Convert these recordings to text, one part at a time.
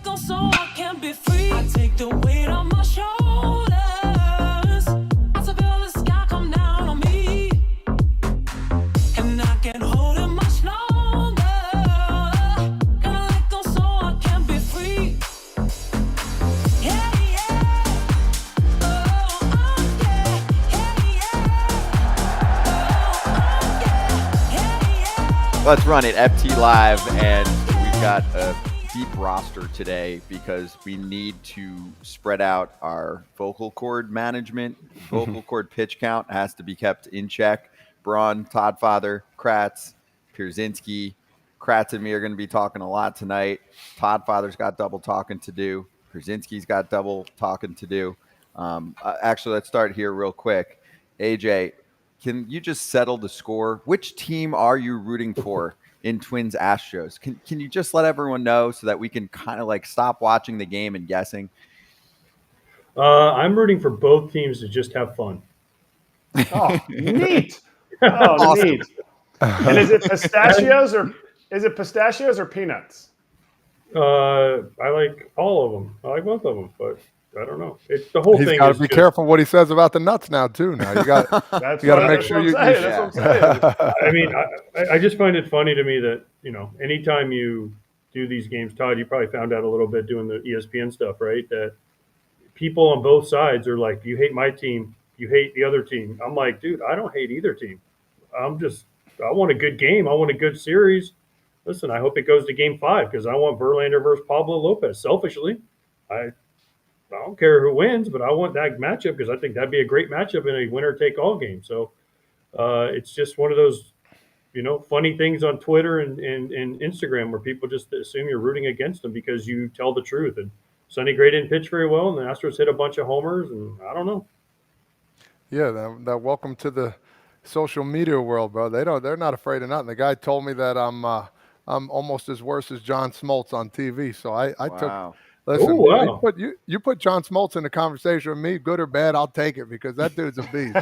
let go so I can be free. I take the weight on my shoulders. I feel the sky come down on me. And I can't hold it much longer. Gonna let go so I can be free. Yeah, yeah. Oh, yeah. Yeah, yeah. Let's run it, FT Live, and we've got a deep roster today because we need to spread out our vocal cord management. Vocal cord pitch count has to be kept in check. Braun, Todd Father, Kratz, Pierzynski. Kratz and me are going to be talking a lot tonight. Todd Father's got double talking to do. Pierzynski's got double talking to do. Actually, let's start here real quick. AJ, can you just settle the score? Which team are you rooting for in Twins Astros? Can you just let everyone know so that we can kind of like stop watching the game and guessing? I'm rooting for both teams to just have fun. Oh, neat. Oh, Awesome. neat. And is it pistachios or peanuts? I like all of them. I like both of them, but I don't know. The whole He's thing. got to is be just, careful what he says about the nuts now too. Now you got That's you got to what- make that's sure what you. I'm saying. That's what I'm saying. I mean, I just find it funny to me that, anytime you do these games, Todd, you probably found out a little bit doing the ESPN stuff, right? That people on both sides are like, you hate my team, you hate the other team. I'm like, dude, I don't hate either team. I want a good game. I want a good series. Listen, I hope it goes to Game 5 because I want Verlander versus Pablo Lopez. Selfishly, I don't care who wins, but I want that matchup because I think that'd be a great matchup in a winner-take-all game. So it's just one of those, funny things on Twitter and Instagram where people just assume you're rooting against them because you tell the truth. And Sonny Gray didn't pitch very well, and the Astros hit a bunch of homers, and I don't know. Yeah, that welcome to the social media world, bro. They're not afraid of nothing. The guy told me that I'm almost as worse as John Smoltz on TV. So I took. Wow. Listen, Ooh, wow. you put John Smoltz in a conversation with me, good or bad, I'll take it because that dude's a beast.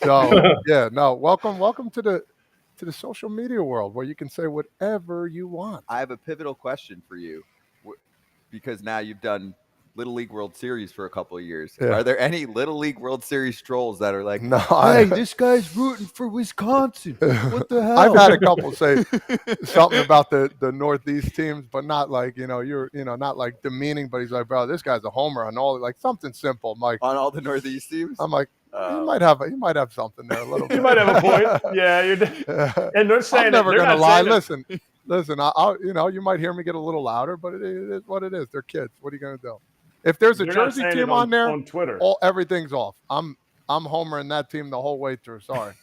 So yeah, no, welcome to the social media world where you can say whatever you want. I have a pivotal question for you because now you've done Little League World Series for a couple of years. Yeah. Are there any Little League World Series trolls that are like, No, hey, this guy's rooting for Wisconsin. What the hell? I've had a couple say something about the Northeast teams, but not like, you're not like demeaning, but he's like, bro, this guy's a homer on all, like something simple, Mike. On all the Northeast teams? I'm like, you might have something there a little bit. You might have a point. Yeah, and they're saying I'm never they're going to not lie. saying it- Listen, I'll you might hear me get a little louder, but it is what it is. They're kids. What are you going to do? If there's a They're not Jersey saying team it on there, on Twitter. everything's off. I'm homering that team the whole way through. Sorry.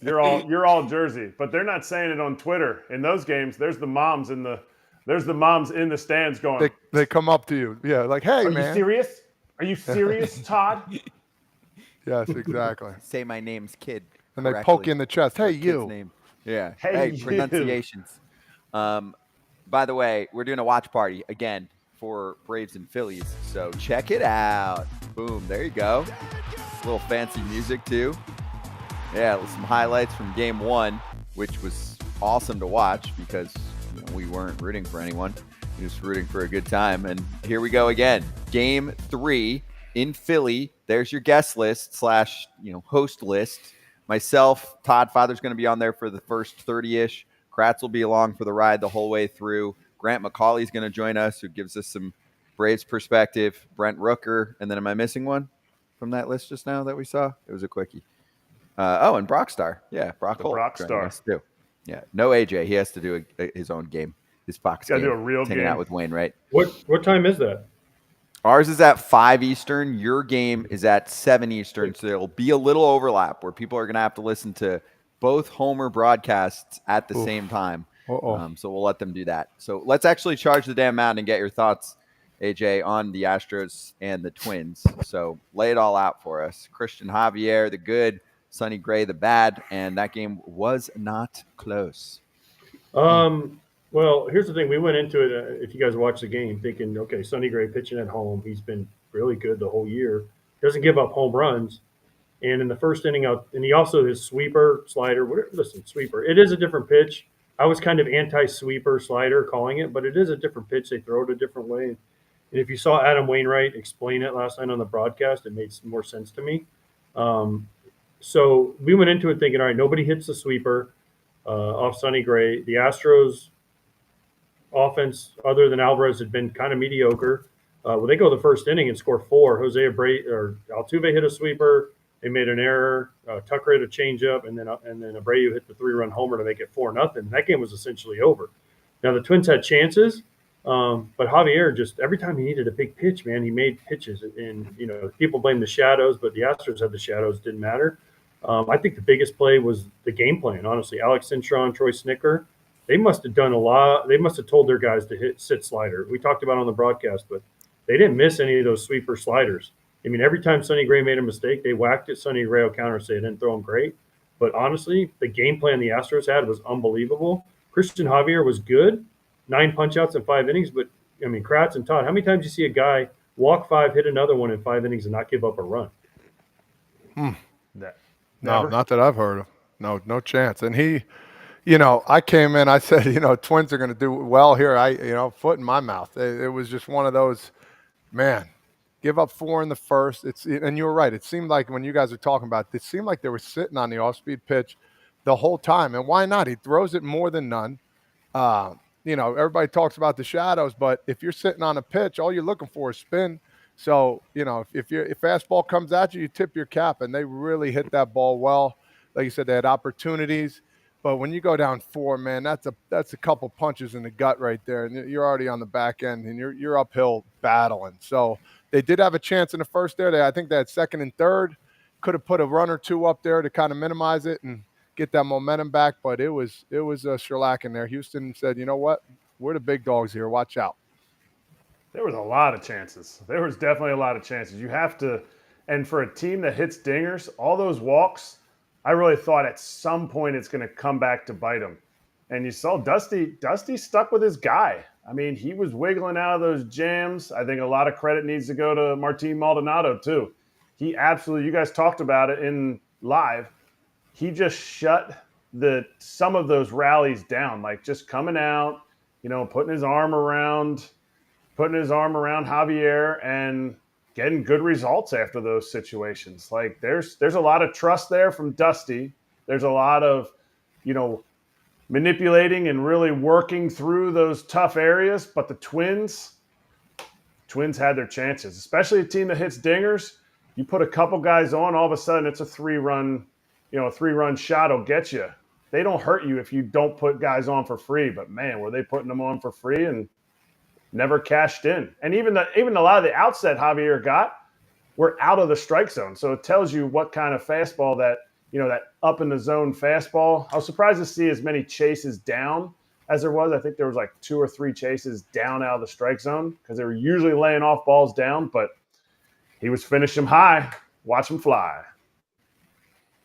You're all Jersey, but they're not saying it on Twitter. In those games, there's the moms in the stands going. They come up to you, yeah, like, hey, Are man. you serious? Are you serious, Todd? Yes, exactly. Say my name's kid. And they correctly. poke you in the chest. Hey, Kid's you. name. Yeah. Hey, Hey, you. pronunciations. By the way, we're doing a watch party again for Braves and Phillies. So check it out. Boom. There you go. A little fancy music too. Yeah, some highlights from game 1, which was awesome to watch because we weren't rooting for anyone. We were just rooting for a good time. And here we go again. Game 3 in Philly. There's your guest list / host list. Myself, Todd Father's going to be on there for the first 30-ish. Kratz will be along for the ride the whole way through. Grant McCauley's going to join us, who gives us some Braves perspective. Brent Rooker. And then am I missing one from that list just now that we saw? It was a quickie. And Brockstar. Yeah, Brock Holt. Brockstar. Too. Yeah, no AJ. He has to do his own game. His Fox Got to game. do a real hanging game. out with Wayne, right? What time is that? Ours is at 5 Eastern. Your game is at 7 Eastern. So there'll be a little overlap where people are going to have to listen to both Homer broadcasts at the same time. So we'll let them do that. So let's actually charge the damn mound and get your thoughts, AJ, on the Astros and the Twins. So lay it all out for us. Christian Javier, the good, Sonny Gray, the bad, and that game was not close. Well, here's the thing. We went into it, if you guys watch the game, thinking, okay, Sonny Gray pitching at home. He's been really good the whole year. Doesn't give up home runs. And in the first inning, and he also his sweeper, slider, whatever. Listen, sweeper. It is a different pitch. I was kind of anti-sweeper slider calling it, but it is a different pitch. They throw it a different way. And if you saw Adam Wainwright explain it last night on the broadcast, it made more sense to me. So we went into it thinking, all right, nobody hits the sweeper off Sonny Gray. The Astros offense, other than Alvarez, had been kind of mediocre. Well, they go the first inning and score 4. Jose Abreu or Altuve hit a sweeper. They made an error. Tucker hit a changeup, and then Abreu hit the 3-run homer to make it 4-0. That game was essentially over. Now the Twins had chances, but Javier just every time he needed a big pitch, man, he made pitches. And people blame the shadows, but the Astros had the shadows. Didn't matter. I think the biggest play was the game plan. Honestly, Alex Cintron, Troy Snicker, they must have done a lot. They must have told their guys to sit slider. We talked about it on the broadcast, but they didn't miss any of those sweeper sliders. I mean, every time Sonny Gray made a mistake, they whacked it. Sonny Gray will counter and say they didn't throw him great. But honestly, the game plan the Astros had was unbelievable. Christian Javier was good, 9 punch-outs in 5 innings. But, I mean, Kratz and Todd, how many times do you see a guy walk 5, hit another one in 5 innings and not give up a run? No, not that I've heard of. No chance. And he, I came in, I said, Twins are going to do well here. Foot in my mouth. It was just one of those, man, give up 4 in the first. And you were right. It seemed like when you guys were talking about it, it seemed like they were sitting on the off-speed pitch the whole time. And why not? He throws it more than none. Everybody talks about the shadows, but if you're sitting on a pitch, all you're looking for is spin. So, if fastball comes at you, you tip your cap, and they really hit that ball well. Like you said, they had opportunities. But when you go down 4, man, that's a couple punches in the gut right there, and you're already on the back end, and you're uphill battling. So they did have a chance in the first there. I think they had second and third. Could have put a run or two up there to kind of minimize it and get that momentum back, but it was a shellacking there. Houston said, you know what? We're the big dogs here. Watch out. There was a lot of chances. There was definitely a lot of chances. You have to, and for a team that hits dingers, all those walks, I really thought at some point it's going to come back to bite him. And you saw Dusty stuck with his guy. I mean, he was wiggling out of those jams. I think a lot of credit needs to go to Martin Maldonado too. He absolutely, you guys talked about it in live. He just shut some of those rallies down, like just coming out, putting his arm around Javier and getting good results after those situations. Like there's a lot of trust there from Dusty. There's a lot of, manipulating and really working through those tough areas. But the Twins had their chances, especially a team that hits dingers. You put a couple guys on, all of a sudden it's a 3-run shot will get you. They don't hurt you if you don't put guys on for free. But man, were they putting them on for free and never cashed in. And even a lot of the outs that Javier got were out of the strike zone. So it tells you what kind of fastball that up in the zone fastball. I was surprised to see as many chases down as there was. I think there was like 2 or 3 chases down out of the strike zone because they were usually laying off balls down, but he was finishing them high. Watch them fly.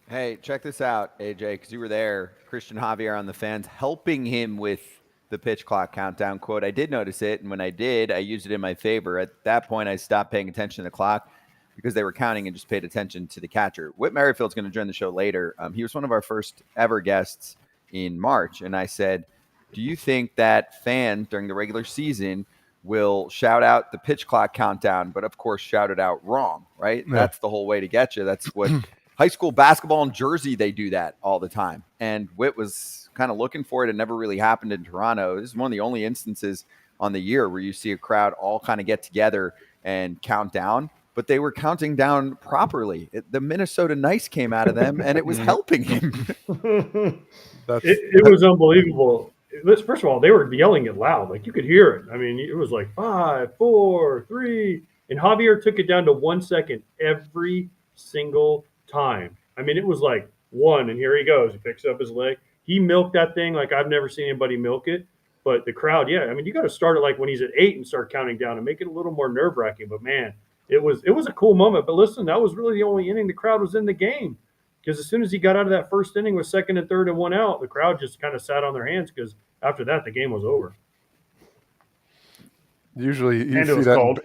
Hey, check this out, AJ, because you were there. Christian Javier on the fans helping him with the pitch clock countdown quote. I did notice it, and when I did, I used it in my favor. At that point, I stopped paying attention to the clock because they were counting and just paid attention to the catcher. Whit Merrifield's going to join the show later. He was one of our first ever guests in March, and I said, do you think that fans during the regular season will shout out the pitch clock countdown, but of course shout it out wrong, right? Yeah. That's the whole way to get you. That's what high school basketball in Jersey, they do that all the time. And Whit was kind of looking for it. It never really happened in Toronto. This is one of the only instances on the year where you see a crowd all kind of get together and count down, but they were counting down properly. The Minnesota Nice came out of them and it was helping him. It was unbelievable. First of all, they were yelling it loud. Like you could hear it. I mean, it was like 5, 4, 3. And Javier took it down to 1 second every single time. I mean, it was like 1, and here he goes. He picks up his leg. He milked that thing like I've never seen anybody milk it. But the crowd, yeah, I mean, you got to start it like when he's at 8 and start counting down and make it a little more nerve-wracking. But, man, it was a cool moment. But, listen, that was really the only inning the crowd was in the game. Because as soon as he got out of that first inning with 2nd and 3rd and 1 out, the crowd just kind of sat on their hands because after that the game was over. Usually you and see it was that. Cold.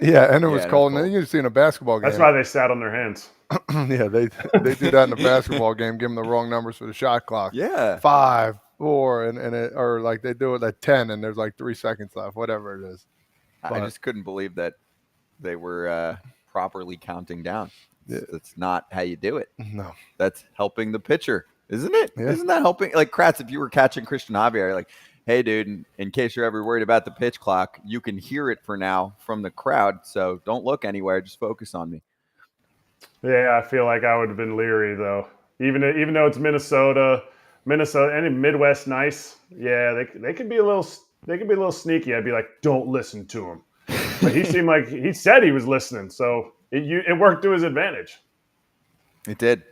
Yeah, and it was cold. And then you see in a basketball game. That's why they sat on their hands. Yeah, they do that in a basketball game. Give them the wrong numbers for the shot clock. Yeah. 5, 4, or like they do it at 10, and there's like 3 seconds left, whatever it is. I just couldn't believe that they were properly counting down. That's not how you do it. No, that's helping the pitcher, isn't it? Yeah. Isn't that helping? Like Kratz, if you were catching Christian Javier, like, hey, dude, in case you're ever worried about the pitch clock, you can hear it for now from the crowd. So don't look anywhere. Just focus on me. Yeah, I feel like I would have been leery though. Even though it's Minnesota, any Midwest nice. Yeah, they could be a little sneaky. I'd be like, don't listen to him. But he seemed like he said he was listening, so it worked to his advantage. It did.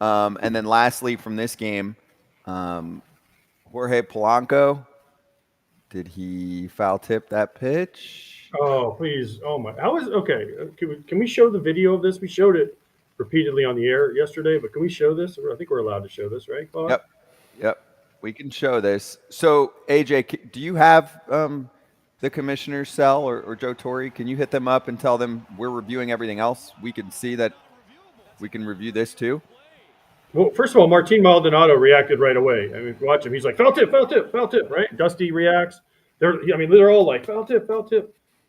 And then lastly from this game, Jorge Polanco, did he foul tip that pitch? Oh, please. Oh, my. Okay. Can we show the video of this? We showed it repeatedly on the air yesterday, but can we show this? I think we're allowed to show this, right, Claude? Yep. We can show this. So, AJ, do you have the commissioner's cell or Joe Torre? Can you hit them up and tell them we're reviewing everything else? We can see that we can review this too. Well, first of all, Martin Maldonado reacted right away. I mean, watch him. He's like, foul tip, right? Dusty reacts. They're all like, foul tip.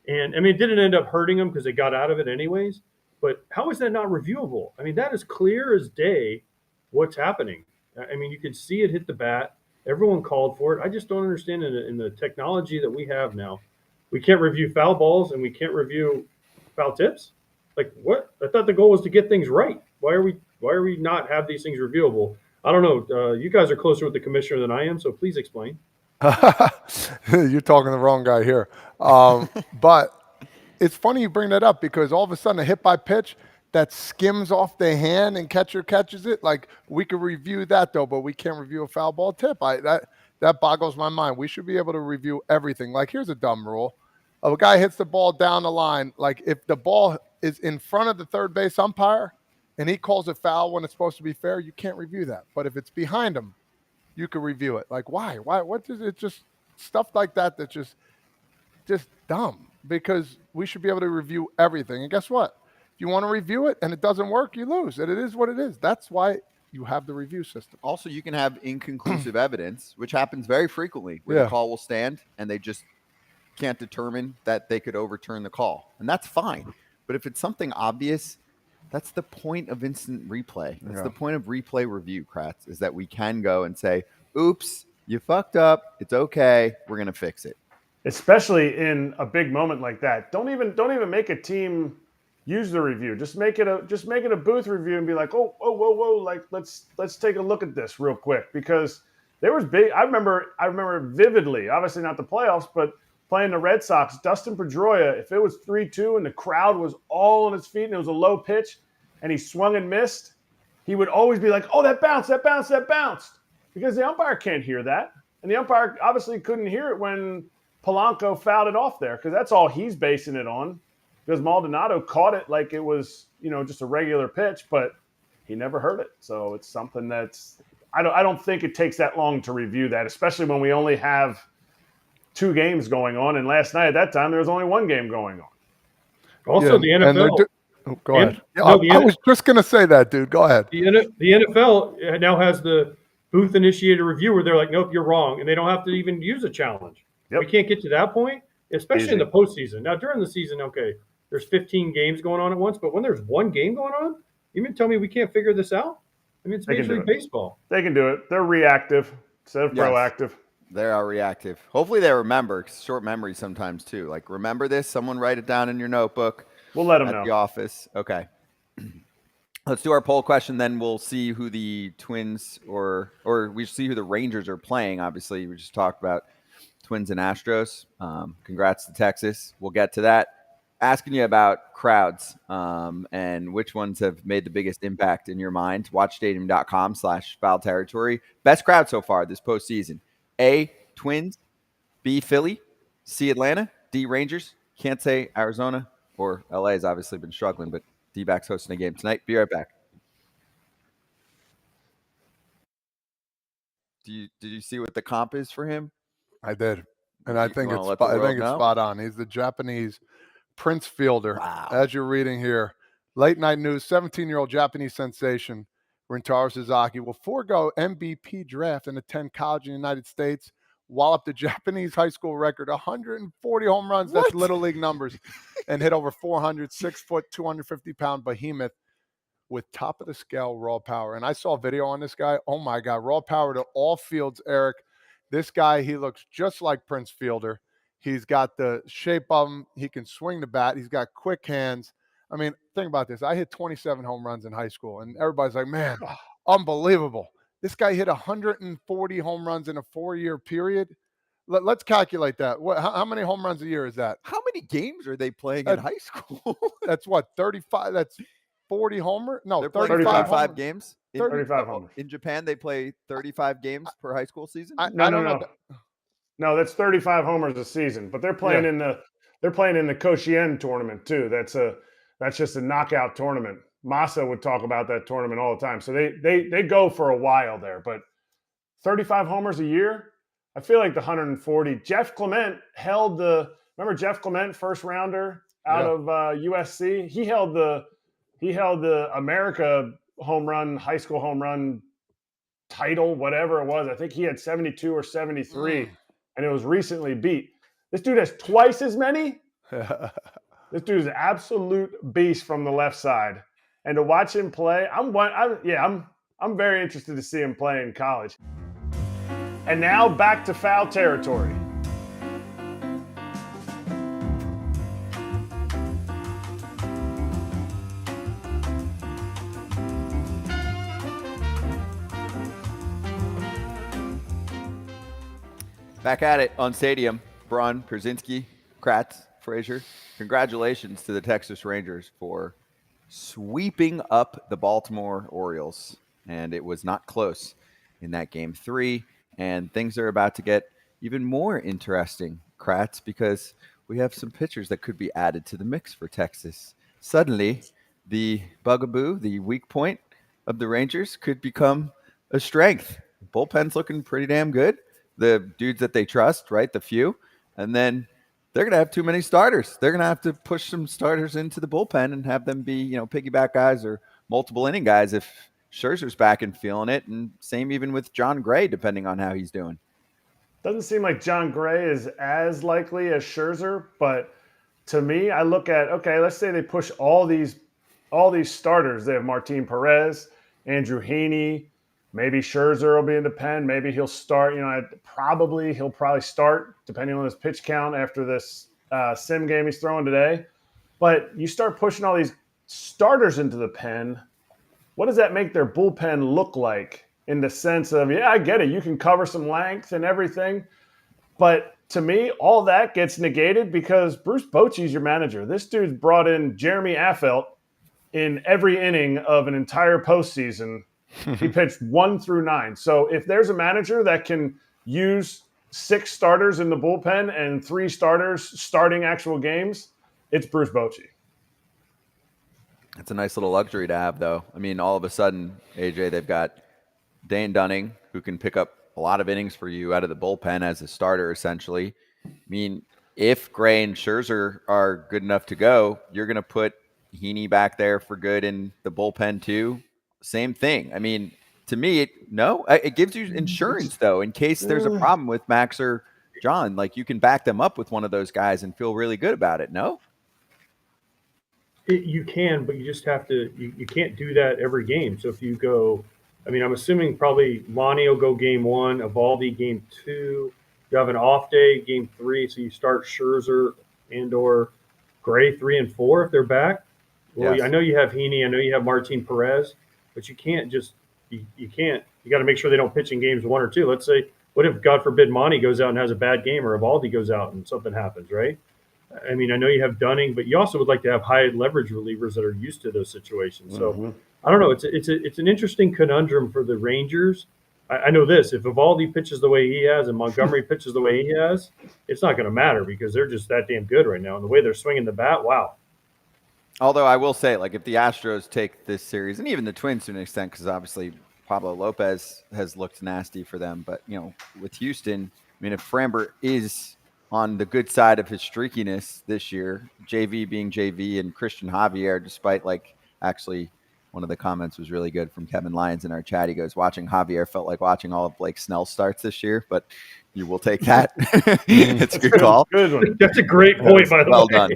And, I mean, it didn't end up hurting them because they got out of it anyways. But how is that not reviewable? I mean, that is clear as day what's happening. I mean, you can see it hit the bat. Everyone called for it. I just don't understand in the technology that we have now. We can't review foul balls and we can't review foul tips. Like what? I thought the goal was to get things right. Why are we not have these things reviewable? I don't know. You guys are closer with the commissioner than I am, so please explain. You're talking to the wrong guy here. But it's funny you bring that up because all of a sudden a hit by pitch that skims off the hand and catcher catches it. Like we could review that though, but we can't review a foul ball tip. That boggles my mind. We should be able to review everything. Like here's a dumb rule. A guy hits the ball down the line. Like if the ball is in front of the third base umpire and he calls it foul when it's supposed to be fair, you can't review that. But if it's behind him, you can review it. Like why? What does it just stuff like that that's just dumb because we should be able to review everything. And guess what? If you want to review it and it doesn't work, you lose. And it is what it is. That's why you have the review system. Also, you can have inconclusive evidence, which happens very frequently where the call will stand and they just can't determine that they could overturn the call. And that's fine. But if it's something obvious, that's the point of instant replay. That's the point of replay review, Kratz, is that we can go and say, oops, you fucked up. It's okay. We're going to fix it. Especially in a big moment like that. Don't even make a team use the review. Just make it a booth review and be like, whoa, like let's take a look at this real quick because there was big. I remember vividly. Obviously not the playoffs, but playing the Red Sox, Dustin Pedroia. If it was 3-2 and the crowd was all on its feet and it was a low pitch and he swung and missed, he would always be like, "Oh, that bounced," because the umpire can't hear that, and the umpire obviously couldn't hear it when Polanco fouled it off there because that's all he's basing it on. Because Maldonado caught it like it was, just a regular pitch, but he never heard it. So it's something that's I don't think it takes that long to review that, especially when we only have 2 games going on. And last night at that time there was only 1 game going on. Also, the NFL. Go ahead. I was just going to say that, dude. Go ahead. The NFL now has the booth initiated review where they're like, nope, you're wrong, and they don't have to even use a challenge. Yep. We can't get to that point, especially in the postseason. Now during the season, okay. There's 15 games going on at once, but when there's 1 game going on, you mean tell me we can't figure this out? I mean, it's Major League Baseball. They can do it. They're reactive instead of proactive. They are reactive. Hopefully they remember. Short memory sometimes too. Like remember this. Someone write it down in your notebook. We'll let them know. At the office. Okay. Let's do our poll question. Then we'll see who the Twins or we see who the Rangers are playing. Obviously, we just talked about Twins and Astros. Congrats to Texas. We'll get to that. Asking you about crowds and which ones have made the biggest impact in your mind. Watchstadium.com/foul territory. Best crowd so far this postseason. A, Twins. B, Philly. C, Atlanta. D, Rangers. Can't say Arizona or LA has obviously been struggling, but D-backs hosting a game tonight. Be right back. Did you see what the comp is for him? I did. And I think it's spot on. He's the Japanese Prince Fielder. Wow. As you're reading here, Late night news, 17-year-old Japanese sensation Rintaro Suzuki will forego MVP draft and attend college in the United States, wallop the Japanese high school record, 140 home runs, that's Little League numbers, and hit over 400, 6 foot, 250-pound behemoth with top-of-the-scale raw power. And I saw a video on this guy. Oh, my God, raw power to all fields, Erik. This guy, he looks just like Prince Fielder. He's got the shape of him. He can swing the bat. He's got quick hands. I mean, think about this. I hit 27 home runs in high school, and everybody's like, man, unbelievable. This guy hit 140 home runs in a 4-year period. Let's calculate that. How many home runs a year is that? How many games are they playing in high school? That's what, 35? That's 40 homer? No, they're playing 35 games. 35 homers. In Japan, they play 35 games per high school season. No, that's 35 homers a season. But they're playing in the Koshien tournament too. That's just a knockout tournament. Masa would talk about that tournament all the time. So they go for a while there. But 35 homers a year. I feel like the 140. Jeff Clement held remember Jeff Clement, first rounder out of USC. He held the America high school home run title, whatever it was. I think he had 72 or 73, and it was recently beat. This dude has twice as many. This dude is an absolute beast from the left side, and to watch him play, I'm very interested to see him play in college. And now back to foul territory. Back at it on Stadium. Braun, Pierzynski, Kratz, Frazier. Congratulations to the Texas Rangers for sweeping up the Baltimore Orioles. And it was not close in that game 3. And things are about to get even more interesting, Kratz, because we have some pitchers that could be added to the mix for Texas. Suddenly, the bugaboo, the weak point of the Rangers could become a strength. Bullpen's looking pretty damn good. The dudes that they trust, right, the few. And then they're going to have too many starters. They're going to have to push some starters into the bullpen and have them be, piggyback guys or multiple inning guys if Scherzer's back and feeling it. And same even with John Gray, depending on how he's doing. Doesn't seem like John Gray is as likely as Scherzer, but to me, I look at, okay, let's say they push all these starters. They have Martin Perez, Andrew Heaney, maybe Scherzer will be in the pen. Maybe he'll start, he'll probably start depending on his pitch count after this sim game he's throwing today. But you start pushing all these starters into the pen, what does that make their bullpen look like in the sense of, I get it, you can cover some length and everything, but to me, all that gets negated because Bruce Bochy's your manager. This dude's brought in Jeremy Affeldt in every inning of an entire postseason. He pitched 1 through 9. So if there's a manager that can use 6 starters in the bullpen and 3 starters starting actual games, it's Bruce Bochy. It's a nice little luxury to have, though. I mean, all of a sudden, AJ, they've got Dane Dunning, who can pick up a lot of innings for you out of the bullpen as a starter, essentially. I mean, if Gray and Scherzer are good enough to go, you're going to put Heaney back there for good in the bullpen, too. Same thing. I mean, to me, it gives you insurance, though, in case there's a problem with Max or John. Like, you can back them up with one of those guys and feel really good about it, no? You can, but you just have to – you can't do that every game. So if you go – I mean, I'm assuming probably Lonnie will go game 1, Evaldi game 2. You have an off day, game 3, so you start Scherzer and or Gray 3 and 4 if they're back. Well, yes. I know you have Heaney. I know you have Martin Perez. But you can't just you can't. You got to make sure they don't pitch in games 1 or 2. Let's say, what if, God forbid, Monty goes out and has a bad game, or Evaldi goes out and something happens, right? I mean, I know you have Dunning, but you also would like to have high leverage relievers that are used to those situations. So I don't know. It's an interesting conundrum for the Rangers. I know this: if Evaldi pitches the way he has and Montgomery pitches the way he has, it's not going to matter because they're just that damn good right now. And the way they're swinging the bat, wow. Although I will say, like, if the Astros take this series, and even the Twins to an extent, because obviously Pablo Lopez has looked nasty for them, but, with Houston, I mean, if Framber is on the good side of his streakiness this year, JV being JV and Christian Javier, despite, like, Actually, one of the comments was really good from Kevin Lyons in our chat. He goes, watching Javier felt like watching all of Blake Snell's starts this year, but you will take that. It's a good call. Good one. That's a great point, by the Well way. done.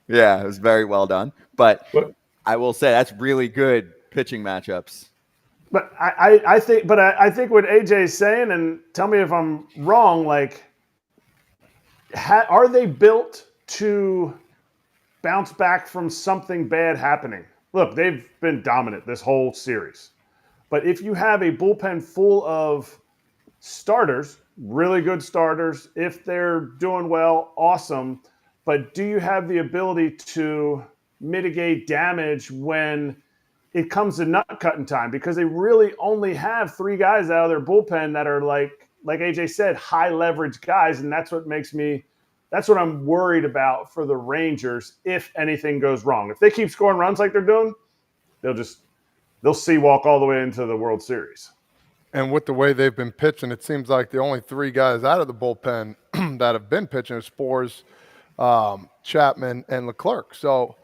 Yeah, it was very well done. But What? I will say that's really good pitching matchups. But I think what AJ is saying, and tell me if I'm wrong, like, are they built to bounce back from something bad happening? Look, they've been dominant this whole series. But if you have a bullpen full of starters, really good starters, if they're doing well, awesome. But do you have the ability to mitigate damage when it comes to nut cutting time? Because they really only have 3 guys out of their bullpen that are like AJ said, high leverage guys. And that's what I'm worried about for the Rangers if anything goes wrong. If they keep scoring runs like they're doing, they'll see walk all the way into the World Series. And with the way they've been pitching, it seems like the only 3 guys out of the bullpen that have been pitching are Spores, Chapman, and Leclerc. So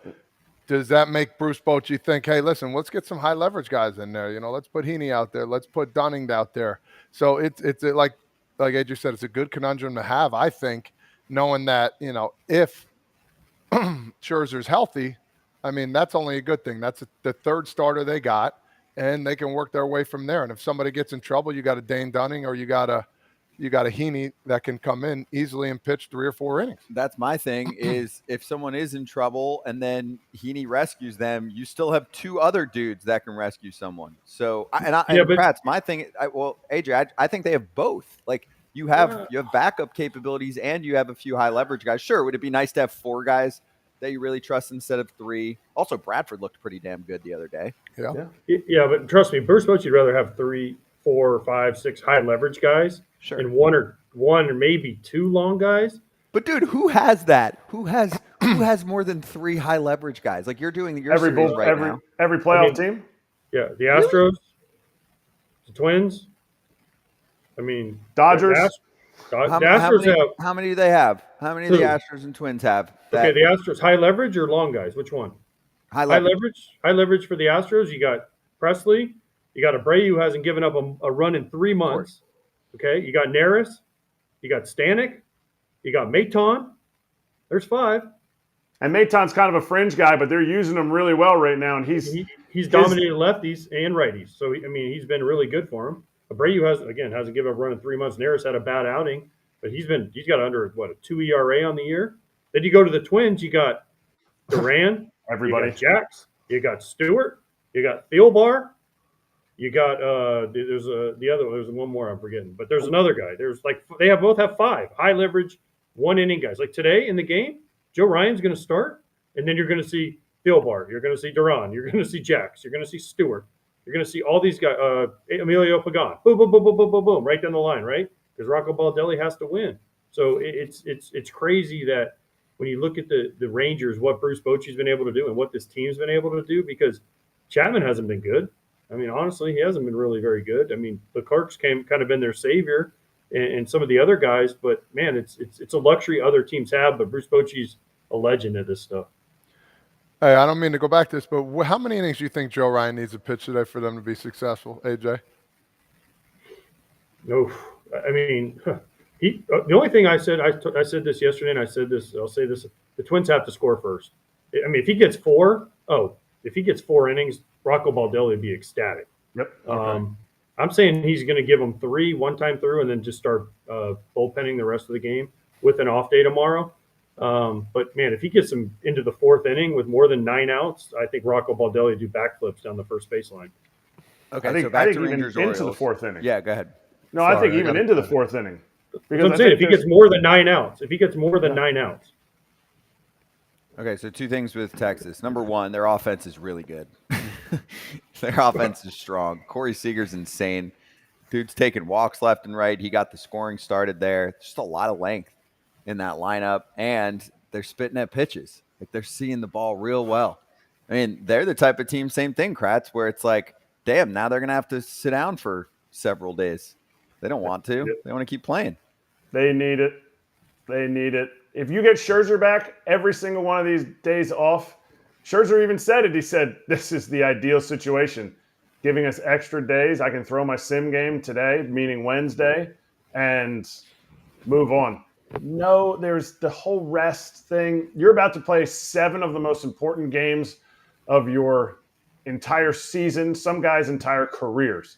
does that make Bruce Bochy think, hey, listen, let's get some high leverage guys in there. Let's put Heaney out there. Let's put Dunning out there. So it's like AJ said, it's a good conundrum to have, I think, knowing that, if Scherzer's healthy, I mean, that's only a good thing. That's the 3rd starter they got, and they can work their way from there. And if somebody gets in trouble, you got a Dane Dunning or you got a Heaney that can come in easily and pitch 3 or 4 innings. That's my thing is if someone is in trouble and then Heaney rescues them, you still have 2 other dudes that can rescue someone. So, Kratz, my thing, AJ, I think they have both. Like, you have backup capabilities and you have a few high leverage guys. Sure, would it be nice to have 4 guys that you really trust instead of 3? Also, Bradford looked pretty damn good the other day. Yeah, but trust me, Bruce Bochy would rather have 3, 4, 5, 6 high leverage guys, sure, and one or maybe 2 long guys. But dude, who has that? Who has more than 3 high leverage guys? Like you're doing your series right now. Every playoff team. Yeah, the Astros, the Twins. I mean, Dodgers. How many do they have? How many 2. do the Astros and Twins have? Okay, the Astros, high leverage or long guys? Which one? High leverage. High leverage for the Astros. You got Presley. You got Abreu, who hasn't given up a run in 3 months. Okay, you got Neris. You got Stanek. You got Maton. There's 5. And Maton's kind of a fringe guy, but they're using him really well right now. And he's dominated lefties and righties. So, he's been really good for him. Abreu hasn't given up a run in 3 months. Neris had a bad outing, but he's got under a 2 ERA on the year. Then you go to the Twins, you got Duran, everybody, you got Jax, you got Stewart, you got Thielbar, you got there's one more I'm forgetting, but there's another guy. There's they both have 5 high leverage 1 inning guys. Like today in the game, Joe Ryan's going to start, and then you're going to see Thielbar, you're going to see Duran, you're going to see Jax, you're going to see Stewart. You're going to see all these guys, Emilio Pagan, boom, boom, boom, boom, boom, boom, boom, right down the line, right? Because Rocco Baldelli has to win. So it's crazy that when you look at the Rangers, what Bruce Bochy's been able to do and what this team's been able to do, because Chapman hasn't been good. I mean, honestly, he hasn't been really very good. I mean, the Clarks kind of been their savior and some of the other guys, but man, it's a luxury other teams have, but Bruce Bochy's a legend at this stuff. Hey, I don't mean to go back to this, but how many innings do you think Joe Ryan needs to pitch today for them to be successful, AJ? No, I mean, the only thing I said this yesterday, and I'll say this: the Twins have to score first. I mean, if he gets 4 innings, Rocco Baldelli would be ecstatic. Yep. Okay. I'm saying he's going to give them 3 one time through, and then just start bullpenning the rest of the game with an off day tomorrow. But man, if he gets them into the 4th inning with more than 9 outs, I think Rocco Baldelli would do backflips down the first baseline. Okay, so back to Rangers even into Orioles. the 4th inning. Yeah, go ahead. No, I think even into the 4th inning. Because I'm saying if he gets more than 9 outs, Okay, so 2 things with Texas. Number 1, their offense is really good. Their offense is strong. Corey Seager's insane. Dude's taking walks left and right. He got the scoring started there. Just a lot of length in that lineup, and they're spitting at pitches. Like they're seeing the ball real well. I mean, they're the type of team, same thing, Kratz, where it's like, damn, now they're going to have to sit down for several days. They don't want to. They want to keep playing. They need it. If you get Scherzer back every single one of these days off, Scherzer even said it. He said, this is the ideal situation, giving us extra days. I can throw my sim game today, meaning Wednesday, and move on. No, there's the whole rest thing. You're about to play 7 of the most important games of your entire season, some guys' entire careers.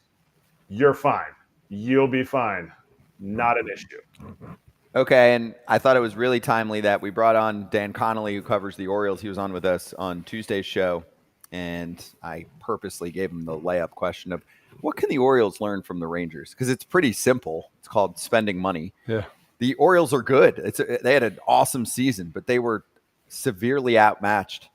You're fine. You'll be fine. Not an issue. Okay, and I thought it was really timely that we brought on Dan Connolly, who covers the Orioles. He was on with us on Tuesday's show, and I purposely gave him the layup question of what can the Orioles learn from the Rangers? Because it's pretty simple. It's called spending money. Yeah. The Orioles are good. They had an awesome season, but they were severely outmatched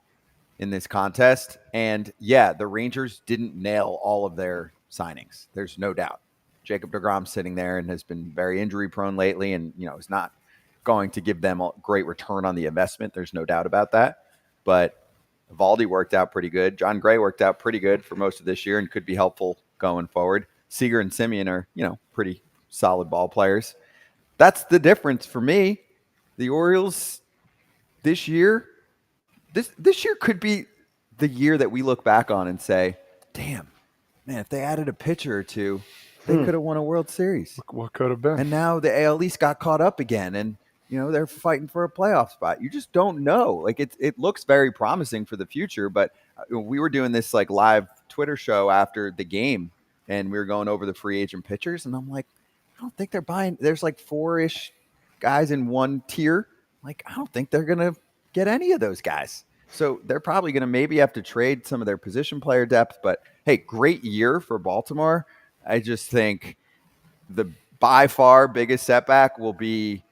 in this contest. And yeah, the Rangers didn't nail all of their signings. There's no doubt. Jacob deGrom sitting there and has been very injury prone lately, and is not going to give them a great return on the investment. There's no doubt about that. But Eovaldi worked out pretty good. John Gray worked out pretty good for most of this year and could be helpful going forward. Seager and Simeon are, pretty solid ball players. That's the difference for me. The Orioles this year could be the year that we look back on and say, damn, man, if they added a pitcher or two, they could have won a World Series. What could have been? And now the AL East got caught up again, and they're fighting for a playoff spot. You just don't know. Like it looks very promising for the future, but we were doing this like live Twitter show after the game, and we were going over the free agent pitchers, and I'm like, I don't think they're buying. There's like 4-ish guys in one tier. Like, I don't think they're going to get any of those guys. So they're probably going to maybe have to trade some of their position player depth. But, hey, great year for Baltimore. I just think the by far biggest setback will be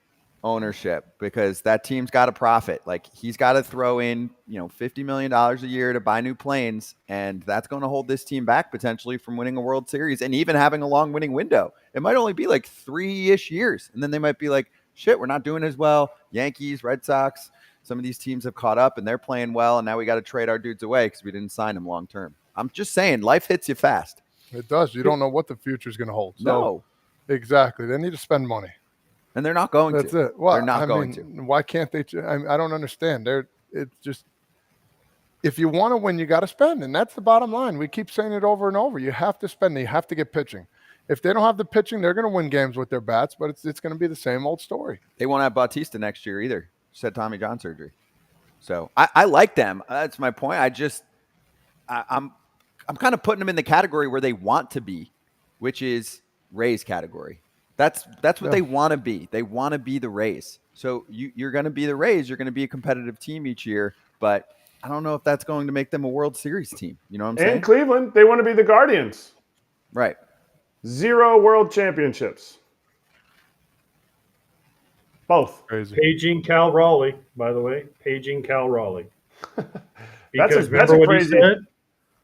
ownership, because that team's got to profit. Like, he's got to throw in, $50 million a year to buy new planes, and that's going to hold this team back potentially from winning a World Series and even having a long winning window. It might only be like 3-ish years, and then they might be like, shit, we're not doing as well. Yankees, Red Sox, some of these teams have caught up and they're playing well, and now we got to trade our dudes away because we didn't sign them long term. I'm just saying, life hits you fast. It does. You don't know what the future is going to hold. So, no, exactly. They need to spend money. And they're not going That's to. it. Well, they're not going to. Why can't they? I don't understand. It's just, if you want to win, you got to spend, and that's the bottom line. We keep saying it over and over. You have to spend. You have to get pitching. If they don't have the pitching, they're going to win games with their bats, but it's going to be the same old story. They won't have Bautista next year either. Said Tommy John surgery. So I like them. That's my point. I'm kind of putting them in the category where they want to be, which is Rays category. That's what they want to be. They want to be the Rays. So you're going to be the Rays. You're going to be a competitive team each year, but I don't know if that's going to make them a World Series team. You know what I'm saying? And Cleveland, they want to be the Guardians. Right. 0 world championships. Both. Crazy. Paging Cal Raleigh, by the way. Paging Cal Raleigh. That's remember what crazy. he said?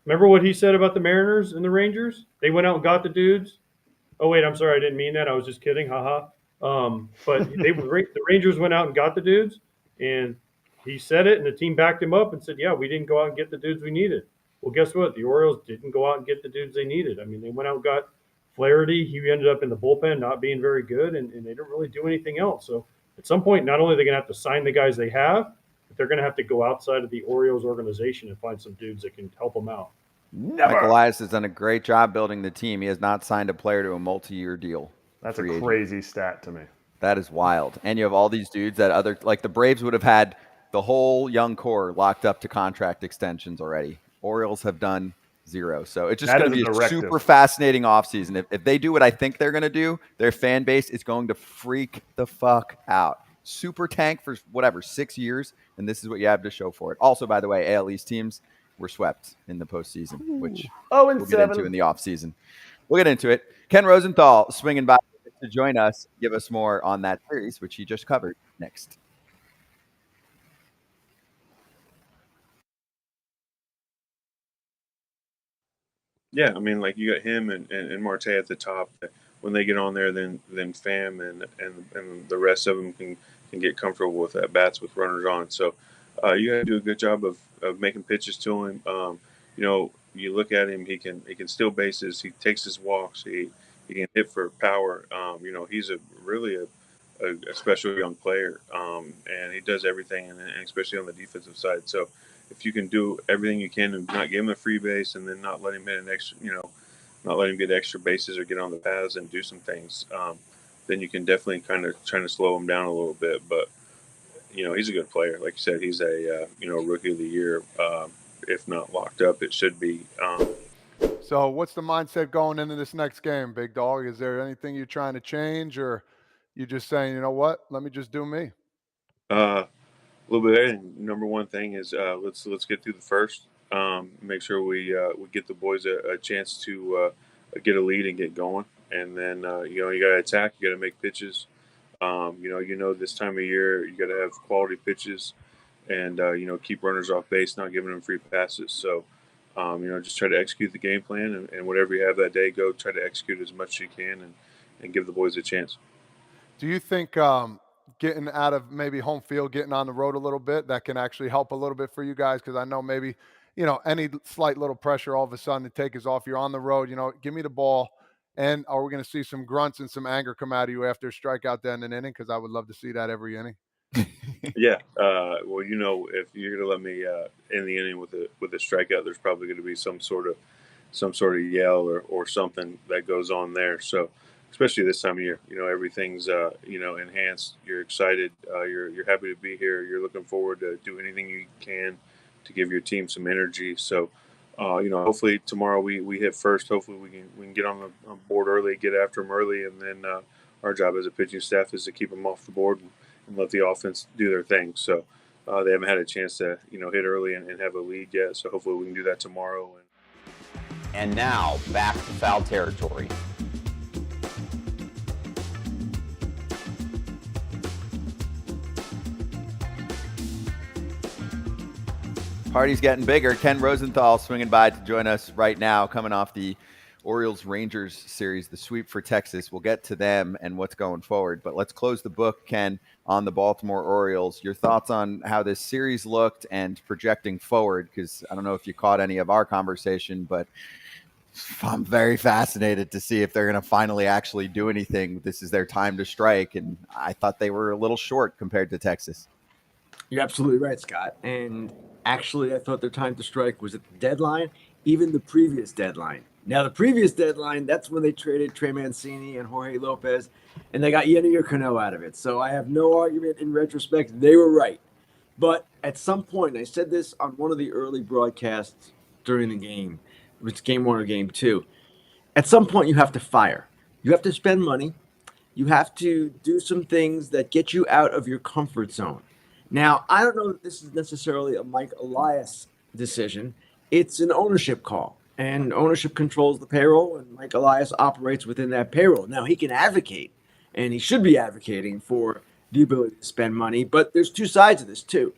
Remember what he said about the Mariners and the Rangers? They went out and got the dudes. Oh, wait, I'm sorry. I didn't mean that. I was just kidding. Haha. But the Rangers went out and got the dudes, and he said it, and the team backed him up and said, yeah, we didn't go out and get the dudes we needed. Well, guess what? The Orioles didn't go out and get the dudes they needed. I mean, they went out and got Flaherty. He ended up in the bullpen not being very good, and they didn't really do anything else. So at some point, not only are they going to have to sign the guys they have, but they're going to have to go outside of the Orioles organization and find some dudes that can help them out. Mike Elias has done a great job building the team. He has not signed a player to a multi-year deal. That's a crazy stat to me. That is wild. And you have all these dudes that like the Braves would have had the whole young core locked up to contract extensions already. Orioles have done 0. So it's just going to be a super fascinating offseason. If they do what I think they're going to do, their fan base is going to freak the fuck out. Super tank for 6 years, and this is what you have to show for it. Also, by the way, AL East teams were swept in the postseason, which we'll get into in the offseason. We'll get into it. Ken Rosenthal swinging by to join us, give us more on that series, which he just covered next. Yeah, I mean, like, you got him and Marte at the top. When they get on there, then Pham and the rest of them can get comfortable with at bats with runners on. So you got to do a good job of making pitches to him. You look at him; he can steal bases. He takes his walks. He can hit for power. He's really a special young player, and he does everything, and especially on the defensive side. So if you can do everything you can and not give him a free base, and then not let him hit an extra, not let him get extra bases or get on the paths and do some things, then you can definitely kind of try to slow him down a little bit. But he's a good player. Like you said, he's a rookie of the year. If not locked up, it should be. So what's the mindset going into this next game, big dog? Is there anything you're trying to change, or you just saying, you know what, let me just do me? A little bit. And number one thing is let's get through the first. Make sure we get the boys a chance to get a lead and get going. And then you got to attack. You got to make pitches. This time of year you got to have quality pitches, and keep runners off base, not giving them free passes. So. Just try to execute the game plan, and whatever you have that day, go try to execute as much as you can and give the boys a chance. Do you think getting out of maybe home field, getting on the road a little bit, that can actually help a little bit for you guys? Because I know maybe, any slight little pressure all of a sudden to take us off. You're on the road, give me the ball. And are we going to see some grunts and some anger come out of you after a strikeout there in an inning? Because I would love to see that every inning. Yeah. Well, if you're going to let me end the inning with a strikeout, there's probably going to be some sort of yell or something that goes on there. So, especially this time of year, everything's enhanced. You're excited. You're happy to be here. You're looking forward to do anything you can to give your team some energy. So, hopefully tomorrow we hit first. Hopefully we can get on the board early, get after them early, and then our job as a pitching staff is to keep them off the board and let the offense do their thing. So they haven't had a chance to hit early and have a lead yet. So hopefully we can do that tomorrow. And now back to foul territory. Party's getting bigger. Ken Rosenthal swinging by to join us right now, coming off the Orioles-Rangers series, the sweep for Texas. We'll get to them and what's going forward. But let's close the book, Ken, on the Baltimore Orioles. Your thoughts on how this series looked and projecting forward, because I don't know if you caught any of our conversation, but I'm very fascinated to see if they're going to finally actually do anything. This is their time to strike, and I thought they were a little short compared to Texas. You're absolutely right, Scott. And actually, I thought their time to strike was at the deadline, even the previous deadline. Now, the previous deadline, that's when they traded Trey Mancini and Jorge Lopez, and they got Yennier Cano out of it. So I have no argument in retrospect. They were right. But at some point, I said this on one of the early broadcasts during the game, it's game one or game two. At some point, you have to fire. You have to spend money. You have to do some things that get you out of your comfort zone. Now, I don't know that this is necessarily a Mike Elias decision. It's an ownership call. And ownership controls the payroll, and Mike Elias operates within that payroll. Now, he can advocate, and he should be advocating for the ability to spend money, but there's two sides of this, too.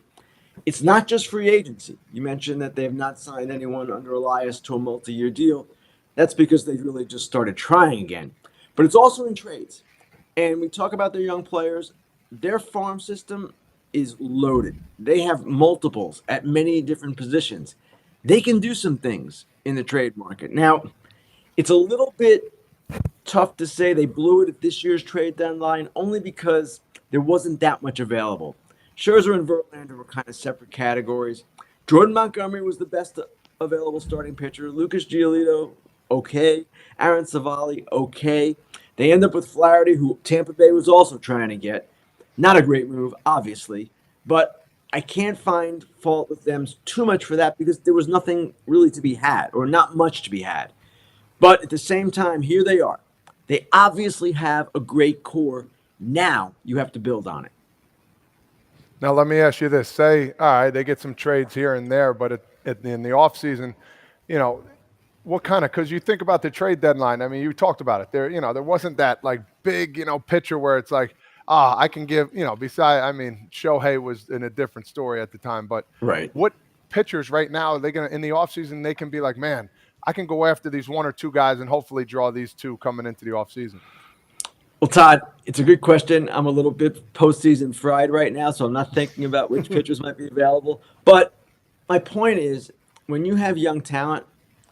It's not just free agency. You mentioned that they have not signed anyone under Elias to a multi-year deal. That's because they've really just started trying again. But it's also in trades. And we talk about their young players. Their farm system is loaded. They have multiples at many different positions. They can do some things in the trade market. Now, it's a little bit tough to say they blew it at this year's trade deadline only because there wasn't that much available. Scherzer and Verlander were kind of separate categories. Jordan Montgomery was the best available starting pitcher. Lucas Giolito, okay. Aaron Savali, okay. They end up with Flaherty, who Tampa Bay was also trying to get. Not a great move, obviously, but I can't find fault with them too much for that because there was nothing really to be had, or not much to be had. But at the same time, here they are. They obviously have a great core. Now you have to build on it. Now, let me ask you this. Say, all right, they get some trades here and there, but in the offseason, what kind of – because you think about the trade deadline. I mean, you talked about it. There wasn't that, like, big, pitcher where it's like, I can give, Shohei was in a different story at the time, but right. What pitchers right now are they going to, in the offseason, they can be like, man, I can go after these one or two guys and hopefully draw these two coming into the offseason? Well, Todd, it's a good question. I'm a little bit postseason fried right now, so I'm not thinking about which pitchers might be available. But my point is, when you have young talent,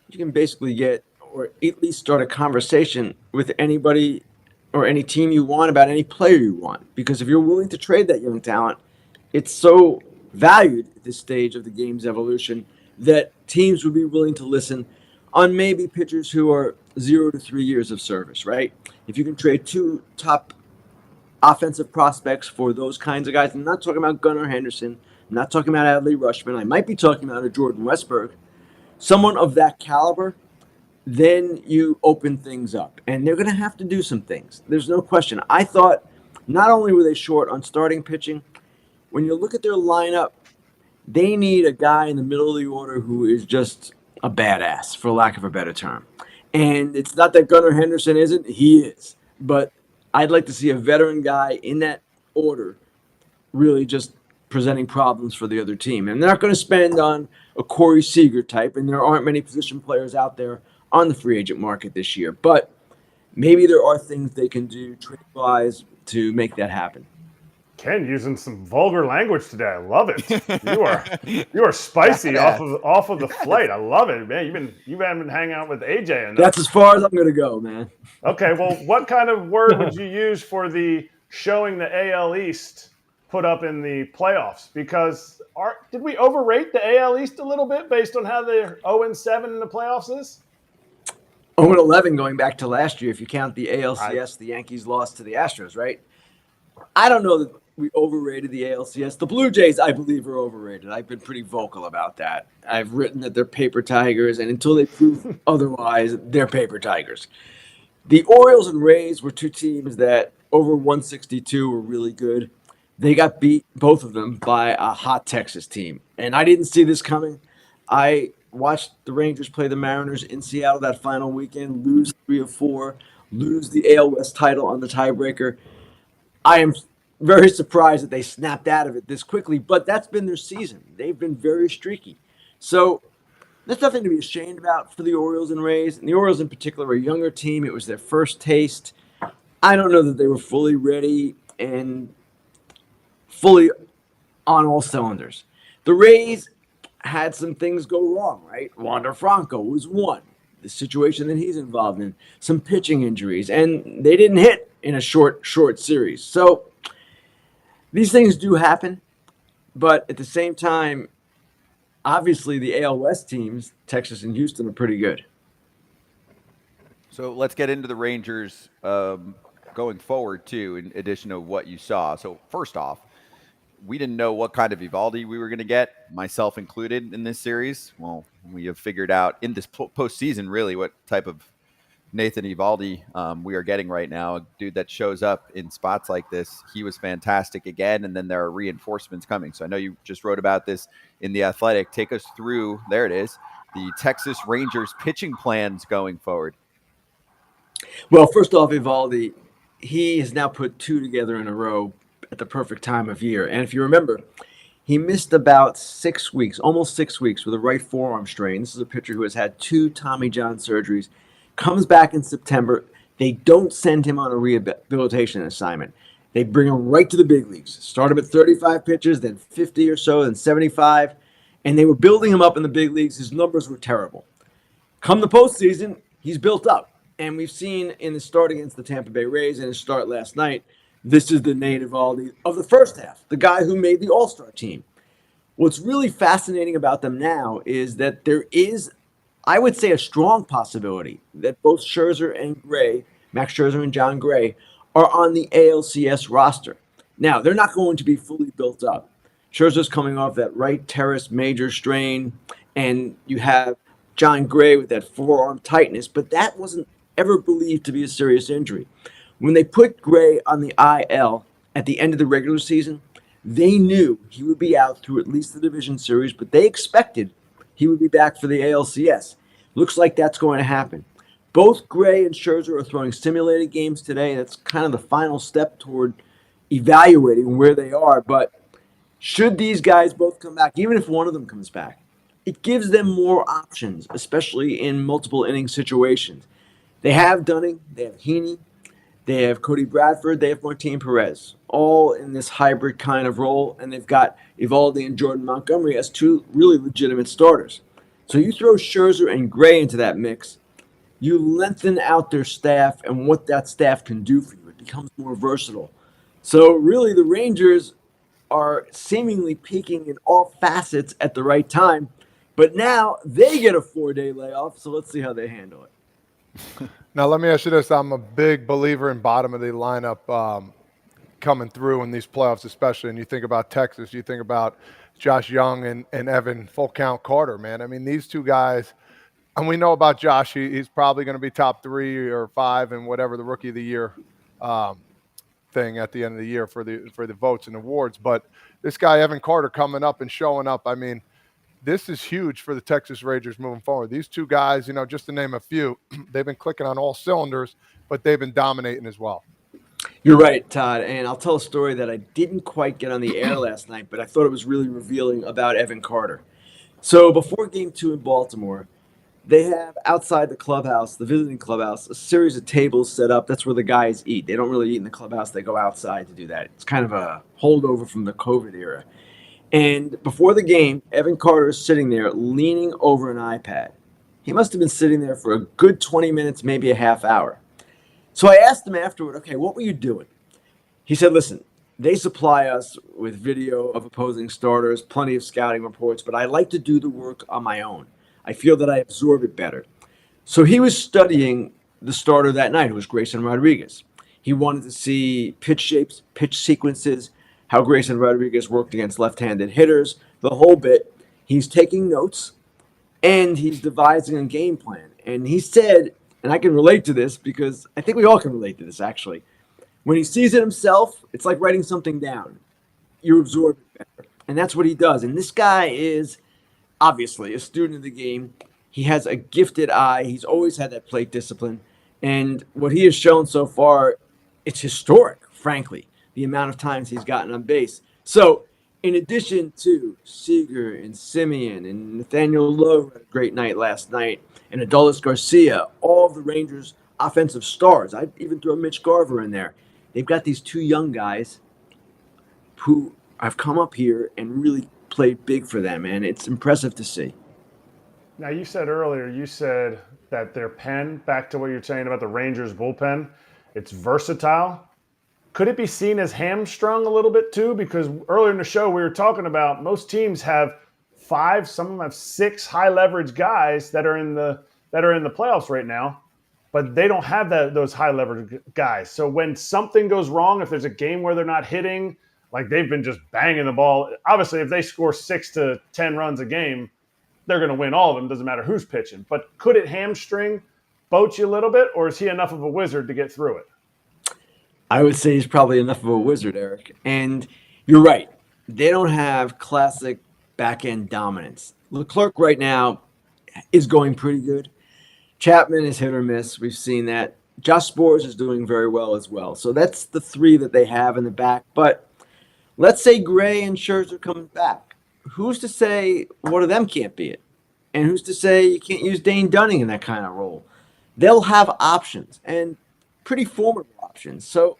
you can basically get, or at least start a conversation with anybody or any team you want about any player you want. Because if you're willing to trade that young talent, it's so valued at this stage of the game's evolution that teams would be willing to listen on maybe pitchers who are 0 to 3 years of service, right? If you can trade 2 top offensive prospects for those kinds of guys, I'm not talking about Gunnar Henderson, I'm not talking about Adley Rutschman, I might be talking about a Jordan Westberg, someone of that caliber, then you open things up. And they're going to have to do some things. There's no question. I thought not only were they short on starting pitching, when you look at their lineup, they need a guy in the middle of the order who is just a badass, for lack of a better term. And it's not that Gunnar Henderson isn't, he is. But I'd like to see a veteran guy in that order really just presenting problems for the other team. And they're not going to spend on a Corey Seager type, and there aren't many position players out there on the free agent market this year. But maybe there are things they can do trade-wise to make that happen. Ken using some vulgar language today. I love it. You are spicy off of the flight. I love it, man. You haven't been hanging out with AJ enough. That's as far as I'm going to go, man. Okay, well, what kind of word would you use for the showing the AL East put up in the playoffs? Because did we overrate the AL East a little bit based on how the 0-7 in the playoffs is? 0-11 going back to last year. If you count the ALCS, the Yankees lost to the Astros, right? I don't know that we overrated the ALCS. The Blue Jays, I believe, are overrated. I've been pretty vocal about that. I've written that they're paper tigers, and until they prove otherwise, they're paper tigers. The Orioles and Rays were 2 teams that over 162 were really good. They got beat, both of them, by a hot Texas team. And I didn't see this coming. I watched the Rangers play the Mariners in Seattle that final weekend, lose 3 of 4, lose the AL West title on the tiebreaker. I am very surprised that they snapped out of it this quickly, but that's been their season. They've been very streaky. So there's nothing to be ashamed about for the Orioles and Rays. And the Orioles in particular are a younger team. It was their first taste. I don't know that they were fully ready and fully on all cylinders. The Rays had some things go wrong, right? Wander Franco was one. The situation that he's involved in, some pitching injuries, and they didn't hit in a short series. So these things do happen, but at the same time, obviously the AL West teams, Texas and Houston, are pretty good. So let's get into the Rangers going forward, too, in addition to what you saw. So first off, we didn't know what kind of Eovaldi we were going to get, myself included, in this series. Well, we have figured out in this postseason, really, what type of Nathan Eovaldi we are getting right now. A dude that shows up in spots like this. He was fantastic again, and then there are reinforcements coming. So I know you just wrote about this in The Athletic. Take us through, there it is, the Texas Rangers pitching plans going forward. Well, first off, Eovaldi, he has now put 2 together in a row at the perfect time of year. And if you remember, he missed about 6 weeks, almost 6 weeks, with a right forearm strain. This is a pitcher who has had 2 Tommy John surgeries, comes back in September. They don't send him on a rehabilitation assignment. They bring him right to the big leagues. Start him at 35 pitches, then 50 or so, then 75. And they were building him up in the big leagues. His numbers were terrible. Come the postseason, he's built up. And we've seen in the start against the Tampa Bay Rays and his start last night, this is the Nate Eovaldi of the first half, the guy who made the All-Star team. What's really fascinating about them now is that there is, I would say, a strong possibility that both Scherzer and Gray, Max Scherzer and John Gray, are on the ALCS roster. Now, they're not going to be fully built up. Scherzer's coming off that right teres major strain, and you have John Gray with that forearm tightness, but that wasn't ever believed to be a serious injury. When they put Gray on the IL at the end of the regular season, they knew he would be out through at least the division series, but they expected he would be back for the ALCS. Looks like that's going to happen. Both Gray and Scherzer are throwing simulated games today. That's kind of the final step toward evaluating where they are. But should these guys both come back, even if one of them comes back, it gives them more options, especially in multiple inning situations. They have Dunning, they have Heaney, they have Cody Bradford, they have Martin Perez, all in this hybrid kind of role, and they've got Eovaldi and Jordan Montgomery as 2 really legitimate starters. So you throw Scherzer and Gray into that mix, you lengthen out their staff and what that staff can do for you. It becomes more versatile. So really the Rangers, are seemingly peaking in all facets at the right time. But now they get a 4-day layoff, so let's see how they handle it. Now, let me ask you this. I'm a big believer in bottom of the lineup coming through in these playoffs, especially. And you think about Texas, you think about Josh Young and Evan full count Carter, man. I mean, these two guys, and we know about Josh, he's probably going to be top 3 or 5 in whatever the rookie of the year thing at the end of the year for the votes and awards. But this guy, Evan Carter, coming up and showing up, I mean, this is huge for the Texas Rangers moving forward. These two guys, just to name a few, they've been clicking on all cylinders, but they've been dominating as well. You're right, Todd. And I'll tell a story that I didn't quite get on the air last night, but I thought it was really revealing about Evan Carter. So before Game 2 in Baltimore, they have outside the clubhouse, the visiting clubhouse, a series of tables set up. That's where the guys eat. They don't really eat in the clubhouse. They go outside to do that. It's kind of a holdover from the COVID era. And before the game, Evan Carter is sitting there leaning over an iPad. He must have been sitting there for a good 20 minutes, maybe a half hour. So I asked him afterward, okay, what were you doing? He said, listen, they supply us with video of opposing starters, plenty of scouting reports, but I like to do the work on my own. I feel that I absorb it better. So he was studying the starter that night, who was Grayson Rodriguez. He wanted to see pitch shapes, pitch sequences, how Grayson Rodriguez worked against left-handed hitters, the whole bit. He's taking notes, and he's devising a game plan. And he said, and I can relate to this because I think we all can relate to this, actually. When he sees it himself, it's like writing something down. You absorb it better. And that's what he does. And this guy is obviously a student of the game. He has a gifted eye. He's always had that plate discipline. And what he has shown so far, it's historic, frankly, the amount of times he's gotten on base. So in addition to Seager and Simeon and Nathaniel Lowe had a great night last night, and Adolis Garcia, all of the Rangers' offensive stars. I'd even throw Mitch Garver in there. They've got these two young guys who have come up here and really played big for them, and it's impressive to see. Now, you said earlier, that their pen, back to what you're saying about the Rangers bullpen, it's versatile. Could it be seen as hamstrung a little bit too? Because earlier in the show, we were talking about most teams have 5, some of them have 6 high leverage guys that are in the playoffs right now, but they don't have those high leverage guys. So when something goes wrong, if there's a game where they're not hitting, like they've been just banging the ball. Obviously, if they score 6 to 10 runs a game, they're going to win all of them. Doesn't matter who's pitching. But could it hamstring Bochy a little bit, or is he enough of a wizard to get through it? I would say he's probably enough of a wizard, Eric. And you're right. They don't have classic back-end dominance. Leclerc right now is going pretty good. Chapman is hit or miss. We've seen that. Josh Sborz is doing very well as well. So that's the 3 that they have in the back. But let's say Gray and Scherzer come back. Who's to say one of them can't be it? And who's to say you can't use Dane Dunning in that kind of role? They'll have options, and pretty formidable options. So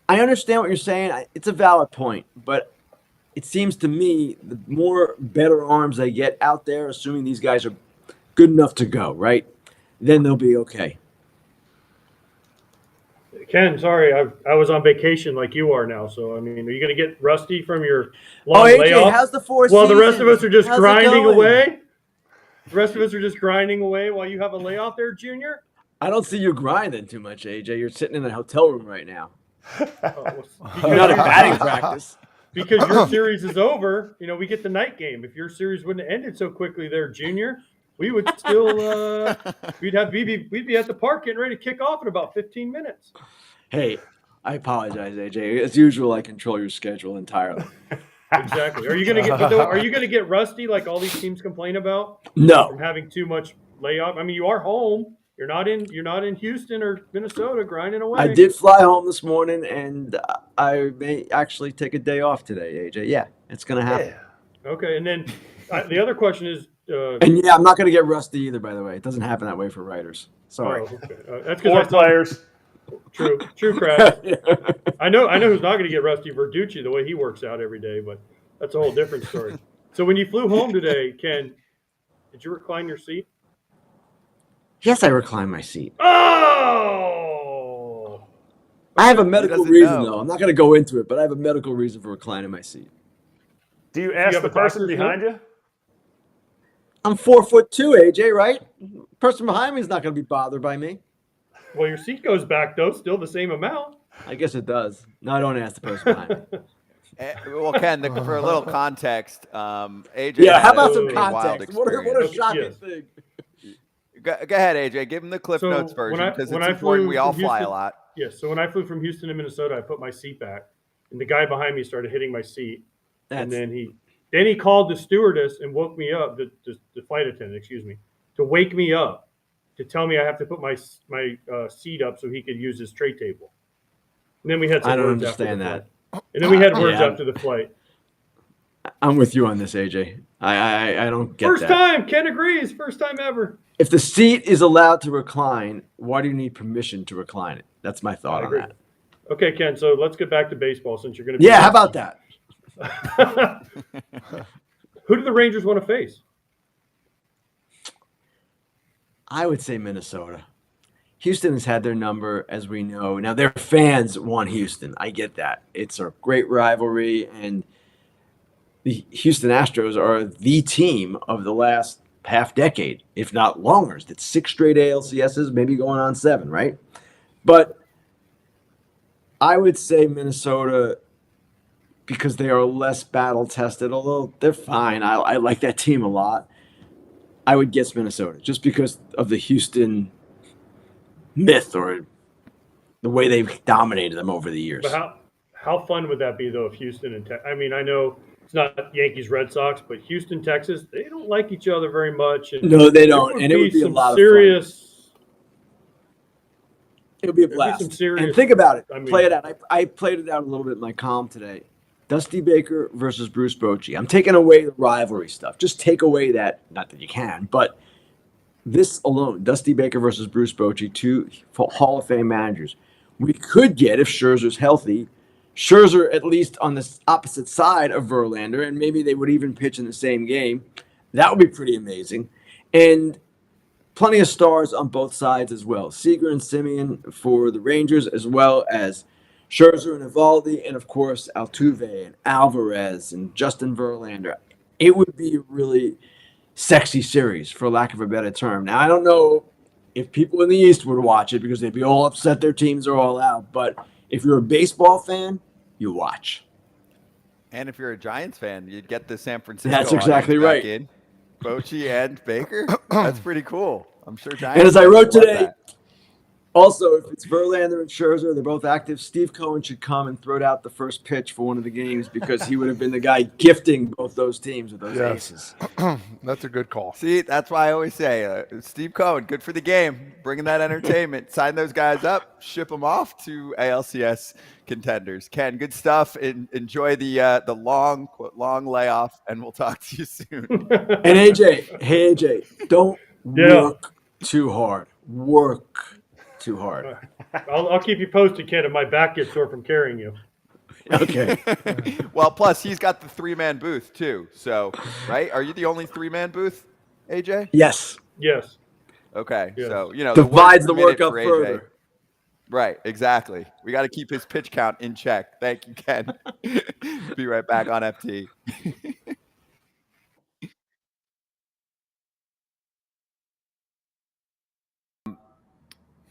I understand what you're saying. It's a valid point, but it seems to me the more better arms they get out there, assuming these guys are good enough to go, right, then they'll be okay. Ken, sorry, I was on vacation like you are now. So, I mean, are you going to get rusty from your long AJ, layoff? how's the Four Well, the Seasons? rest of us are just How's it grinding going? away. The rest of us are just grinding away while you have a layoff there, Junior. I don't see you grinding too much, AJ. You're sitting in a hotel room right now. You're not Because, at batting practice. because your series is over, we get the night game. If your series wouldn't have ended so quickly there, Junior, we would still we'd be at the park getting ready to kick off in about 15 minutes. Hey, I apologize, AJ. As usual, I control your schedule entirely. Exactly. Are you gonna get rusty like all these teams complain about? No. From having too much layoff. I mean, you are home. You're not in Houston or Minnesota grinding away. I did fly home this morning, and I may actually take a day off today, AJ. Yeah, it's going to happen. Yeah. Okay, and then the other question is. And yeah, I'm not going to get rusty either, by the way. It doesn't happen that way for writers. Sorry. Oh, okay. That's Four because players. True, Kratz. I know who's not going to get rusty. Verducci, the way he works out every day, but that's a whole different story. So when you flew home today, Ken, did you recline your seat? Yes, I recline my seat. Oh! I have a medical doesn't reason, know. though. I'm not going to go into it, but I have a medical reason for reclining my seat. Do you ask have the a person doctor's behind note? you? I'm 4'2", AJ, right? Person behind me is not going to be bothered by me. Well, your seat goes back though, still the same amount. I guess it does. No, I don't ask the person behind me. Well, Ken, for a little context, AJ. Yeah, how had about a some pretty wild context? What a experience. shocking Yes. thing. Go ahead, AJ. Give him the Cliff So Notes version because when it's I important. flew We all from fly a Houston- lot. Yes. So when I flew from Houston to Minnesota, I put my seat back, and the guy behind me started hitting my seat. And then he called the stewardess and woke me up, the flight attendant, excuse me, to wake me up, to tell me I have to put my seat up so he could use his tray table. And then we had some I don't words after the understand flight. that. And then we had words Yeah. after the flight. I'm with you on this, AJ. I don't get First that. time, Ken agrees. First time ever. If the seat is allowed to recline, why do you need permission to recline it? That's my thought I on agree. that. Okay, Ken. So let's get back to baseball since you're going to be. Yeah, how about that? Who do the Rangers want to face? I would say Minnesota. Houston has had their number, as we know. Now, their fans want Houston. I get that. It's a great rivalry, and the Houston Astros are the team of the last half decade, if not longer. It's 6 straight ALCSs, maybe going on 7, right? But I would say Minnesota because they are less battle tested, although they're fine. I like that team a lot. I would guess Minnesota just because of the Houston myth or the way they've dominated them over the years. But how fun would that be though if Houston and I mean, I know it's not Yankees Red Sox, but Houston Texas, they don't like each other very much. And No, they don't, and it would be a some lot of serious. fun. It would be a There'd be blast. some serious- And think about it. I mean- Play it out. I played it out a little bit in my column today. Dusty Baker versus Bruce Bochy. I'm taking away the rivalry stuff. Just take away that, not that you can, but this alone, Dusty Baker versus Bruce Bochy, 2 Hall of Fame managers. We could get, if Scherzer's healthy, Scherzer at least on the opposite side of Verlander, and maybe they would even pitch in the same game. That would be pretty amazing. And plenty of stars on both sides as well. Seager and Simeon for the Rangers, as well as Scherzer and Evaldi, and of course Altuve and Alvarez and Justin Verlander. It would be a really sexy series, for lack of a better term. Now, I don't know if people in the East would watch it because they'd be all upset their teams are all out. But if you're a baseball fan, you watch. And if you're a Giants fan, you'd get the San Francisco. That's exactly audience back right. in. Bochy and Baker. That's pretty cool. I'm sure Giants. And as I fans wrote would love today, that. also, if it's Verlander and Scherzer, they're both active, Steve Cohen should come and throw out the first pitch for one of the games because he would have been the guy gifting both those teams with those aces. That's a good call. See, that's why I always say, Steve Cohen, good for the game, bringing that entertainment. Sign those guys up, ship them off to ALCS contenders. Ken, good stuff. Enjoy the long layoff, and we'll talk to you soon. And AJ, don't work too hard. Work too hard. I'll keep you posted, Ken, if my back gets sore from carrying you. Okay. Well, plus he's got the 3-man booth too. So, right? Are you the only 3-man booth, AJ? Yes. Yes. Okay. Yes. So, you know, Divides the work work up for AJ. further. Right, exactly. We got to keep his pitch count in check. Thank you, Ken. Be right back on FT.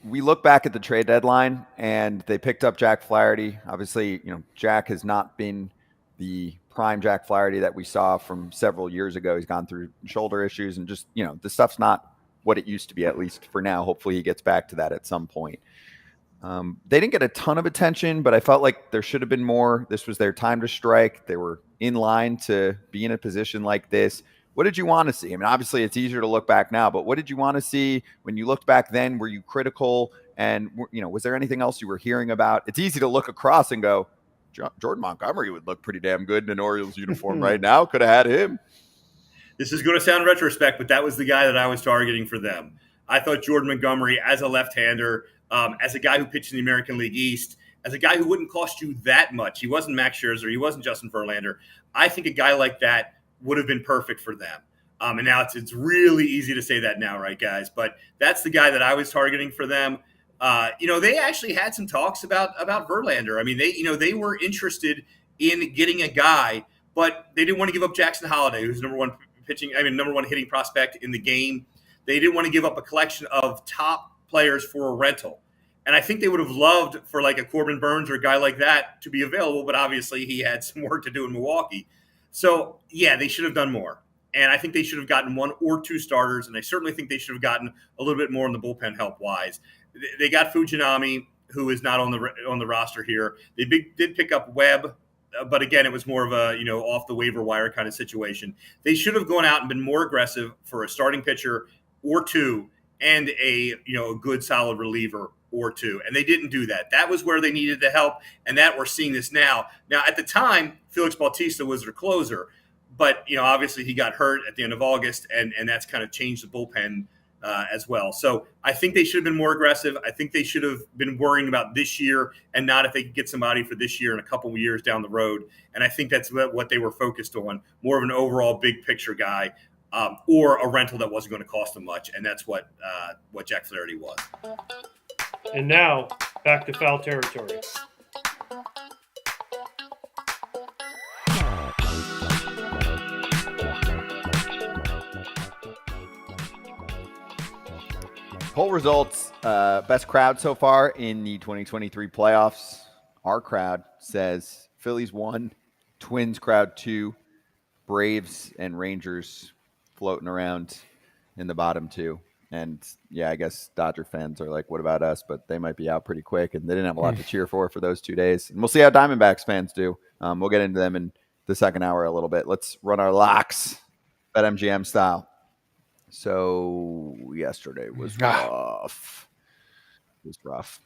We look back at the trade deadline, and they picked up Jack Flaherty. Obviously, you know, Jack has not been the prime Jack Flaherty that we saw from several years ago. He's gone through shoulder issues, and just, you know, the stuff's not what it used to be, at least for now. Hopefully he gets back to that at some point. They didn't get a ton of attention, but I felt like there should have been more. This was their time to strike. They were in line to be in a position like this. What did you want to see? I mean, obviously it's easier to look back now, but what did you want to see when you looked back then? Were you critical? And, you know, was there anything else you were hearing about? It's easy to look across and go, Jordan Montgomery would look pretty damn good in an Orioles uniform right now. Could have had him. This is going to sound retrospect, but that was the guy that I was targeting for them. I thought Jordan Montgomery, as a left-hander, as a guy who pitched in the American League East, as a guy who wouldn't cost you that much. He wasn't Max Scherzer. He wasn't Justin Verlander. I think a guy like that would have been perfect for them. And now it's really easy to say that now, right, guys? But that's the guy that I was targeting for them. They actually had some talks about Verlander. I mean, they were interested in getting a guy, but they didn't want to give up Jackson Holliday, who's number one hitting prospect in the game. They didn't want to give up a collection of top players for a rental. And I think they would have loved for like a Corbin Burns or a guy like that to be available, but obviously he had some work to do in Milwaukee. So, yeah, they should have done more. And I think they should have gotten 1 or 2 starters, and I certainly think they should have gotten a little bit more in the bullpen help-wise. They got Fujinami, who is not on the roster here. They did pick up Webb, but again, it was more of a off the waiver wire kind of situation. They should have gone out and been more aggressive for a starting pitcher or 2 and a good solid reliever or 2, and they didn't do that. That was where they needed the help, and that we're seeing this now. Now, at the time, Felix Bautista was their closer, but obviously he got hurt at the end of August, and that's kind of changed the bullpen as well. So I think they should have been more aggressive. I think they should have been worrying about this year and not if they could get somebody for this year and a couple of years down the road. And I think that's what they were focused on, more of an overall big picture guy or a rental that wasn't going to cost them much. And that's what Jack Flaherty was. And now back to foul territory. Poll results, best crowd so far in the 2023 playoffs. Our crowd says Phillies 1, Twins crowd 2, Braves and Rangers floating around in the bottom 2. And yeah, I guess Dodger fans are like, what about us? But they might be out pretty quick, and they didn't have a lot to cheer for those 2 days. And we'll see how Diamondbacks fans do. We'll get into them in the second hour a little bit. Let's run our locks, BetMGM style. So yesterday was rough. It was rough.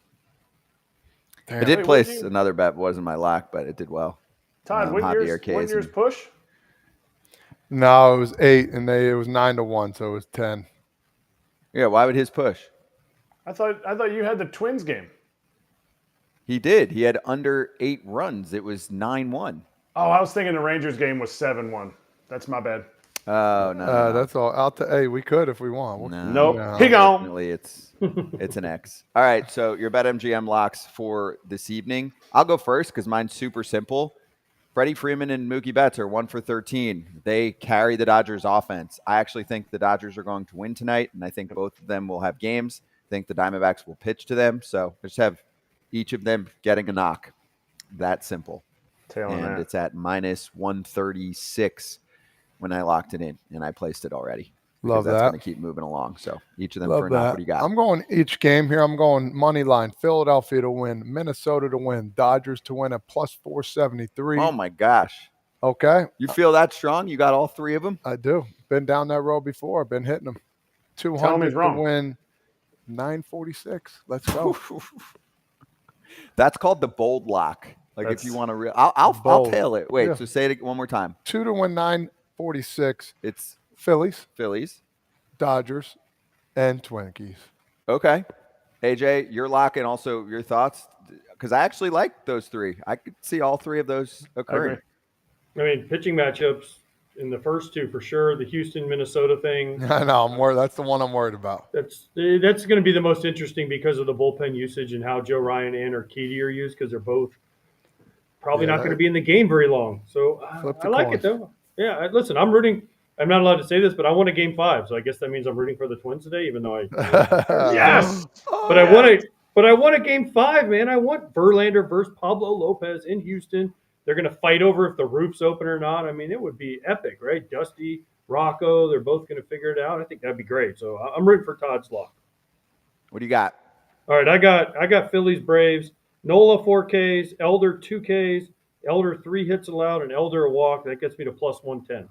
Damn. I did place another bet. Wasn't my lock, but it did well. Todd, when yours push? No, it was 8, and it was 9-1, so it was 10. Yeah, why would his push? I thought you had the Twins game. He did. He had under 8 runs. It was 9-1. Oh, I was thinking the Rangers game was 7-1. That's my bad. Oh no, that's all out to A. We could if we want. Nope. He gone. Definitely, it's an X. All right, so your BetMGM locks for this evening. I'll go first because mine's super simple. Freddie Freeman and Mookie Betts are 1 for 13. They carry the Dodgers offense. I actually think the Dodgers are going to win tonight, and I think both of them will have games. I think the Diamondbacks will pitch to them. So I just have each of them getting a knock. That simple. And it's at minus 136 when I locked it in, and I placed it already. Love that. That's going to keep moving along. So each of them for a knock. What do you got? I'm going each game here. I'm going money line. Philadelphia to win. Minnesota to win. Dodgers to win at plus 473. Oh, my gosh. Okay. You feel that strong? You got all 3 of them? I do. Been down that road before. Been hitting them. 200 to win. 946. Let's go. That's called the bold lock. Like if you want to, I'll tail it. Wait, so say it one more time. 2 to win 946. It's Phillies, Dodgers, and Twinkies. Okay. AJ, your lock and also your thoughts? Because I actually like those 3. I could see all 3 of those occurring. I mean, pitching matchups in the first 2 for sure. The Houston-Minnesota thing. I know. I'm worried. That's the one I'm worried about. That's going to be the most interesting because of the bullpen usage and how Joe Ryan and Urquidy are used because they're both probably not going to be in the game very long. So I like it, though. Yeah, listen, I'm rooting. I'm not allowed to say this, but I won a game 5, so I guess that means I'm rooting for the Twins today, even though I yes. But I won a game 5, man. I want Verlander versus Pablo Lopez in Houston. They're going to fight over if the roof's open or not. I mean, it would be epic, right? Dusty, Rocco, they're both going to figure it out. I think that'd be great. So I'm rooting for Todd's lock. What do you got? All right, I got Phillies Braves. Nola 4 Ks, Elder 2 Ks, Elder 3 hits allowed, and Elder a walk. That gets me to plus 110.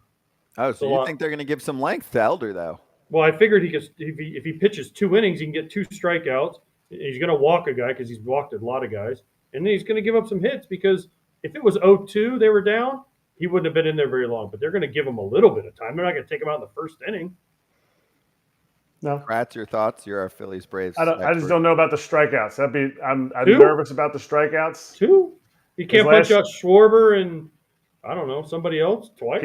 Oh, so you think they're going to give some length to Elder, though? Well, I figured if he pitches 2 innings, he can get 2 strikeouts. He's going to walk a guy because he's walked a lot of guys. And then he's going to give up some hits because if it was 0-2, they were down, he wouldn't have been in there very long. But they're going to give him a little bit of time. They're not going to take him out in the first inning. No. Kratz, your thoughts? You're our Phillies Braves. I just don't know about the strikeouts. I'm nervous about the strikeouts. 2? You can't punch out Schwarber and, I don't know, somebody else twice?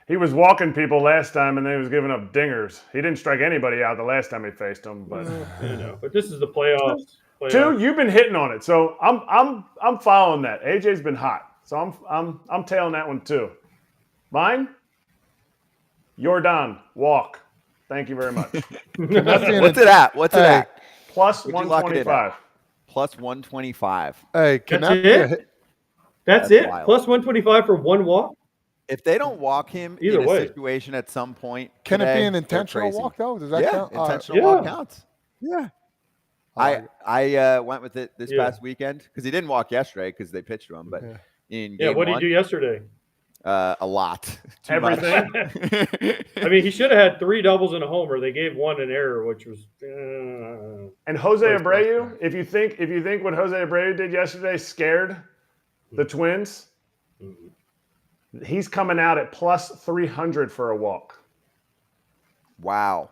He was walking people last time, and then he was giving up dingers. He didn't strike anybody out the last time he faced them, but But this is the playoffs. Two, you've been hitting on it, so I'm following that. AJ's been hot, so I'm tailing that one too. Mine, Jordan walk. Thank you very much. What's it at? What's it at? Plus Would you lock it in 125. Plus 125. Hey, can That's that be a it? That's it? wild. Plus 125 for one walk? If they don't walk him Either in a way. situation at some point, Can it today, be an they're intentional crazy. walk though? Does that Yeah, count? intentional Yeah. walk counts. Yeah. I I went with it this Yeah. past weekend because he didn't walk yesterday because they pitched to him. But Yeah. in Yeah, game what did one, he do yesterday? a lot. Too much. Everything. I mean, he should have had 3 doubles and a homer. They gave one an error, which was And Jose First Abreu, if you think what Jose Abreu did yesterday scared the Twins, he's coming out at plus 300 for a walk. Wow.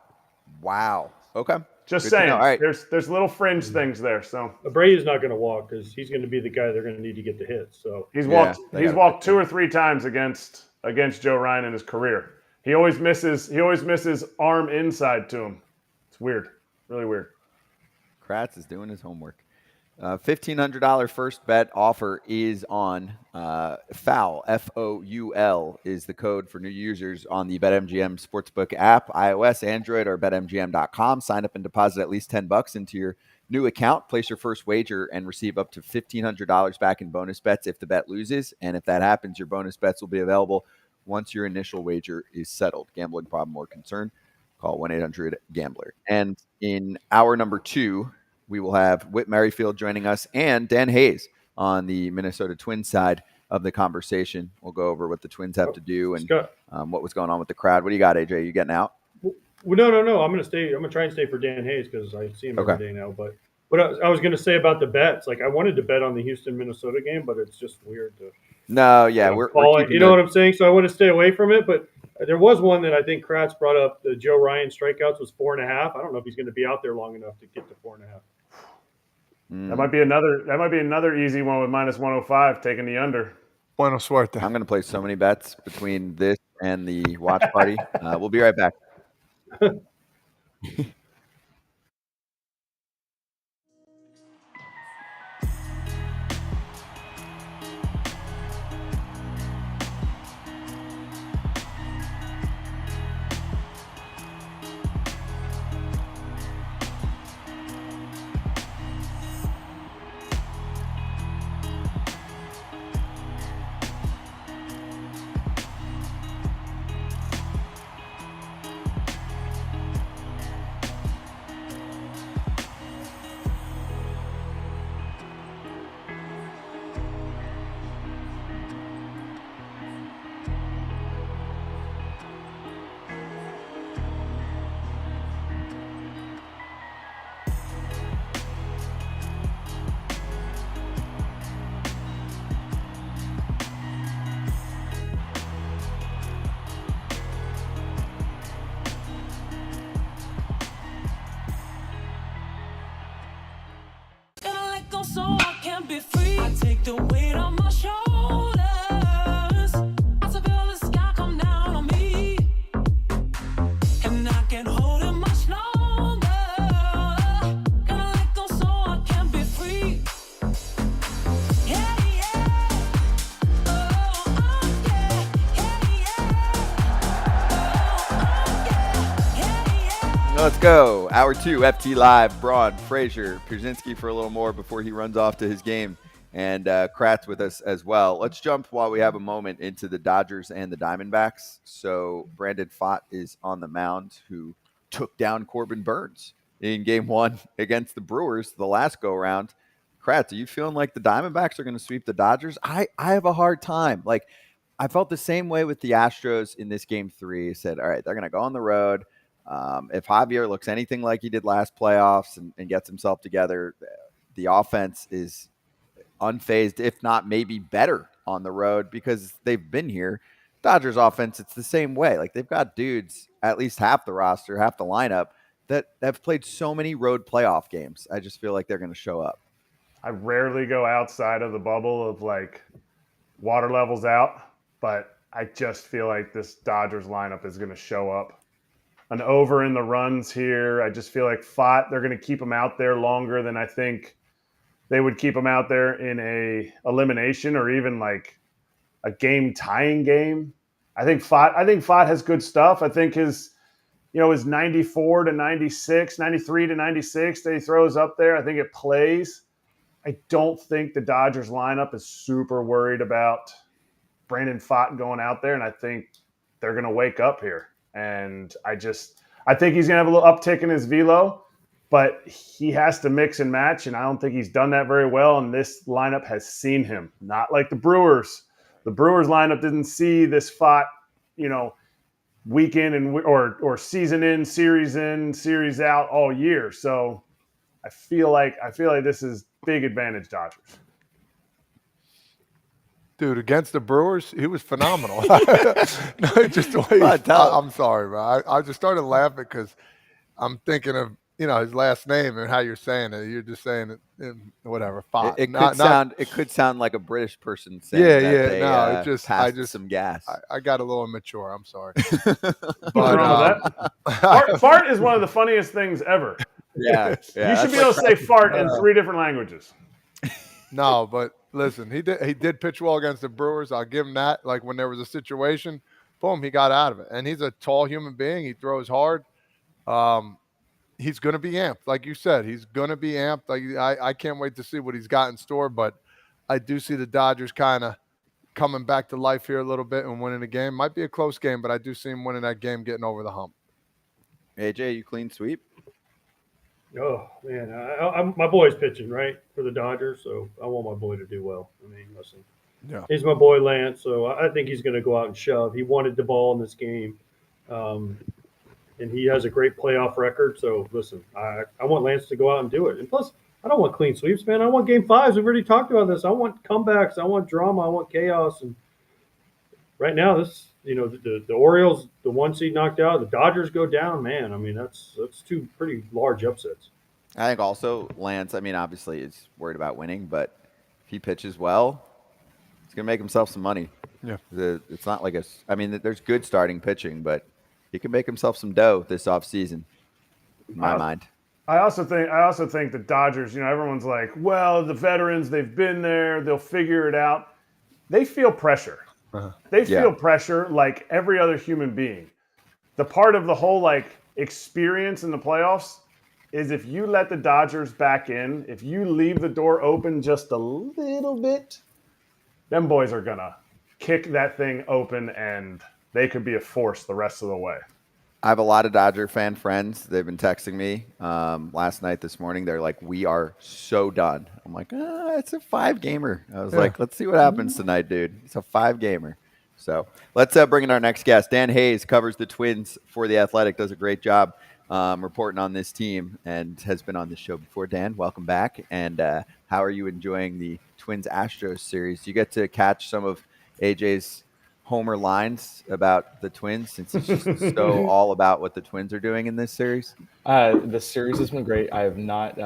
Okay. Just Good to saying, know. All right. there's little fringe things there. So Abreu's not going to walk because he's going to be the guy they're going to need to get the hits. So he's Yeah, walked they he's gotta walked pick 2 or 3 times against Joe Ryan in his career. He always misses arm inside to him. It's weird, really weird. Kratz is doing his homework. $1,500 first bet offer is on FOUL, FOUL is the code for new users on the BetMGM Sportsbook app, iOS, Android, or BetMGM.com. Sign up and deposit at least $10 into your new account. Place your first wager and receive up to $1,500 back in bonus bets if the bet loses. And if that happens, your bonus bets will be available once your initial wager is settled. Gambling problem or concern? Call 1-800-GAMBLER. And in hour number 2, we will have Whit Merrifield joining us and Dan Hayes on the Minnesota Twins side of the conversation. We'll go over what the Twins have to do and Scott. what was going on with the crowd. What do you got, AJ? You getting out? Well, no. I'm going to stay. I'm going to try and stay for Dan Hayes because I see him every day now. But what I was going to say about the bets, like I wanted to bet on the Houston Minnesota game, but it's just weird to. No, yeah, we're calling. keeping You know what I'm saying? So I want to stay away from it. But there was one that I think Kratz brought up. The Joe Ryan strikeouts was 4.5. I don't know if he's going to be out there long enough to get to 4.5. That might be another easy one with minus 105 taking the under. Buena suerte. I'm going to play so many bets between this and the watch party. We'll be right back. Gotta let go so I can be free. I take the weight on my shoulders. I feel the sky come down on me, and I can't hold it much longer. Gotta let go so I can be free. Yeah. Let's go. Hour 2, FT Live. Braun, Frazier, Pierzynski for a little more before he runs off to his game. And Kratz with us as well. Let's jump while we have a moment into the Dodgers and the Diamondbacks. So Brandon Pfaadt is on the mound, who took down Corbin Burns in game 1 against the Brewers the last go-around. Kratz, are you feeling like the Diamondbacks are going to sweep the Dodgers? I have a hard time. Like, I felt the same way with the Astros in this game 3. I said, all right, they're going to go on the road. If Javier looks anything like he did last playoffs and gets himself together, the offense is unfazed, if not maybe better on the road because they've been here. Dodgers offense, it's the same way. Like, they've got dudes, at least half the roster, half the lineup, that have played so many road playoff games. I just feel like they're going to show up. I rarely go outside of the bubble of like water levels out, but I just feel like this Dodgers lineup is going to show up. An over in the runs here. I just feel like Fott, they're going to keep him out there longer than I think they would keep him out there in a elimination or even like a game tying game. I think Fott has good stuff. I think his 94 to 96, 93 to 96 that he throws up there, I think it plays. I don't think the Dodgers lineup is super worried about Brandon Pfaadt going out there, and I think they're going to wake up here. And I think he's going to have a little uptick in his velo, but he has to mix and match, and I don't think he's done that very well, and this lineup has seen him. Not like the Brewers. The Brewers lineup didn't see this Pfaadt, week in or season in, series out all year. So I feel like this is big advantage Dodgers. Dude, against the Brewers, he was phenomenal. No, just the way I'm sorry, bro. I just started laughing because I'm thinking of his last name and how you're saying it. You're just saying it, whatever. It could sound like a British person saying that they passed some gas. I got a little immature. I'm sorry. But fart is one of the funniest things ever. Yeah. You should be able to say fart in 3 different languages. No, but listen, he did pitch well against the Brewers. I'll give him that. Like when there was a situation, boom, he got out of it. And he's a tall human being. He throws hard. He's going to be amped. Like you said, he's going to be amped. Like I can't wait to see what he's got in store, but I do see the Dodgers kind of coming back to life here a little bit and winning a game. Might be a close game, but I do see him winning that game, getting over the hump. AJ, you clean sweep? Oh, man. My boy's pitching, right, for the Dodgers, so I want my boy to do well. I mean, listen. Yeah. He's my boy, Lance, so I think he's going to go out and shove. He wanted the ball in this game, and he has a great playoff record. So, listen, I want Lance to go out and do it. And plus, I don't want clean sweeps, man. I want game 5s. We've already talked about this. I want comebacks. I want drama. I want chaos. And right now, this – the Orioles, the 1 seed knocked out. The Dodgers go down, man. I mean, that's 2 pretty large upsets. I think also Lance, obviously is worried about winning, but if he pitches well, he's going to make himself some money. Yeah. It's not like there's good starting pitching, but he can make himself some dough this offseason, in my mind. I also think the Dodgers, everyone's like, well, the veterans, they've been there. They'll figure it out. They feel pressure. They feel pressure like every other human being. The part of the whole experience in the playoffs is if you let the Dodgers back in, if you leave the door open just a little bit, them boys are gonna kick that thing open and they could be a force the rest of the way. I have a lot of Dodger fan friends. They've been texting me last night, this morning. They're like, we are so done. I'm like, it's a 5-gamer. I was like, let's see what happens tonight, dude. It's a 5-gamer. So let's bring in our next guest. Dan Hayes covers the Twins for The Athletic, does a great job reporting on this team and has been on this show before. Dan, welcome back. And how are you enjoying the Twins-Astros series? Do you get to catch some of AJ's homer lines about the Twins, since he's just so all about what the Twins are doing in this series? The series has been great. I have not,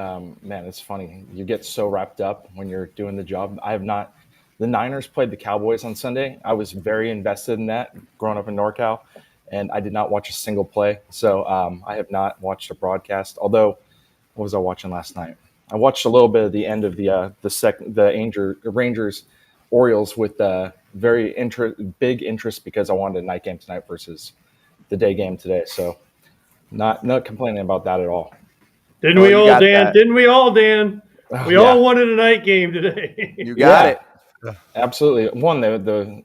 man, it's funny. You get so wrapped up when you're doing the job. I have not. The Niners played the Cowboys on Sunday. I was very invested in that growing up in NorCal, and I did not watch a single play. So I have not watched a broadcast. Although, what was I watching last night? I watched a little bit of the end of the Rangers Orioles with very big interest because I wanted a night game tonight versus the day game today. So not complaining about that at all. Didn't we all, Dan? Didn't we all, Dan? We all wanted a night game today. You got it. Absolutely. One, the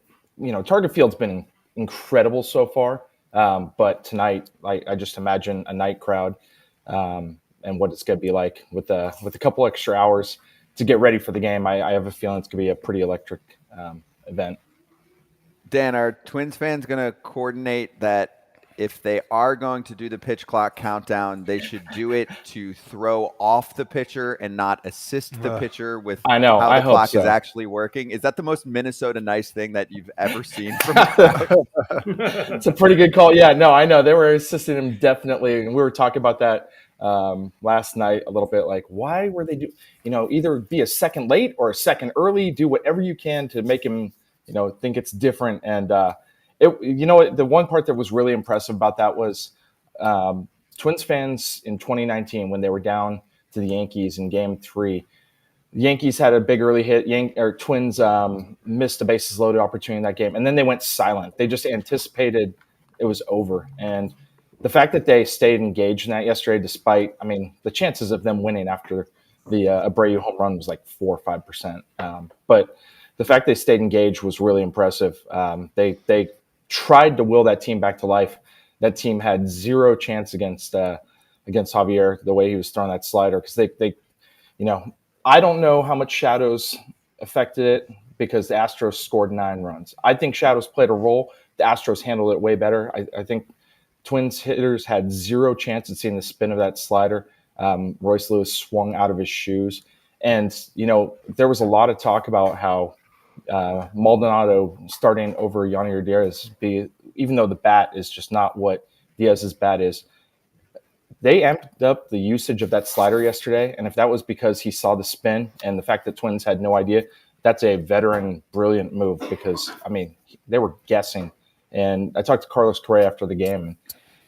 Target Field's been incredible so far. But tonight, I just imagine a night crowd and what it's going to be like with a couple extra hours to get ready for the game. I have a feeling it's going to be a pretty electric event. Dan, are Twins fans going to coordinate that if they are going to do the pitch clock countdown, they should do it to throw off the pitcher and not assist the pitcher with how the clock is actually working? Is that the most Minnesota nice thing that you've ever seen from It's a pretty good call. Yeah, no, I know. They were assisting him definitely. And we were talking about that last night a little bit, like why were they either be a second late or a second early, do whatever you can to make him think it's different. And The one part that was really impressive about that was Twins fans in 2019 when they were down to the Yankees in Game 3. The Yankees had a big early hit. Twins missed a bases loaded opportunity in that game, and then they went silent. They just anticipated it was over. And the fact that they stayed engaged in that yesterday, despite, the chances of them winning after the Abreu home run was like 4 or 5%. But the fact they stayed engaged was really impressive. They tried to will that team back to life. That team had zero chance against Javier, the way he was throwing that slider, because they I don't know how much shadows affected it because the Astros scored 9 runs. I think shadows played a role. The Astros handled it way better. I think Twins hitters had zero chance at seeing the spin of that slider. Royce Lewis swung out of his shoes. And, there was a lot of talk about how Maldonado starting over Yonier Diaz, even though the bat is just not what Diaz's bat is. They amped up the usage of that slider yesterday, and if that was because he saw the spin and the fact that Twins had no idea, that's a veteran, brilliant move because, they were guessing. And I talked to Carlos Correa after the game, and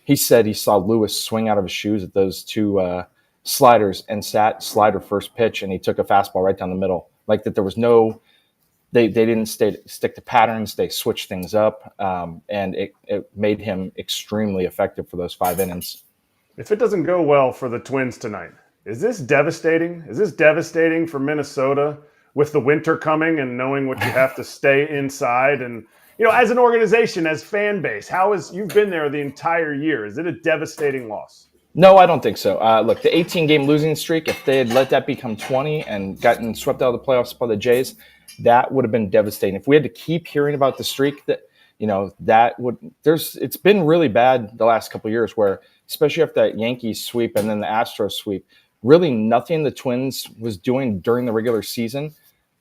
he said he saw Lewis swing out of his shoes at those 2 sliders and sat slider first pitch, and he took a fastball right down the middle. Like that there was no – they didn't stick to patterns. They switched things up, and it made him extremely effective for those 5 innings. If it doesn't go well for the Twins tonight, is this devastating? Is this devastating for Minnesota with the winter coming and knowing what you have to stay inside? And, as an organization, as fan base, you've been there the entire year. Is it a devastating loss? No, I don't think so. Look, the 18-game losing streak, if they had let that become 20 and gotten swept out of the playoffs by the Jays, that would have been devastating. If we had to keep hearing about the streak, it's been really bad the last couple of years where, especially after that Yankees sweep and then the Astros sweep, really nothing the Twins was doing during the regular season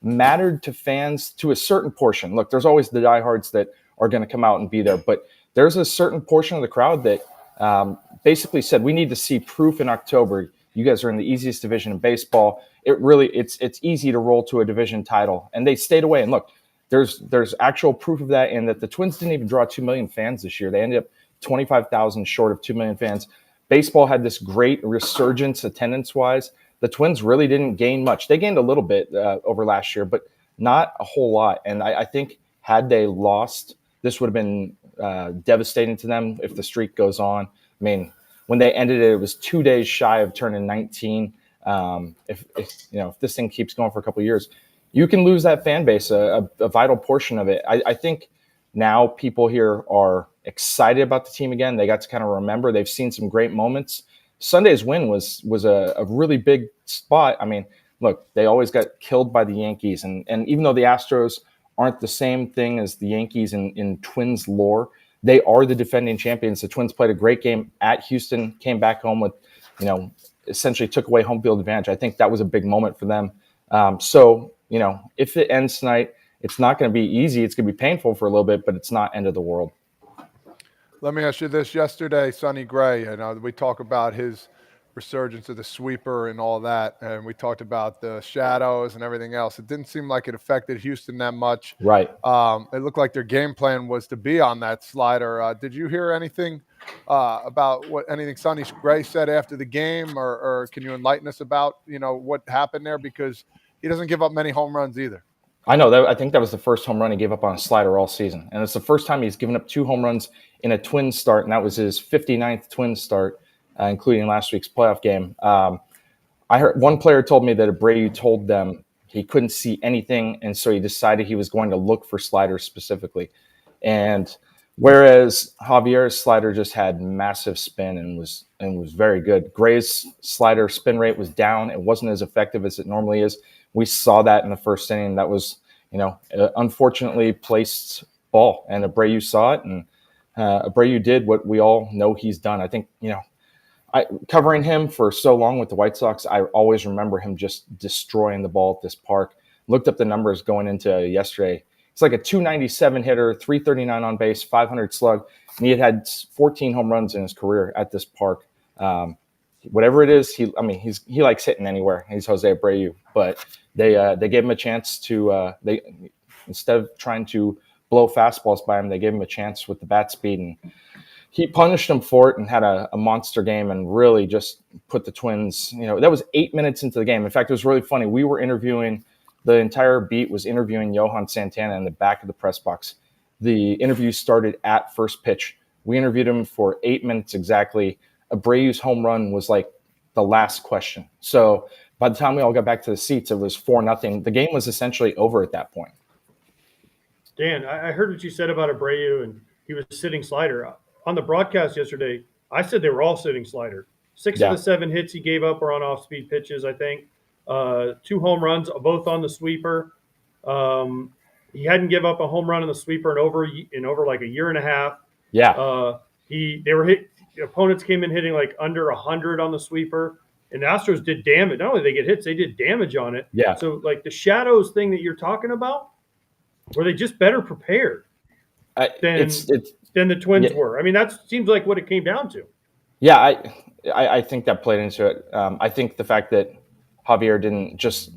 mattered to fans to a certain portion. Look, there's always the diehards that are going to come out and be there, but there's a certain portion of the crowd that basically said, we need to see proof in October. You guys are in the easiest division in baseball. It's easy to roll to a division title. And they stayed away. And look, there's actual proof of that, and that the Twins didn't even draw 2 million fans this year. They ended up 25,000 short of 2 million fans. Baseball had this great resurgence attendance-wise. The Twins really didn't gain much. They gained a little bit over last year, but not a whole lot. And I think had they lost, this would have been devastating to them if the streak goes on. When they ended it, it was 2 days shy of turning 19. If this thing keeps going for a couple of years, you can lose that fan base, a vital portion of it. I think now people here are excited about the team again. They got to kind of remember. They've seen some great moments. Sunday's win was a really big spot. Look, they always got killed by the Yankees. And even though the Astros aren't the same thing as the Yankees in Twins lore, they are the defending champions. The Twins played a great game at Houston, came back home with, essentially took away home field advantage. I think that was a big moment for them. If it ends tonight, it's not going to be easy. It's going to be painful for a little bit, but it's not end of the world. Let me ask you this. Yesterday, Sonny Gray, we talk about his resurgence of the sweeper and all that, and we talked about the shadows and everything else. It didn't seem like it affected Houston that much. Right. It looked like their game plan was to be on that slider. Did you hear anything about anything Sonny Gray said after the game, or can you enlighten us about what happened there? Because he doesn't give up many home runs either. I know that. I think that was the first home run he gave up on a slider all season. And it's the first time he's given up 2 home runs in a Twins start, and that was his 59th Twins start, including last week's playoff game. I heard one player told me that Abreu told them he couldn't see anything, and so he decided he was going to look for sliders specifically. And whereas Javier's slider just had massive spin and was very good, Gray's slider spin rate was down. It wasn't as effective as it normally is. We saw that in the first inning. That was, unfortunately placed ball, and Abreu saw it, and Abreu did what we all know he's done. I think, covering him for so long with the White Sox, I always remember him just destroying the ball at this park. Looked up the numbers going into yesterday. It's like a 297 hitter, 339 on base, 500 slug, and he had 14 home runs in his career at this park. Whatever it is, he likes hitting anywhere. He's Jose Abreu, but they gave him a chance to instead of trying to blow fastballs by him. They gave him a chance with the bat speed, and he punished them for it and had a monster game and really just put the Twins, that was 8 minutes into the game. In fact, it was really funny. We were the entire beat was interviewing Johan Santana in the back of the press box. The interview started at first pitch. We interviewed him for 8 minutes exactly. Abreu's home run was like the last question. So by the time we all got back to the seats, it was 4-0. The game was essentially over at that point. Dan, I heard what you said about Abreu, and he was sitting slider. On the broadcast yesterday, I said they were all sitting slider. 6 of the 7 hits he gave up were on off-speed pitches, I think. 2 home runs, both on the sweeper. He hadn't given up a home run on the sweeper in over like a year and a half. Yeah. The opponents came in hitting like under 100 on the sweeper, and the Astros did damage. Not only did they get hits, they did damage on it. Yeah. So like the shadows thing that you're talking about, were they just better prepared than the Twins were? I mean, that seems like what it came down to. Yeah, I think that played into it. I think the fact that Javier didn't just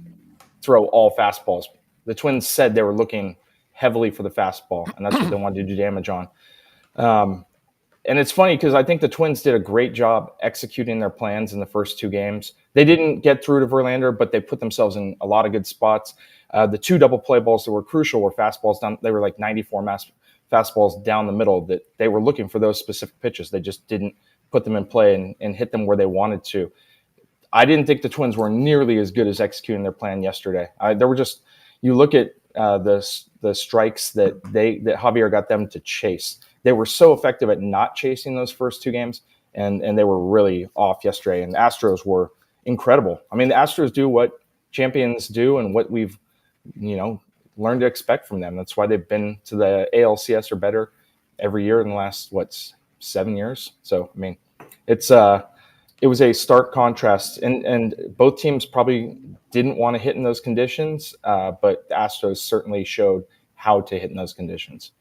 throw all fastballs. The Twins said they were looking heavily for the fastball, and that's what they wanted to do damage on. And it's funny because I think the Twins did a great job executing their plans in the first 2 games. They didn't get through to Verlander, but they put themselves in a lot of good spots. The 2 double play balls that were crucial were fastballs down. They were like 94 fastballs down the middle that they were looking for those specific pitches. They just didn't put them in play and hit them where they wanted to. I didn't think the Twins were nearly as good as executing their plan yesterday. There were just, you look at the strikes that Javier got them to chase. They were so effective at not chasing those first 2 games, and they were really off yesterday. And the Astros were incredible. I mean, the Astros do what champions do and what we've, learned to expect from them. That's why they've been to the ALCS or better every year in the last, 7 years. So, I mean, it was a stark contrast, and both teams probably didn't want to hit in those conditions, but the Astros certainly showed how to hit in those conditions.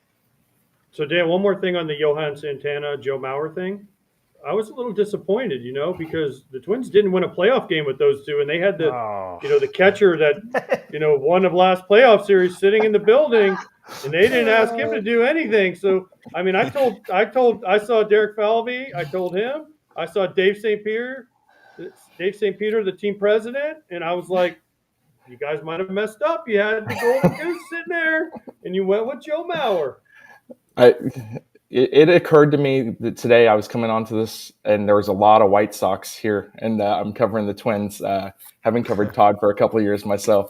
So, Dan, one more thing on the Johan Santana, Joe Mauer thing. I was a little disappointed, because the Twins didn't win a playoff game with those 2, and they had the catcher that, won of last playoff series sitting in the building, and they didn't ask him to do anything. So, I mean, I saw Derek Falvey. I told him. I saw Dave St. Peter, the team president, and I was like, you guys might have messed up. You had the Golden Goose sitting there, and you went with Joe Mauer. It occurred to me that today I was coming onto this, and there was a lot of White Sox here, and I'm covering the Twins, having covered Todd for a couple of years myself.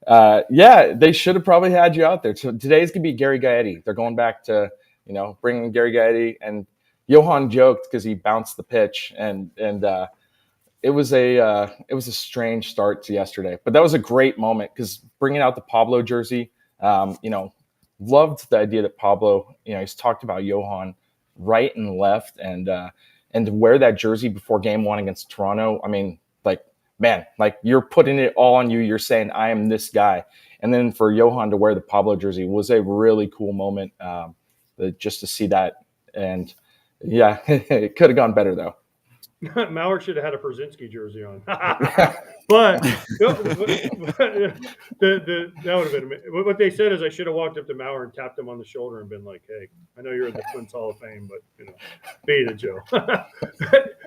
They should have probably had you out there. So today's going to be Gary Gaetti. They're going back to, bringing Gary Gaetti, and Johan joked because he bounced the pitch, and it was a strange start to yesterday. But that was a great moment because bringing out the Pablo jersey, loved the idea that Pablo, he's talked about Johan right and left, and to wear that jersey before Game 1 against Toronto. I mean, you're putting it all on you. You're saying I am this guy, and then for Johan to wear the Pablo jersey was a really cool moment. Just to see that, and yeah, it could have gone better though. Mauer should have had a Pierzynski jersey on. But that would have been what they said is I should have walked up to Mauer and tapped him on the shoulder and been like, hey, I know you're in the Twins Hall of Fame, but beat it, Joe.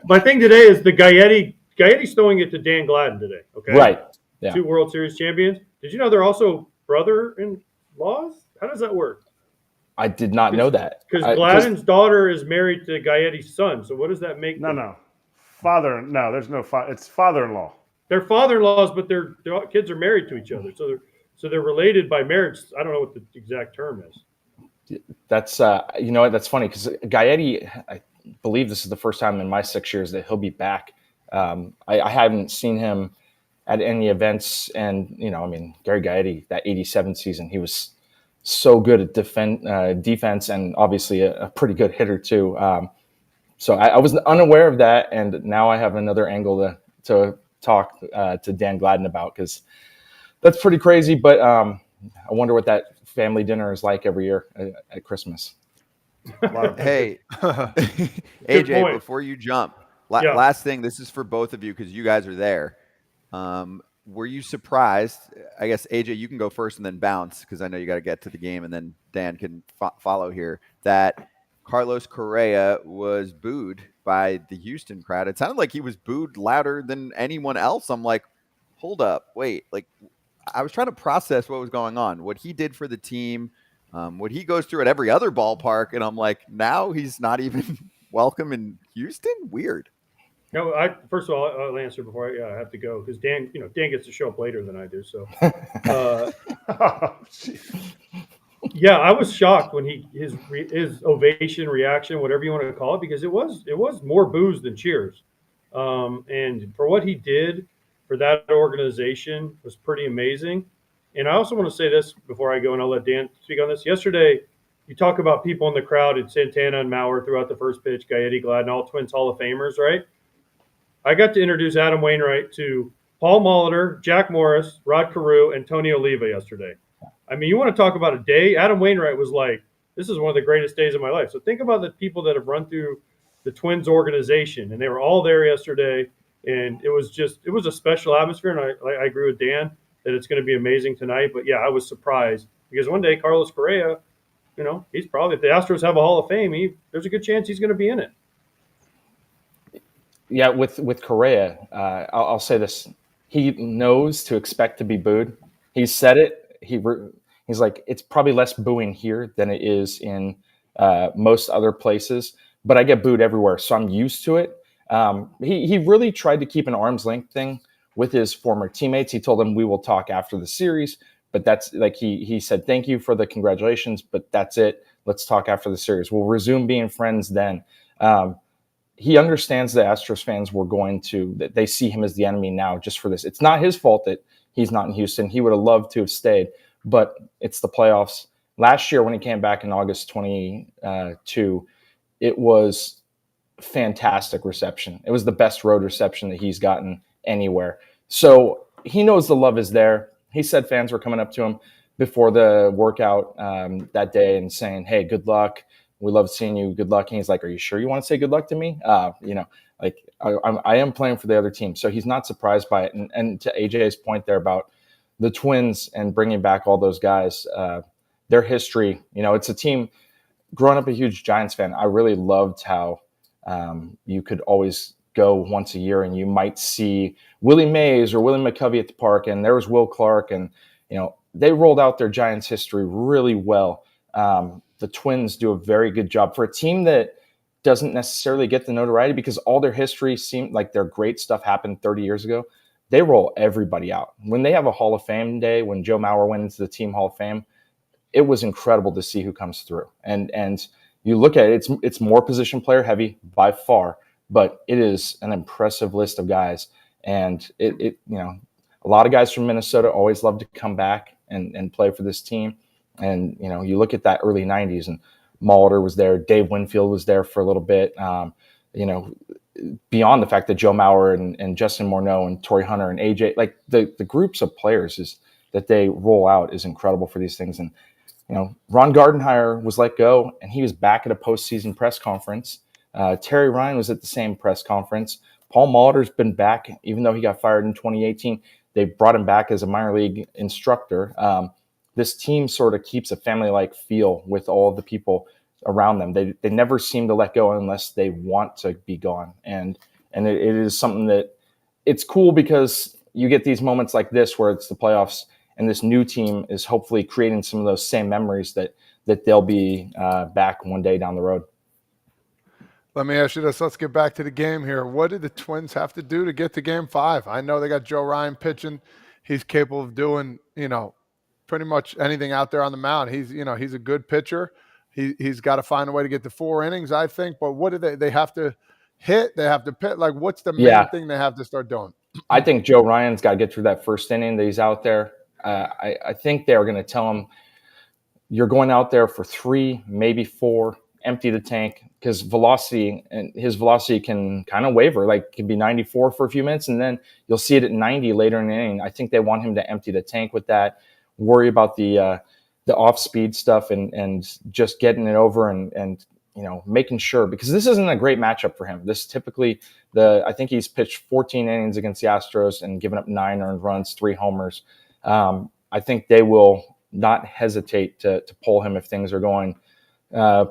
My thing today is the Gaetti's throwing it to Dan Gladden today. Okay. Right. Yeah. 2 World Series champions. Did you know they're also brother-in-laws? How does that work? I did not know that. Because Gladden's daughter is married to Gaetti's son. So what does that make them? No. Father. No, there's no father. It's father-in-law. They're father-in-laws, but their kids are married to each other. So they're related by marriage. I don't know what the exact term is. That's that's funny because Gaetti, I believe this is the first time in my 6 years that he'll be back. I haven't seen him at any events, and Gary Gaetti, that 87 season, he was so good at defense and obviously a pretty good hitter too. So I was unaware of that, and now I have another angle to talk to Dan Gladden about because that's pretty crazy. But I wonder what that family dinner is like every year at Christmas. Hey, AJ, before you jump, last thing, this is for both of you because you guys are there. were you surprised? I guess AJ, you can go first and then bounce because I know you got to get to the game, and then Dan can follow here. That Carlos Correa was booed by the Houston crowd. It sounded like he was booed louder than anyone else. I'm like, hold up, wait. Like, I was trying to process what was going on, what he did for the team, what he goes through at every other ballpark, and I'm like, now he's not even welcome in Houston. Weird. No, first of all, I'll answer before I have to go because Dan gets to show up later than I do. So, yeah, I was shocked when his ovation reaction, whatever you want to call it, because it was more boos than cheers, and for what he did for that organization was pretty amazing. And I also want to say this before I go, and I'll let Dan speak on this. Yesterday, you talk about people in the crowd at Santana and Mauer throughout the first pitch, Gaetti, Gladden, all Twins Hall of Famers, right? I got to introduce Adam Wainwright to Paul Molitor, Jack Morris, Rod Carew, and Tony Oliva yesterday. I mean, you want to talk about a day? Adam Wainwright was like, this is one of the greatest days of my life. So think about the people that have run through the Twins organization, and they were all there yesterday. And it was a special atmosphere. And I agree with Dan that it's going to be amazing tonight. But, yeah, I was surprised because one day Carlos Correa, he's probably, if the Astros have a Hall of Fame, there's a good chance he's going to be in it. Yeah, with Correa, I'll say this: he knows to expect to be booed. He said it. He's like, it's probably less booing here than it is in most other places, but I get booed everywhere, so I'm used to it. He really tried to keep an arm's length thing with his former teammates. He told them we will talk after the series, but that's like he said thank you for the congratulations, but that's it. Let's talk after the series. We'll resume being friends then. He understands the Astros fans that they see him as the enemy now just for this. It's not his fault that he's not in Houston. He would have loved to have stayed, but it's the playoffs. Last year when he came back in August 22, it was fantastic reception. It was the best road reception that he's gotten anywhere. So he knows the love is there. He said fans were coming up to him before the workout that day and saying, hey, good luck. We love seeing you. Good luck. And he's like, are you sure you want to say good luck to me? I am playing for the other team. So he's not surprised by it. And to AJ's point there about the Twins and bringing back all those guys, their history, it's a team. Growing up a huge Giants fan, I really loved how you could always go once a year and you might see Willie Mays or Willie McCovey at the park. And there was Will Clark. And, they rolled out their Giants history really well. The Twins do a very good job for a team that doesn't necessarily get the notoriety because all their history seemed like their great stuff happened 30 years ago. They roll everybody out. When they have a Hall of Fame day, when Joe Mauer went into the Team Hall of Fame, it was incredible to see who comes through. And you look at it, it's more position player heavy by far, but it is an impressive list of guys. And a lot of guys from Minnesota always love to come back and play for this team. And, you look at that early 90s and Molitor was there. Dave Winfield was there for a little bit. Beyond the fact that Joe Mauer and Justin Morneau and Torrey Hunter and AJ, like the groups of players that they roll out is incredible for these things. And, Ron Gardenhire was let go and he was back at a postseason press conference. Terry Ryan was at the same press conference. Paul Molitor's been back, even though he got fired in 2018. They brought him back as a minor league instructor. This team sort of keeps a family-like feel with all of the people around them. They never seem to let go unless they want to be gone. And it is something that it's cool because you get these moments like this where it's the playoffs and this new team is hopefully creating some of those same memories that they'll be back one day down the road. Let me ask you this. Let's get back to the game here. What did the Twins have to do to get to Game 5? I know they got Joe Ryan pitching. He's capable of doing, pretty much anything out there on the mound. He's a good pitcher. He's got to find a way to get to 4 innings, I think. But what do they have to hit? They have to pit. Like, what's the main thing they have to start doing? I think Joe Ryan's got to get through that first inning that he's out there. I think they're going to tell him, you're going out there for 3, maybe 4, empty the tank, because his velocity can kind of waver. Like, it can be 94 for a few minutes, and then you'll see it at 90 later in the inning. I think they want him to empty the tank with that. Worry about the off-speed stuff and just getting it over and making sure, because this isn't a great matchup for him. This typically I think he's pitched 14 innings against the Astros and given up 9 earned runs, 3 homers. I think they will not hesitate to pull him if things are going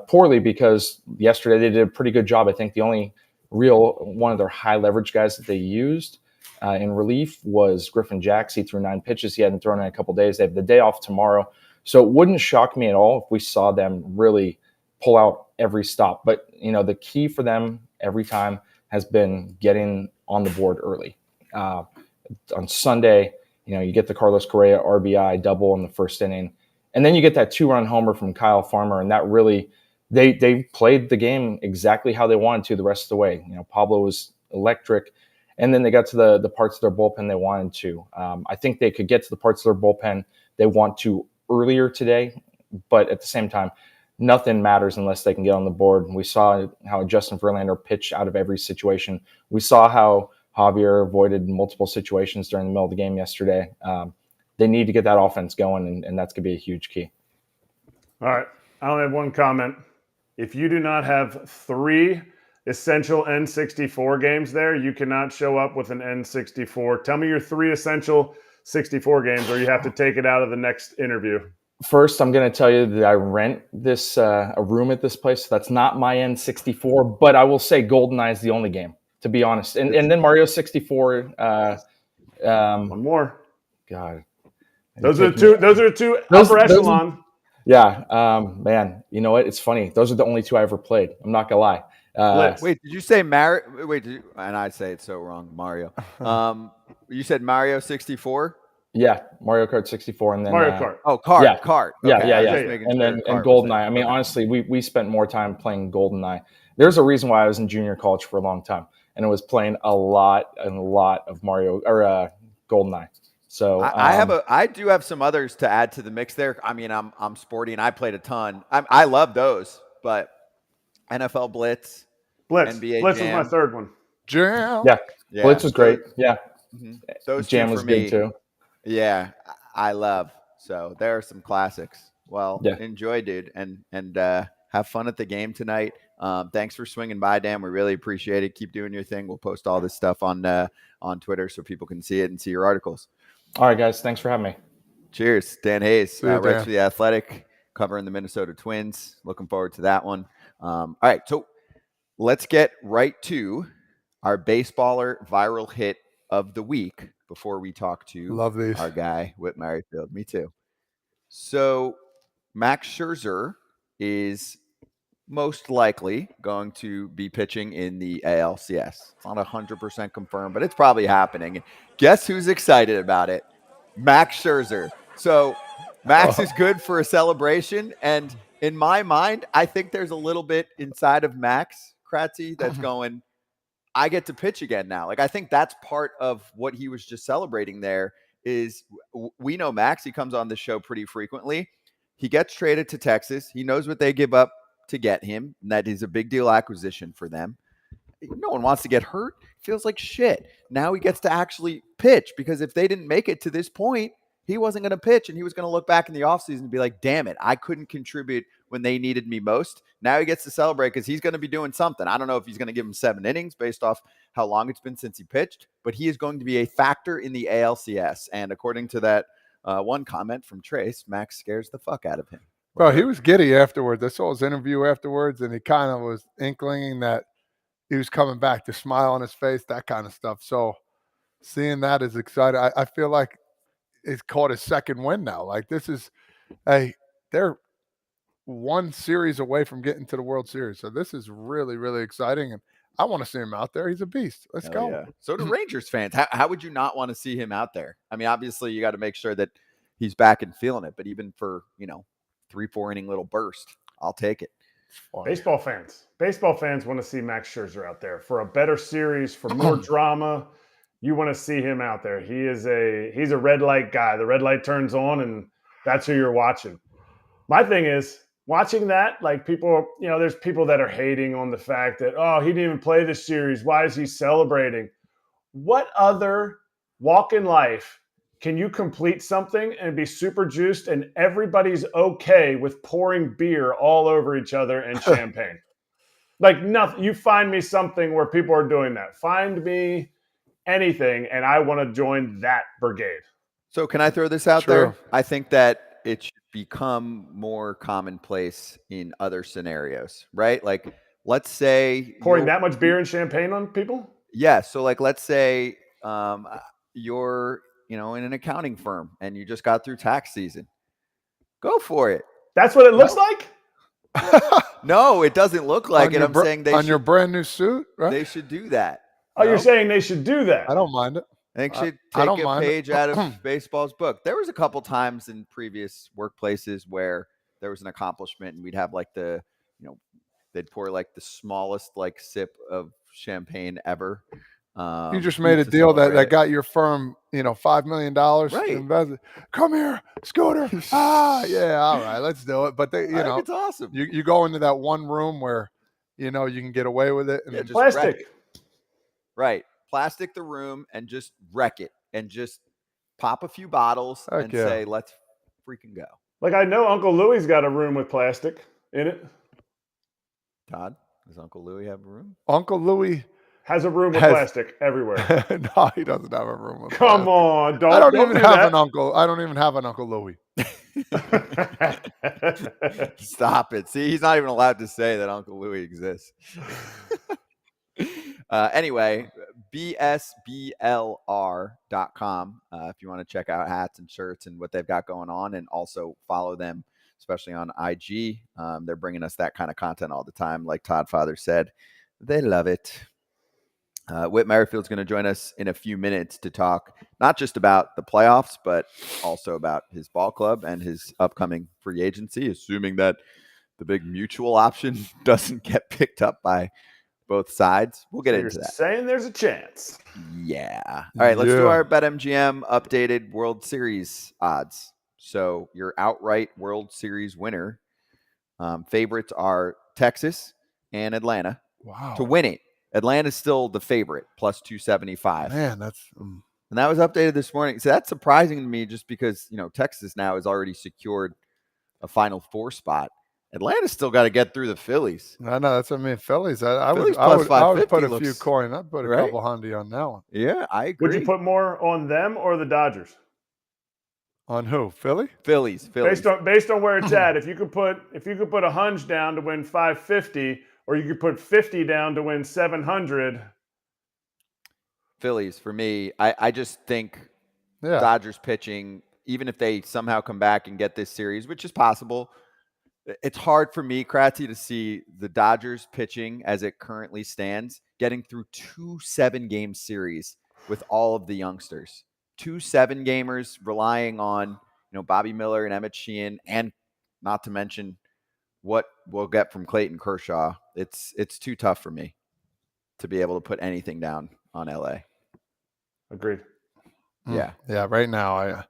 poorly, because yesterday they did a pretty good job. I think the only real one of their high leverage guys that they used in relief was Griffin Jacks. He threw 9 pitches. He hadn't thrown in a couple of days. They have the day off tomorrow. So it wouldn't shock me at all if we saw them really pull out every stop. But, the key for them every time has been getting on the board early. On Sunday, you get the Carlos Correa RBI double in the first inning. And then you get that 2-run homer from Kyle Farmer. And that really, they played the game exactly how they wanted to the rest of the way. Pablo was electric. And then they got to the parts of their bullpen they wanted to. I think they could get to the parts of their bullpen they want to earlier today, but at the same time, nothing matters unless they can get on the board. We saw how Justin Verlander pitched out of every situation. We saw how Javier avoided multiple situations during the middle of the game yesterday. They need to get that offense going, and that's going to be a huge key. All right. I only have one comment. If you do not have 3 essential N64 games there, you cannot show up with an N64. Tell me your 3 essential 64 games, or you have to take it out of the next interview. First, I'm going to tell you that I rent this a room at this place. So that's not my N64, but I will say GoldenEye is the only game, to be honest. And then Mario 64. One more. God, those are the two upper echelon. Man, you know what? It's funny. Those are the only 2 I ever played. I'm not gonna lie. Wait, did you say Mario? Wait, and I say it so wrong, Mario. You said Mario 64? Yeah, Mario Kart 64, and then Mario Kart. Kart. Yeah. Kart. Yeah, Okay, yeah. And then GoldenEye. I mean, honestly, we spent more time playing GoldenEye. There's a reason why I was in junior college for a long time, and it was playing a lot of Mario or GoldenEye. So I do have some others to add to the mix there. I mean, I'm sporty and I played a ton. I love those, but NFL Blitz, NBA Blitz Jam. was my third one. Jam. Yeah. Blitz was great. Yeah. Mm-hmm. Those Jam two was for me, good too. Yeah, I love. So there are some classics. Well, Yeah. enjoy, dude, and have fun at the game tonight. Thanks for swinging by, Dan. We really appreciate it. Keep doing your thing. We'll post all this stuff on Twitter so people can see it and see your articles. All right, guys. Thanks for having me. Cheers. Dan Hayes, See you, Reds Dan. for the Athletic, covering the Minnesota Twins. Looking forward to that one. All right, so let's get right to our baseballer viral hit of the week before we talk to Love these. our guy, Whit Merrifield. Me too. So Max Scherzer is most likely going to be pitching in the ALCS. It's not 100% confirmed, but it's probably happening. And guess who's excited about it? Max Scherzer. So Max is good for a celebration. And in my mind, I think there's a little bit inside of Max Kratzy that's going, I get to pitch again now. Like, I think that's part of what he was just celebrating there is we know Max, he comes on the show pretty frequently. He gets traded to Texas. He knows what they give up to get him. And that is a big deal acquisition for them. No one wants to get hurt. Feels like shit. Now he gets to actually pitch, because if they didn't make it to this point, he wasn't going to pitch, and he was going to look back in the offseason and be like, damn it, I couldn't contribute when they needed me most. Now he gets to celebrate because he's going to be doing something. I don't know if he's going to give him 7 innings based off how long it's been since he pitched, but he is going to be a factor in the ALCS. And according to that one comment from Trace, Max scares the fuck out of him. Bro, he was giddy afterwards. I saw his interview afterwards, and he kind of was inkling that he was coming back, the smile on his face, that kind of stuff. So seeing that is exciting. I feel like it's caught his second win now. Like, this is they're one series away from getting to the World Series. So this is really, really exciting. And I want to see him out there. He's a beast. Let's go. Yeah. So do Rangers fans. How would you not want to see him out there? I mean, obviously you got to make sure that he's back and feeling it, but even for, 3-4 inning little burst, I'll take it. Baseball fans want to see Max Scherzer out there for a better series, for more drama. You want to see him out there. He's a red light guy. The red light turns on, and that's who you're watching. My thing is watching that, like, people, there's people that are hating on the fact that, oh, he didn't even play this series. Why is he celebrating? What other walk in life can you complete something and be super juiced and everybody's okay with pouring beer all over each other and champagne? Like nothing. You find me something where people are doing that. Find me anything, and I want to join that brigade. So can I throw this out True. there? I think that it should become more commonplace in other scenarios, right? Like, let's say Pouring that much beer and champagne on people? Yeah. So, like, let's say you're, in an accounting firm and you just got through tax season. Go for it. That's what it looks like? No, it doesn't look like it. I'm saying they on should, your brand new suit, right? they should do that. Oh, you're saying they should do that? I don't mind it. They should I take don't a mind it. page out of baseball's book. There was a couple times in previous workplaces where there was an accomplishment and we'd have like they'd pour like the smallest like sip of champagne ever. You just made a to deal that celebrate. got your firm, $5 million Right. invested. Come here, Scooter. Yeah, all right, let's do it. But I think it's awesome. you go into that one room where, you can get away with it. And Yeah, just Plastic. wreck it. Right. Plastic the room and just wreck it and just pop a few bottles Heck and yeah. say, let's freaking go. Like I know Uncle Louie's got a room with plastic in it. Todd, does Uncle Louie have a room? Uncle Louie has a room with plastic everywhere. No, he doesn't have a room with Come plastic. on, don't. I don't do even have that. an uncle. I don't even have an Uncle Louie. Stop it. See, he's not even allowed to say that Uncle Louie exists. Anyway, BSBLR.com if you want to check out hats and shirts and what they've got going on, and also follow them, especially on IG. They're bringing us that kind of content all the time. Like Todd Father said, they love it. Whit Merrifield's going to join us in a few minutes to talk not just about the playoffs, but also about his ball club and his upcoming free agency, assuming that the big mutual option doesn't get picked up by both sides. We'll get into that. Saying there's a chance. Yeah. All right, let's do our BetMGM updated World Series odds. So your outright World Series winner, favorites are Texas and Atlanta to win it. Atlanta's still the favorite, plus 275. Man, that's and that was updated this morning. So that's surprising to me, just because Texas now has already secured a Final Four spot. Atlanta's still got to get through the Phillies. I know that's Phillies. I would plus put a few looks, coin. I'd put a couple hundy on that one. Yeah, I agree. Would you put more on them or the Dodgers? On who? Philly? Phillies. Based on where it's at. If you could put a hunch down to win 550, or you could put 50 down to win 700. Phillies for me. I just think Dodgers pitching, even if they somehow come back and get this series, which is possible. It's hard for me, Kratzy, to see the Dodgers pitching as it currently stands, getting through 2 7-game series with all of the youngsters. 2 7-gamers relying on, Bobby Miller and Emmett Sheehan, and not to mention what we'll get from Clayton Kershaw. It's too tough for me to be able to put anything down on LA. Agreed. Yeah. Yeah, right now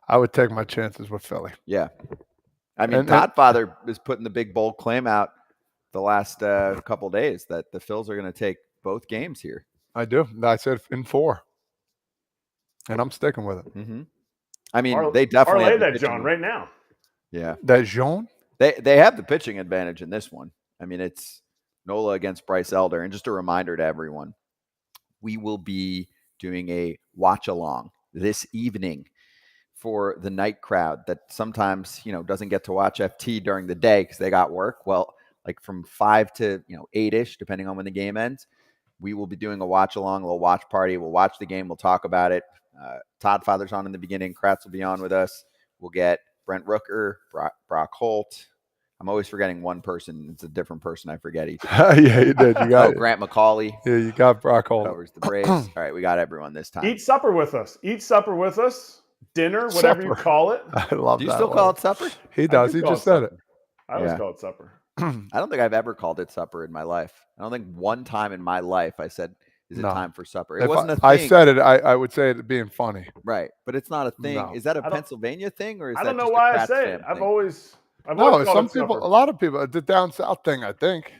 I would take my chances with Philly. Yeah. I mean, Todd Father is putting the big bold claim out the last couple of days that the Phils are going to take both games here. I do. I said in 4. And I'm sticking with it. Mm-hmm. I mean, they definitely parlay have that, John, right now. Yeah. That Jean? They have the pitching advantage in this one. I mean, it's Nola against Bryce Elder. And just a reminder to everyone, we will be doing a watch-along this evening for the night crowd that sometimes, doesn't get to watch FT during the day because they got work. Well, like from 5 to, 8-ish, depending on when the game ends, we will be doing a watch-along, a little watch party. We'll watch the game. We'll talk about it. Todd Father's on in the beginning. Kratz will be on with us. We'll get Brent Rooker, Brock Holt. I'm always forgetting one person. It's a different person. I forget each. Yeah, you did. You got Grant McCauley. Yeah, you got Brock Holt. Covers the Braves. All right, we got everyone this time. Eat supper with us. Dinner, whatever you call it. I love that. Do you still call it supper? He does. He just said it. I always call it supper. I don't think I've ever called it supper in my life. I don't think one time in my life I said, is it time for supper? It wasn't a thing. I said it. I would say it being funny. Right. But it's not a thing. No. Is that a Pennsylvania thing? Or is I that don't know just why a I Kratz say fan it. I've thing? always No, called some it people, supper. a lot of people, the down south thing, I think.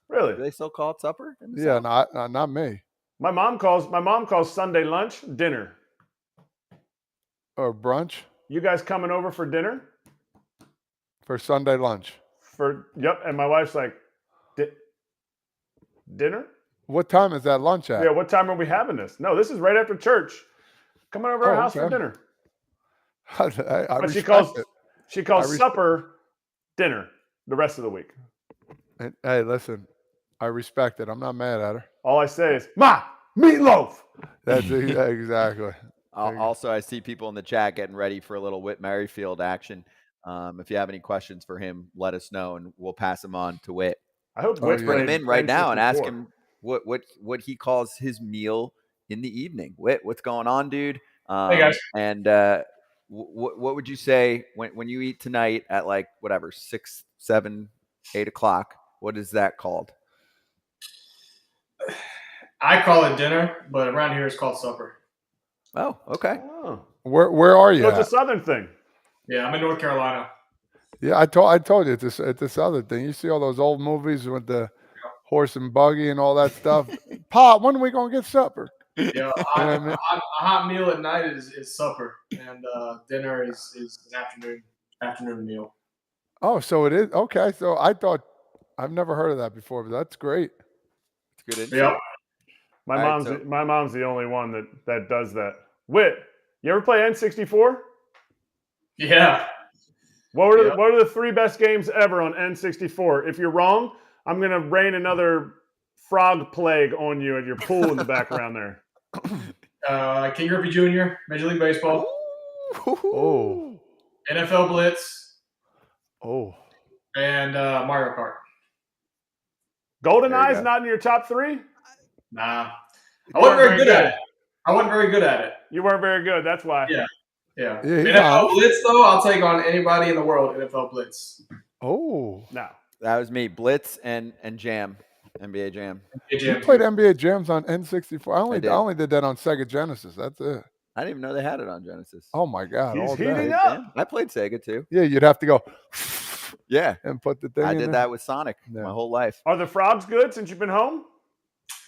Really? Do they still call it supper? Yeah, not me. My mom calls Sunday lunch dinner. Or brunch You guys coming over for dinner? for Sunday lunch. Yep. And my wife's like, Dinner? What time is that lunch at? Yeah, what time are we having this? No, this is right after church. Come on over to our house for dinner. I But respect it. she calls supper dinner the rest of the week. And, hey, listen, I respect it. I'm not mad at her. All I say is, Ma, meatloaf. That's exactly. Also, I see people in the chat getting ready for a little Whit Merrifield action. If you have any questions for him, let us know, and we'll pass them on to Whit. I hope Let's bring him in right now and ask N64. him what he calls his meal in the evening. Whit, what's going on, dude? Hey, guys. And what would you say when you eat tonight at like whatever 6, 7, 8 o'clock? What is that called? I call it dinner, but around here it's called supper. Oh, okay. Oh. Where are you? So it's a Southern thing. Yeah, I'm in North Carolina. Yeah, I told you it's a Southern thing. You see all those old movies with the horse and buggy and all that stuff. Pop, when are we gonna get supper? Yeah, a hot meal at night is supper, and dinner is an afternoon meal. Oh, so it is okay. So I've never heard of that before, but that's great. It's good insight. Yeah. My mom's the only one that does that. Whit, you ever play N64? Yeah. What are the 3 best games ever on N64? If you're wrong, I'm gonna rain another frog plague on you at your pool in the background there. King Griffey Jr., Major League Baseball. Oh. NFL Blitz. Oh. And Mario Kart. GoldenEye's not in your top 3? Nah. I wasn't very good at it. You weren't very good, that's why. Yeah. NFL Blitz, though, I'll take on anybody in the world, NFL Blitz. Oh. No. That was me. Blitz and Jam. NBA Jam. You played NBA Jams on N64. I only did that on Sega Genesis. That's it. I didn't even know they had it on Genesis. Oh my God. He's all day. heating up. I played Sega too. Yeah, you'd have to go Yeah. and put the thing I in did there. that with Sonic my whole life. Are the frogs good since you've been home?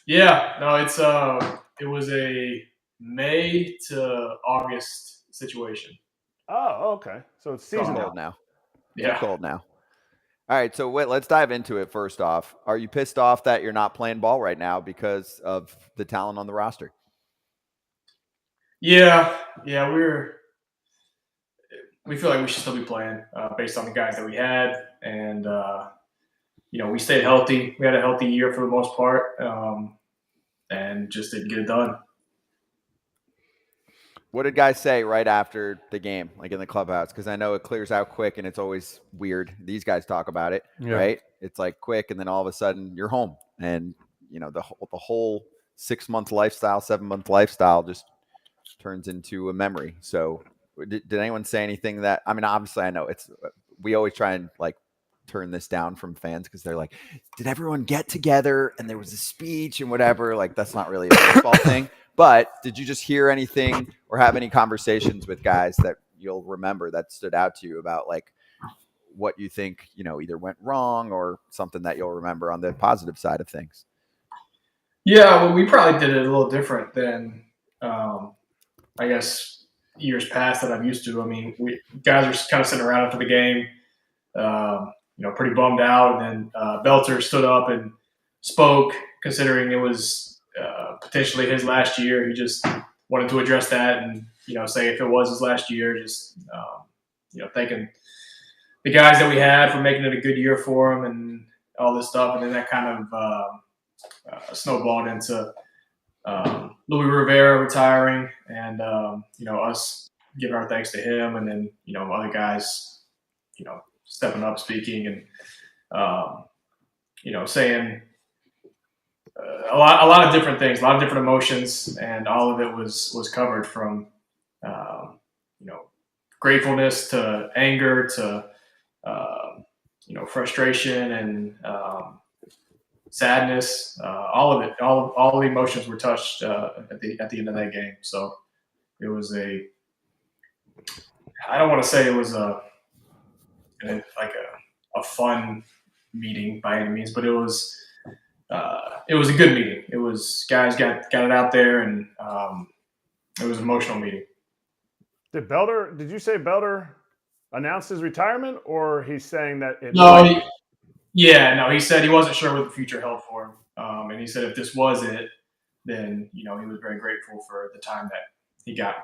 Yeah. No, it was a May to August situation. Oh, okay. So it's seasonal. Cold now. Yeah. Too cold now. All right, so let's dive into it first off. Are you pissed off that you're not playing ball right now because of the talent on the roster? Yeah, we feel like we should still be playing based on the guys that we had, and we stayed healthy. We had a healthy year for the most part, and just didn't get it done. What did guys say right after the game, like in the clubhouse? Because I know it clears out quick, and it's always weird. These guys talk about it, right? It's like quick, and then all of a sudden you're home, and the whole 6-month lifestyle, 7-month lifestyle just turns into a memory. So, did anyone say anything that? I mean, obviously, I know we always try and like turn this down from fans because they're like, did everyone get together and there was a speech and whatever? Like, that's not really a baseball thing. But did you just hear anything or have any conversations with guys that you'll remember that stood out to you about like what you think, either went wrong or something that you'll remember on the positive side of things? Yeah, well, we probably did it a little different than, I guess, years past that I'm used to. I mean, guys are kind of sitting around after the game, pretty bummed out. And then Belter stood up and spoke, considering it was potentially his last year. He just wanted to address that and, say if it was his last year, just, thanking the guys that we had for making it a good year for him and all this stuff. And then that kind of snowballed into Louis Rivera retiring and, us giving our thanks to him. And then, other guys, stepping up, speaking and, saying a lot of different things, a lot of different emotions, and all of it was covered from, gratefulness to anger to, frustration and sadness. All of it, all the emotions were touched at the end of that game. So it was I don't want to say it was a fun meeting by any means, but it was a good meeting. It was guys got it out there, and it was an emotional meeting. Did you say Belter announced his retirement, or he's saying that? He said he wasn't sure what the future held for him. And he said if this was it, then he was very grateful for the time that he got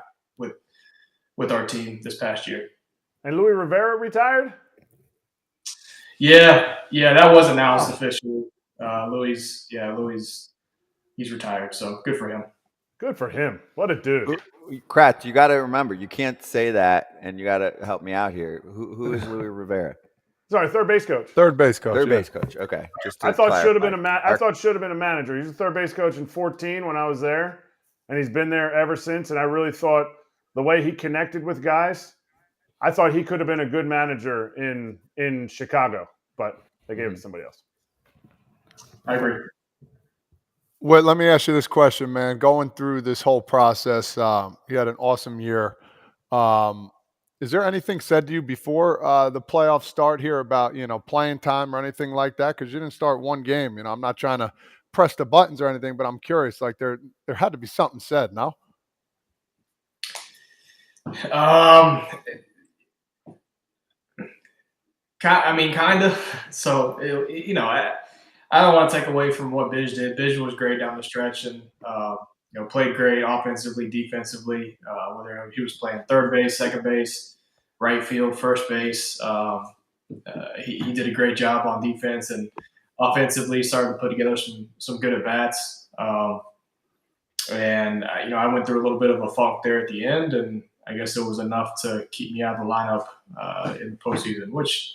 with our team this past year. And Luis Rivera retired? Yeah, that was announced officially. Luis, he's retired, so good for him. Good for him. What a dude. Kratz, you got to remember, you can't say that, and you got to help me out here. Who is Luis Rivera? Sorry, third base coach. Third base coach. Third base coach. Okay. I thought should have been a manager. He's a third base coach in 2014 when I was there, and he's been there ever since. And I really thought the way he connected with guys, I thought he could have been a good manager in Chicago, but they gave it to somebody else. I agree. Well, let me ask you this question, man. Going through this whole process, you had an awesome year. Is there anything said to you before the playoffs start here about, playing time or anything like that? Because you didn't start one game. I'm not trying to press the buttons or anything, but I'm curious. Like there had to be something said, no? Kind of. So, I don't want to take away from what Bish did. Bish was great down the stretch and, played great offensively, defensively, whether he was playing third base, second base, right field, first base. He did a great job on defense and offensively started to put together some good at-bats. And I went through a little bit of a funk there at the end, and I guess it was enough to keep me out of the lineup in the postseason, which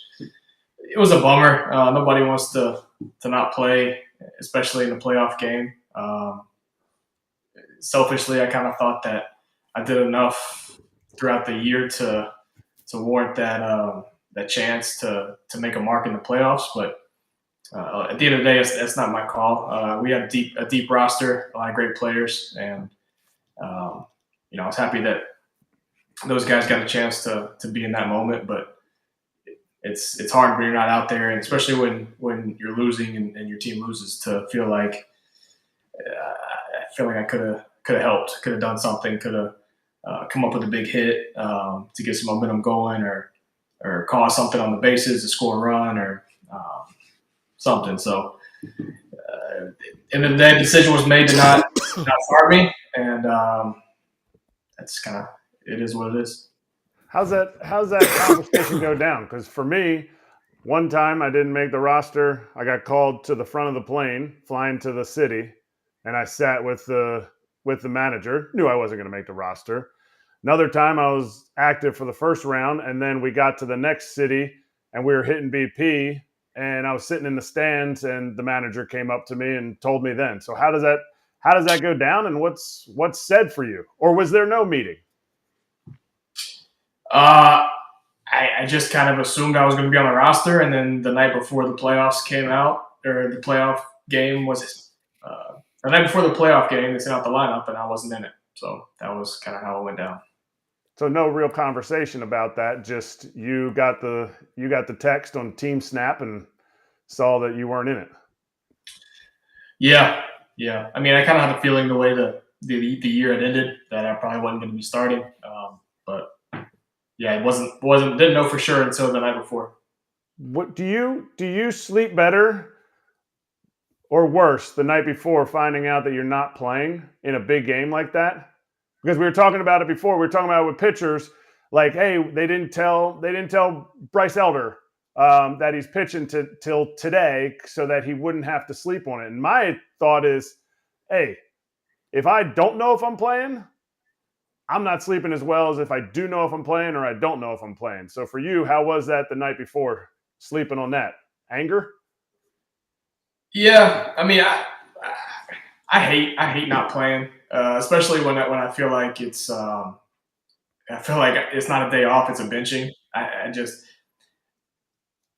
it was a bummer. Nobody wants to not play, especially in the playoff game. Selfishly, I kind of thought that I did enough throughout the year to warrant that chance to make a mark in the playoffs. But at the end of the day, that's not my call. We have a deep roster, a lot of great players, and I was happy that those guys got a chance to be in that moment. But it's hard when you're not out there, and especially when you're losing and your team loses, to feel like I could have helped, could have done something, could have come up with a big hit to get some momentum going, or cause something on the bases to score a run or something. So, and then the decision was made to not start me, and that's kind of it is what it is. How's that conversation go down? Because for me, one time I didn't make the roster. I got called to the front of the plane, flying to the city, and I sat with the manager. Knew I wasn't going to make the roster. Another time I was active for the first round, and then we got to the next city, and we were hitting BP, and I was sitting in the stands, and the manager came up to me and told me then. So how does that go down, and what's said for you? Or was there no meeting? I just kind of assumed I was going to be on the roster, and then the night before the playoffs came out, or the playoff game was the night before the playoff game, they sent out the lineup, and I wasn't in it. So that was kind of how it went down. So no real conversation about that. Just you got the text on Team Snap and saw that you weren't in it. Yeah. I mean, I kind of had a feeling the way the year had ended that I probably wasn't going to be starting. But yeah, didn't know for sure until the night before. What do you sleep better or worse the night before finding out that you're not playing in a big game like that? Because we were talking about it before. We were talking about it with pitchers, like, hey, they didn't tell Bryce Elder that he's pitching till today so that he wouldn't have to sleep on it. And my thought is, hey, if I don't know if I'm playing, I'm not sleeping as well as if I do know if I'm playing or I don't know if I'm playing. So for you, how was that the night before, sleeping on that? Anger? Yeah, I mean, I hate not playing, especially when I feel like it's not a day off, it's a benching. I just,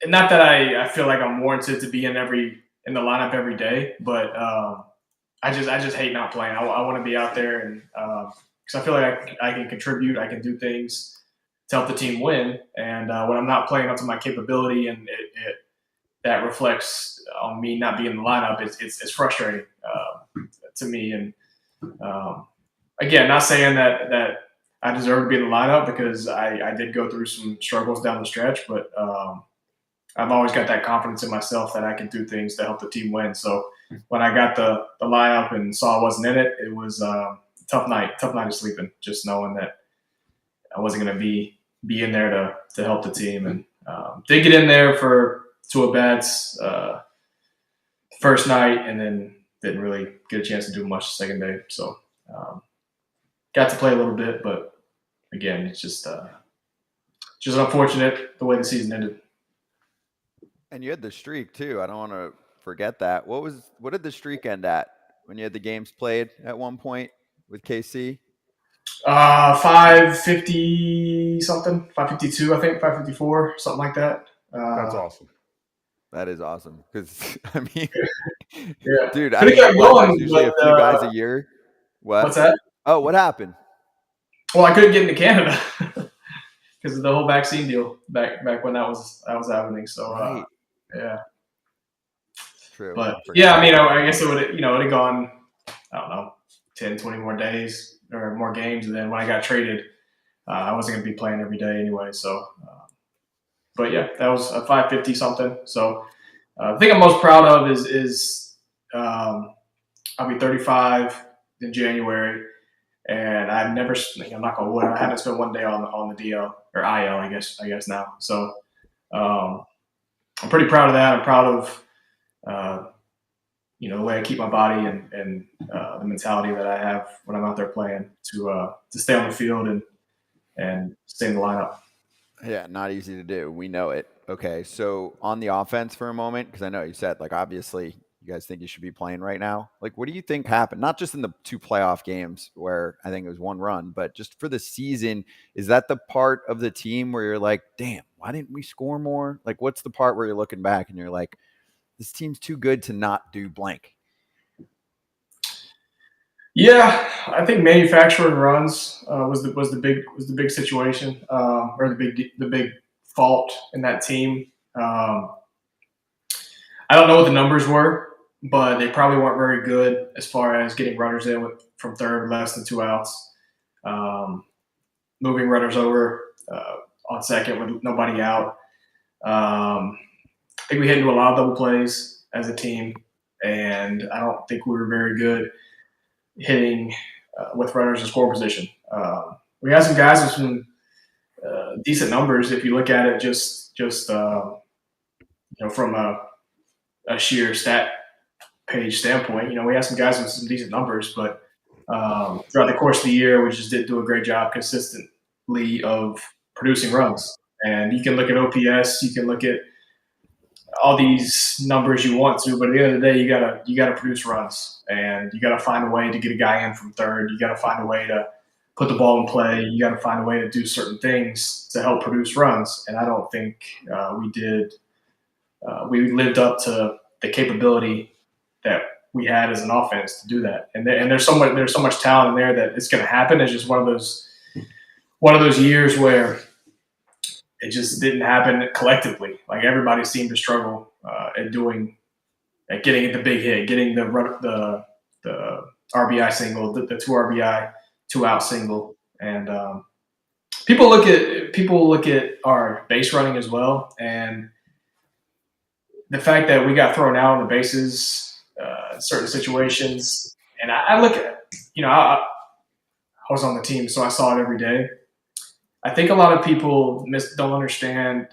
not that I feel like I'm warranted to be in the lineup every day, but I just hate not playing. I want to be out there, and because I feel like I can contribute, I can do things to help the team win, and when I'm not playing up to my capability, and that reflects on me not being in the lineup, it's frustrating to me. And again, not saying that I deserve to be in the lineup, because I did go through some struggles down the stretch, but I've always got that confidence in myself that I can do things to help the team win. So when I got the lineup and saw I wasn't in it, it was a tough night of sleeping, just knowing that I wasn't going to be in there to help the team. And did get in there for 2 at-bats first night, and then didn't really get a chance to do much the second day. So got to play a little bit, but again, it's just unfortunate the way the season ended. And you had the streak too. I don't want to forget that. What did the streak end at when you had the games played at one point with KC? 550 something, 552, I think, 554, something like that. That's awesome. That is awesome. Because I mean, yeah, dude, I mean, there's usually a few guys a year. What's that? Oh, what happened? Well, I couldn't get into Canada because of the whole vaccine deal back when that was happening. So right. Yeah. True. But yeah, I mean, I guess it would have gone, I don't know, 10, 20 more days or more games. And then when I got traded, I wasn't going to be playing every day anyway. So, but yeah, that was a 550 something. So the thing I'm most proud of is I'll be 35 in January. And I've never, I'm not going to wood, I haven't spent one day on the DL or IL, I guess now. So I'm pretty proud of that. I'm proud of, the way I keep my body and the mentality that I have when I'm out there playing to stay on the field and stay in the lineup. Yeah, not easy to do. We know it. Okay, so on the offense for a moment, because I know you said, like, obviously you guys think you should be playing right now. Like, what do you think happened? Not just in the 2 playoff games where I think it was 1 run, but just for the season. Is that the part of the team where you're like, damn, why didn't we score more? Like, what's the part where you're looking back and you're like, this team's too good to not do blank? Yeah, I think manufacturing runs was the big situation or the big fault in that team. I don't know what the numbers were, but they probably weren't very good as far as getting runners in from third, less than 2 outs, moving runners over on second with nobody out. I think we hit into a lot of double plays as a team, and I don't think we were very good hitting with runners in score position. We had some guys with some decent numbers if you look at it just from a sheer stat page standpoint. We had some guys with some decent numbers, but throughout the course of the year, we just didn't do a great job consistently of producing runs. And you can look at OPS, you can look at all these numbers you want to, but at the end of the day, you gotta produce runs, and you gotta find a way to get a guy in from third. You gotta find a way to put the ball in play. You gotta find a way to do certain things to help produce runs. And I don't think we did. We lived up to the capability that we had as an offense to do that. And there's so much talent in there that it's going to happen. It's just one of those years where it just didn't happen collectively. Like, everybody seemed to struggle at getting the big hit, getting the RBI single, the 2 RBI 2 out single. And people look at our base running as well, and the fact that we got thrown out on the bases in certain situations. And I look at, I was on the team, so I saw it every day. I think a lot of people don't understand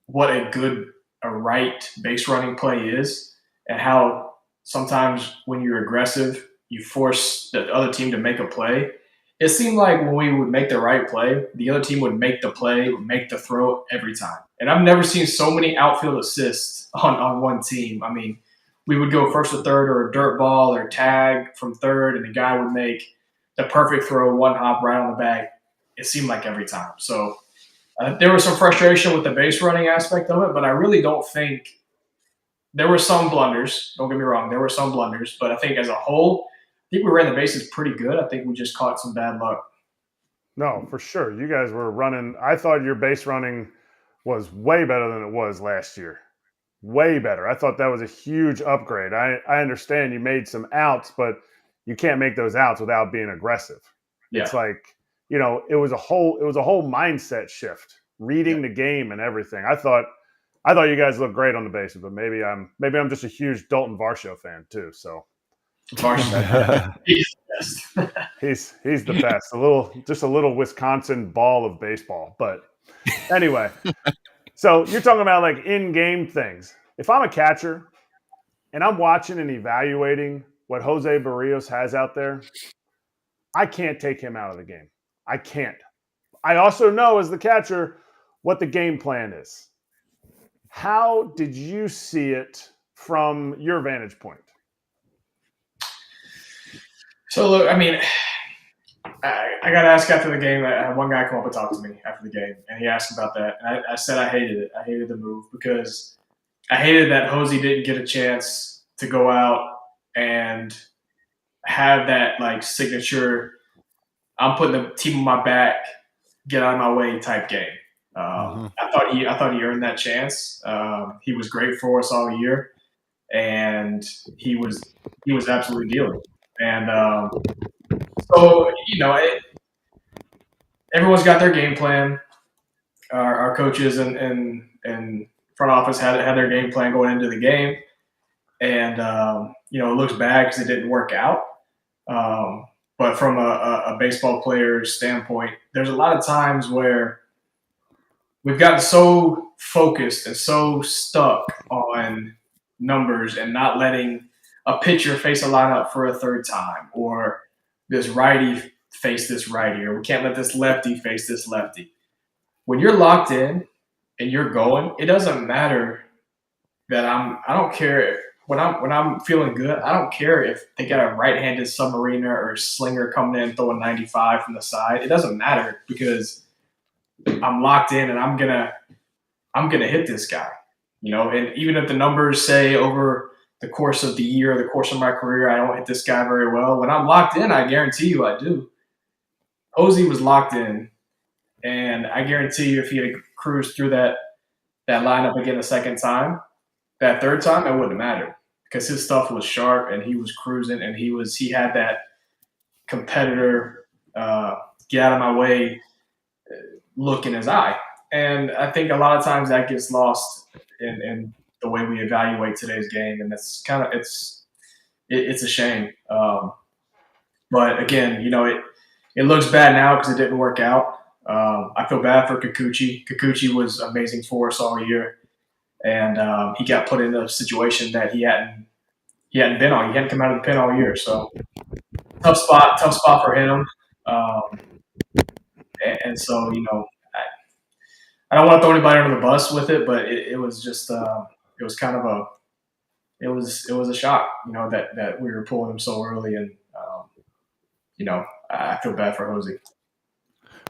what a right base running play is, and how sometimes when you're aggressive, you force the other team to make a play. It seemed like when we would make the right play, the other team would make the play, would make the throw every time. And I've never seen so many outfield assists on one team. I mean, we would go first to third, or a dirt ball or tag from third, and the guy would make the perfect throw, 1 hop right on the bag. It seemed like every time. So there was some frustration with the base running aspect of it, but I really don't think there were some blunders. Don't get me wrong. There were some blunders, but I think as a whole, I think we ran the bases pretty good. I think we just caught some bad luck. No, for sure. You guys were running. I thought your base running was way better than it was last year. Way better. I thought that was a huge upgrade. I understand you made some outs, but you can't make those outs without being aggressive. Yeah. It's like, it was a whole mindset shift, reading the game and everything. I thought I thought you guys looked great on the bases, but maybe I'm just a huge Dalton Varsho fan too. So Varsho, he's the best. he's the best. Just a little Wisconsin ball of baseball. But anyway, so you're talking about like in-game things. If I'm a catcher and I'm watching and evaluating what Jose Barrios has out there, I can't take him out of the game. I can't. I also know as the catcher what the game plan is. How did you see it from your vantage point? So look, I mean, I got asked after the game. I had one guy come up and talk to me after the game, and he asked about that. And I said I hated it. I hated the move because I hated that Jose didn't get a chance to go out and have that like signature, I'm putting the team on my back, get out of my way type game. I thought he earned that chance. He was great for us all year, and he was absolutely dealing. And so everyone's got their game plan. Our coaches and front office had their game plan going into the game, and it looks bad because it didn't work out. But from a baseball player's standpoint, there's a lot of times where we've gotten so focused and so stuck on numbers and not letting a pitcher face a lineup for a third time, or this righty face this righty, or we can't let this lefty face this lefty. When you're locked in and you're going, it doesn't matter that I don't care when I'm feeling good. I don't care if they got a right-handed submariner or slinger coming in throwing 95 from the side. It doesn't matter because I'm locked in and I'm gonna hit this guy. And even if the numbers say over the course of the year, the course of my career, I don't hit this guy very well, when I'm locked in, I guarantee you I do. Jose was locked in, and I guarantee you if he had cruised through that lineup again a second time, that third time, it wouldn't have mattered because his stuff was sharp and he was cruising and he had that competitor get out of my way look in his eye. And I think a lot of times that gets lost in the way we evaluate today's game, and it's a shame. But again, it looks bad now because it didn't work out. I feel bad for Kikuchi. Kikuchi was amazing for us all year, and he got put in a situation that he hadn't been on. He hadn't come out of the pen all year, so tough spot for him. And so I don't want to throw anybody under the bus with it, but it was just it was kind of it was a shock, that we were pulling him so early, and I feel bad for Jose.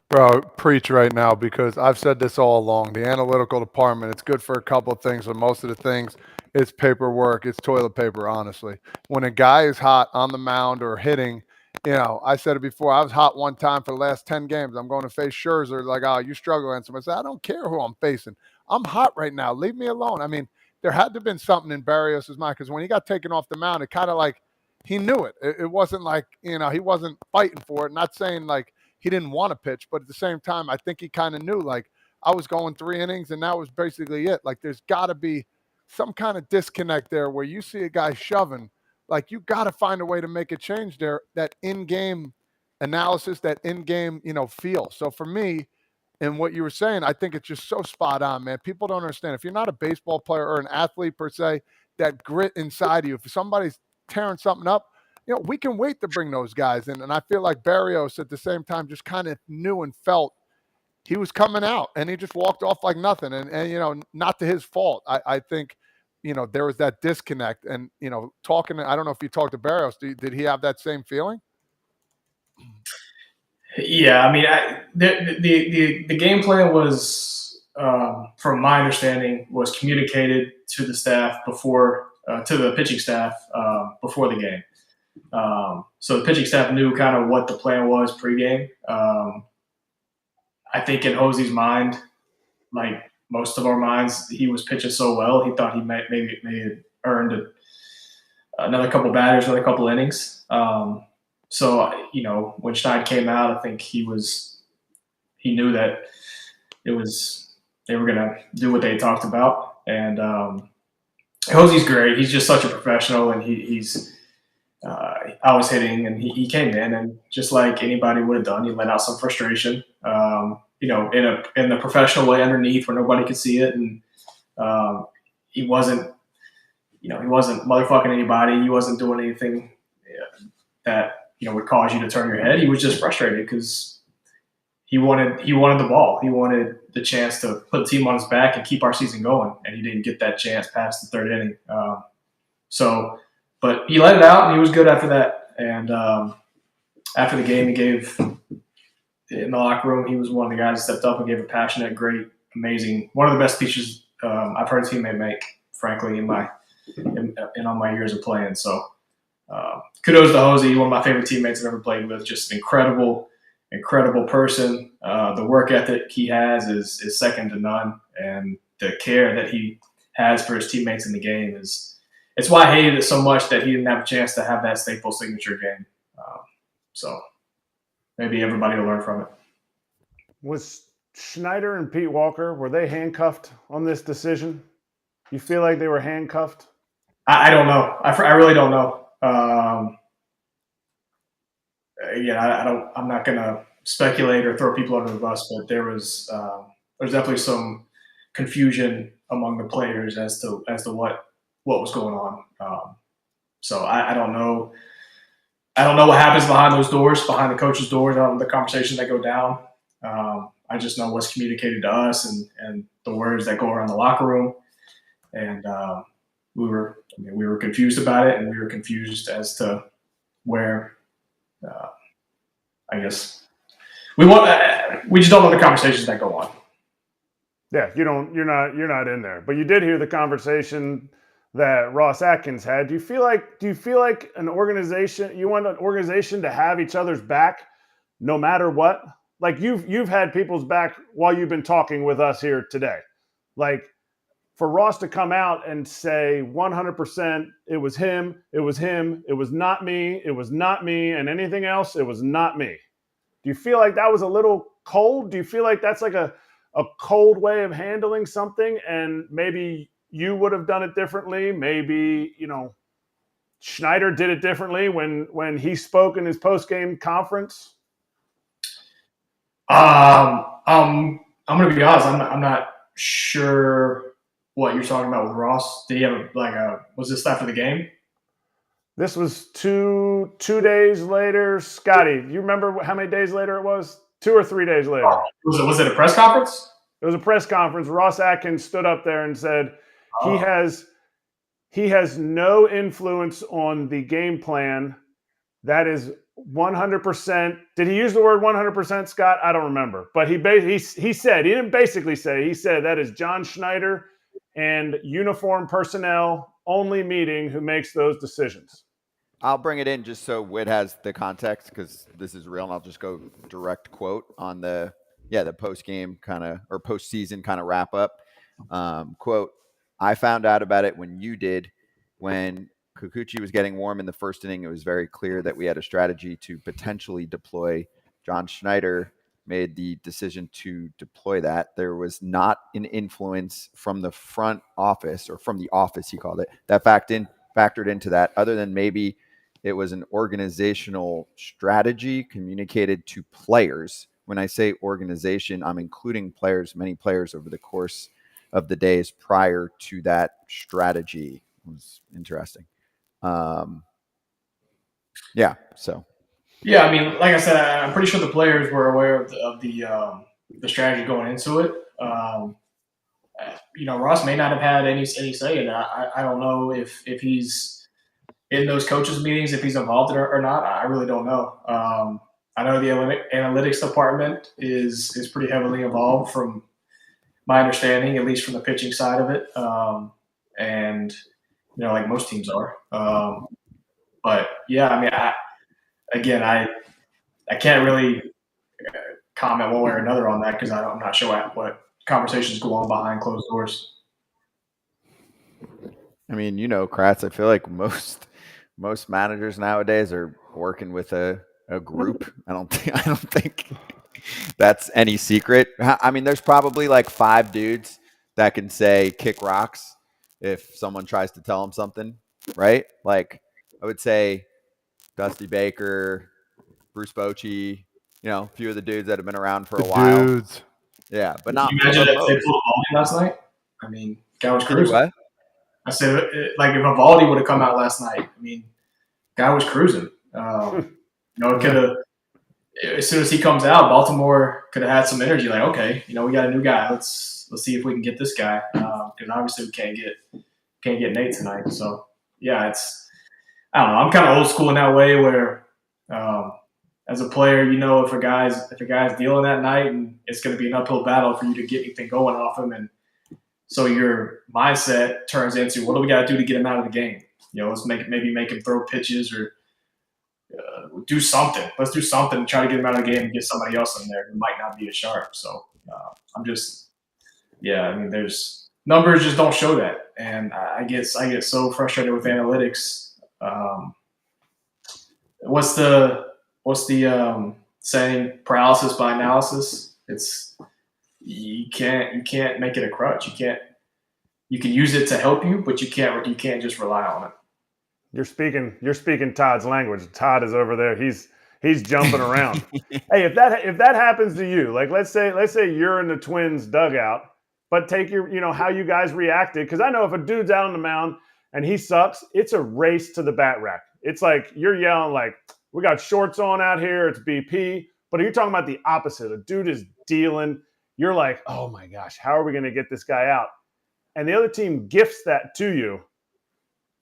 Bro, preach right now, because I've said this all along. The analytical department, it's good for a couple of things, but most of the things, it's paperwork, it's toilet paper, honestly. When a guy is hot on the mound or hitting, I said it before, I was hot one time for the last 10 games. I'm going to face Scherzer, like, oh, you struggle against him. I said, I don't care who I'm facing. I'm hot right now. Leave me alone. I mean, there had to have been something in Barrios' mind, because when he got taken off the mound, it kind of like he knew it. It wasn't like, he wasn't fighting for it. Not saying like he didn't want to pitch, but at the same time, I think he kind of knew, like, I was going 3 innings and that was basically it. Like, there's got to be some kind of disconnect there where you see a guy shoving, like, you got to find a way to make a change there, that in-game analysis, that in-game, feel. So for me, and what you were saying, I think it's just so spot on, man. People don't understand. If you're not a baseball player or an athlete per se, that grit inside you, if somebody's tearing something up, we can wait to bring those guys in. And I feel like Barrios at the same time just kind of knew and felt he was coming out, and he just walked off like nothing. And not to his fault. I think, there was that disconnect. And, talking, I don't know if you talked to Barrios, did he have that same feeling? Yeah, I mean, the game plan was, from my understanding, was communicated to the staff before, to the pitching staff before the game. So the pitching staff knew kind of what the plan was pregame. I think in Jose's mind, like most of our minds, he was pitching so well, he thought he maybe had earned another couple batters, another couple innings. So, when Schneid came out, I think he knew that they were going to do what they talked about. And Hosey's great. He's just such a professional, and he's I was hitting, and he came in, and just like anybody would have done, he let out some frustration, in a professional way underneath where nobody could see it. And he wasn't motherfucking anybody. He wasn't doing anything that would cause you to turn your head. He was just frustrated because he wanted the ball. He wanted the chance to put the team on his back and keep our season going, and he didn't get that chance past the third inning. But he let it out, and he was good after that. And after the game, he gave in the locker room. He was one of the guys that stepped up and gave a passionate, great, amazing, one of the best speeches I've heard a teammate make, frankly, in all my years of playing. So kudos to Hosey, one of my favorite teammates I've ever played with. Just an incredible person. The work ethic he has is second to none, and the care that he has for his teammates in the game it's why I hated it so much that he didn't have a chance to have that Staples signature game. So maybe everybody will learn from it. Was Schneider and Pete Walker, were they handcuffed on this decision? You feel like they were handcuffed? I don't know. I really don't know. I'm not going to speculate or throw people under the bus, but there's definitely some confusion among the players as to what was going on. So I don't know. I don't know what happens behind those doors, behind the coach's doors, the conversations that go down. I just know what's communicated to us and the words that go around the locker room. And we were confused about it, and we were confused as to where. I guess we just don't know the conversations that go on. Yeah, you're not in there, but you did hear the conversation that Ross Atkins had. Do you feel like an organization, you want an organization to have each other's back no matter what? Like you've had people's back while you've been talking with us here today. Like for Ross to come out and say 100% it was him, it was not me, and anything else, it was not me. Do you feel like that was a little cold? Do you feel like that's like a cold way of handling something, and maybe you would have done it differently? Maybe, Schneider did it differently when he spoke in his post-game conference? I'm going to be honest. I'm not sure what you're talking about with Ross. Did he have was this after the game? This was two days later. Scotty, do you remember how many days later it was? 2 or 3 days later. Was it a press conference? It was a press conference. Ross Atkins stood up there and said he has no influence on the game plan. That is 100%. Did he use the word 100%, Scott? I don't remember. But he said, he didn't basically say, he said that is John Schneider and uniform personnel only meeting who makes those decisions. I'll bring it in just so Whit has the context, because this is real, and I'll just go direct quote on the post-game kind of, or postseason kind of wrap up. Quote, "I found out about it when you did. When Kikuchi was getting warm in the first inning, it was very clear that we had a strategy to potentially deploy. John Schneider made the decision to deploy that. There was not an influence from the front office, or from the office, he called it, that factored into that, other than maybe it was an organizational strategy communicated to players. When I say organization, I'm including players, many players over the course of the days prior to that strategy." It was interesting. Yeah, I mean, like I said, I'm pretty sure the players were aware of the strategy going into it. Ross may not have had any say in that. I don't know if he's in those coaches meetings, if he's involved in it or not. I really don't know. I know the analytics department is pretty heavily involved, from my understanding, at least from the pitching side of it. And like most teams are. But yeah, I mean, I can't really comment one way or another on that, because I'm not sure what conversations go on behind closed doors. I mean, Kratz, I feel like most managers nowadays are working with a group. I don't think that's any secret. I mean, there's probably like 5 dudes that can say kick rocks if someone tries to tell him something, right? Like I would say Dusty Baker, Bruce Bochy, a few of the dudes that have been around for a while. Dudes. Yeah, but Can not you imagine if they most. pulled Evaldi last night? I mean, guy was Did he cruising. what? I said, like, if Evaldi would have come out last night, I mean, guy was cruising. It could have. As soon as he comes out, Baltimore could have had some energy. Like, okay, we got a new guy. Let's see if we can get this guy. Because obviously we can't get Nate tonight. So yeah, I don't know. I'm kind of old school in that way where, as a player, if a guy's dealing that night and it's going to be an uphill battle for you to get anything going off him, and so your mindset turns into what do we got to do to get him out of the game? Let's maybe make him throw pitches or do something. Let's do something and try to get him out of the game and get somebody else in there who might not be as sharp. So there's numbers just don't show that, and I get so frustrated with analytics. What's the saying? Paralysis by analysis. It's you can't make it a crutch. You can use it to help you, but you can't just rely on it. You're speaking Todd's language. Todd is over there. He's jumping around. Hey, if that happens to you, like let's say you're in the Twins dugout, but take your how you guys reacted, because I know if a dude's out on the mound and he sucks, it's a race to the bat rack. It's like you're yelling like, we got shorts on out here, it's BP. But you're talking about the opposite. A dude is dealing. You're like, oh my gosh, how are we going to get this guy out? And the other team gifts that to you.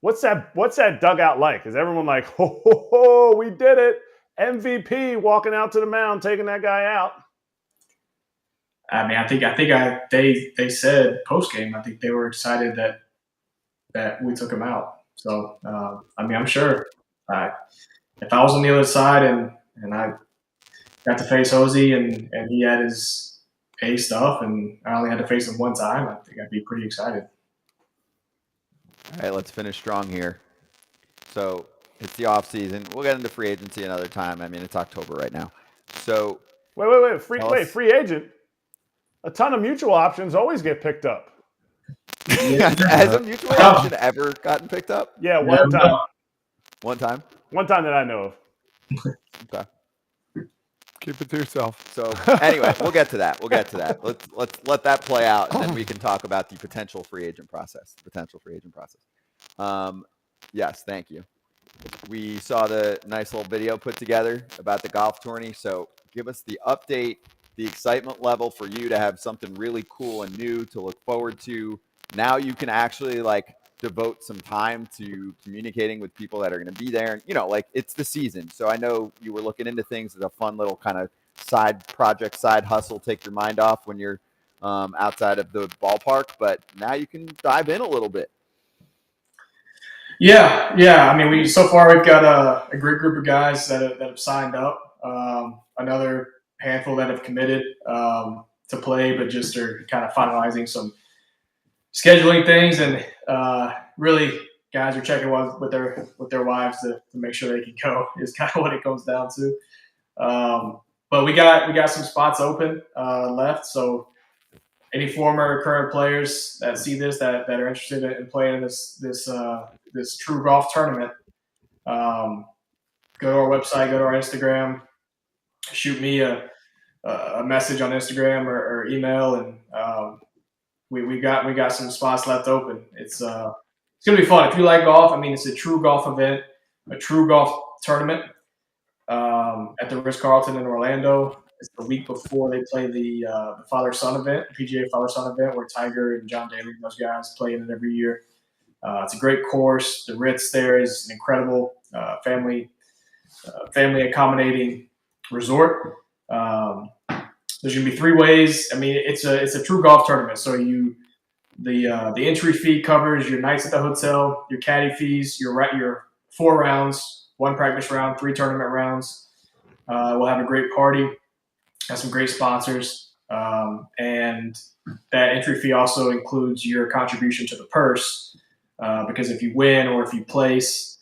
What's that dugout like? Is everyone like, ho, ho, ho, we did it. MVP walking out to the mound, taking that guy out. I mean, they said post game, I think they were excited that we took him out. So, I'm sure if I was on the other side and I got to face Hosey and he had his A stuff and I only had to face him one time, I think I'd be pretty excited. All right, let's finish strong here. So it's the off season. We'll get into free agency another time. I mean, it's October right now. So wait, free agent. A ton of mutual options always get picked up. Has a mutual option ever gotten picked up? Yeah, one time. One time? One time that I know of. Okay. Keep it to yourself. So anyway, we'll get to that. Let's let that play out, and then we can talk about the potential free agent process. Yes, thank you. We saw the nice little video put together about the golf tourney. So give us the update, the excitement level for you to have something really cool and new to look forward to. Now you can actually devote some time to communicating with people that are going to be there. And, it's the season. So I know you were looking into things as a fun little kind of side project, side hustle, take your mind off when you're outside of the ballpark. But now you can dive in a little bit. Yeah. I mean, we've got a great group of guys that have signed up. Another handful that have committed to play, but just are kind of finalizing some scheduling things, and really guys are checking with their wives to make sure they can go is kind of what it comes down to. But we got some spots open left, so any former or current players that see this that are interested in playing in this true golf tournament, go to our website, go to our Instagram, shoot me a message on Instagram or email, and we got some spots left open. It's gonna be fun if you like golf. I mean, it's a true golf event, a true golf tournament at the Ritz-Carlton in Orlando. It's the week before they play the father-son event, the PGA father-son event, where Tiger and John Daly and those guys play in it every year. It's a great course. The Ritz there is an incredible family accommodating resort. There's gonna be 3 ways. I mean, it's a true golf tournament. So the entry fee covers your nights at the hotel, your caddy fees, your 4 rounds, 1 practice round, 3 tournament rounds. We'll have a great party. Have some great sponsors, and that entry fee also includes your contribution to the purse. Because if you win or if you place,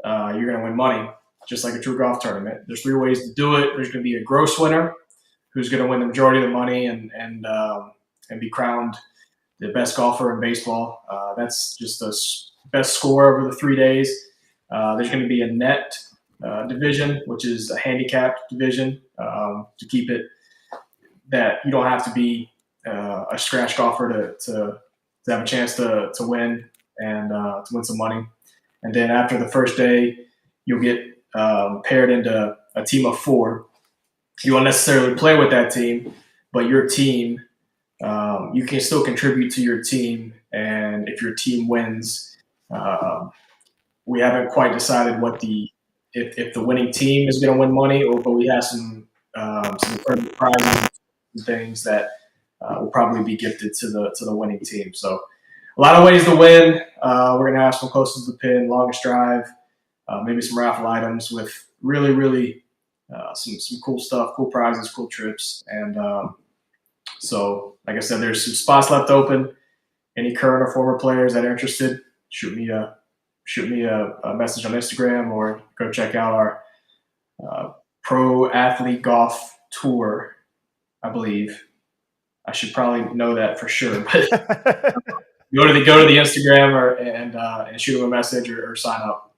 you're going to win money, just like a true golf tournament. There's 3 ways to do it. There's going to be a gross winner who's going to win the majority of the money and be crowned the best golfer in baseball. That's just the best score over the 3 days. There's going to be a net division, which is a handicapped division, to keep it that you don't have to be a scratch golfer to have a chance to win and to win some money. And then after the first day, you'll get paired into a team of 4. You won't necessarily play with that team, but your team, you can still contribute to your team. And if your team wins, we haven't quite decided if the winning team is going to win money, but we have some prizes and things that will probably be gifted to the winning team. So a lot of ways to win. We're going to have some closest to the pin, longest drive, maybe some raffle items with really, really some cool stuff, cool prizes, cool trips. And so, like I said, there's some spots left open. Any current or former players that are interested, shoot me a message on Instagram or go check out our Pro Athlete Golf Tour, I believe. I should probably know that for sure, but go to the Instagram and shoot them a message or sign up.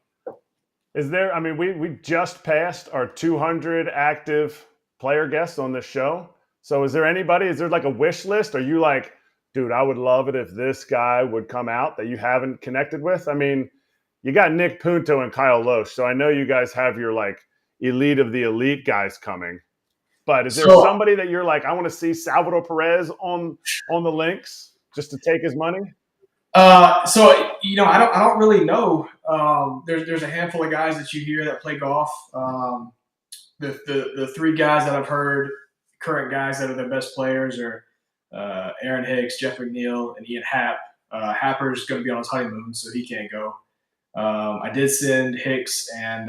Is there? I mean, we just passed our 200 active player guests on this show. So is there anybody? Is there like a wish list? Are you like, dude, I would love it if this guy would come out that you haven't connected with? I mean, you got Nick Punto and Kyle Loesch, so I know you guys have your like elite of the elite guys coming. But is there somebody that you're like, I want to see Salvador Perez on the links just to take his money? So I don't really know. There's a handful of guys that you hear that play golf. The 3 guys that I've heard, current guys that are their best players, are Aaron Hicks, Jeff McNeil, and Ian Happ. Happer's going to be on his honeymoon, so he can't go. I did send Hicks and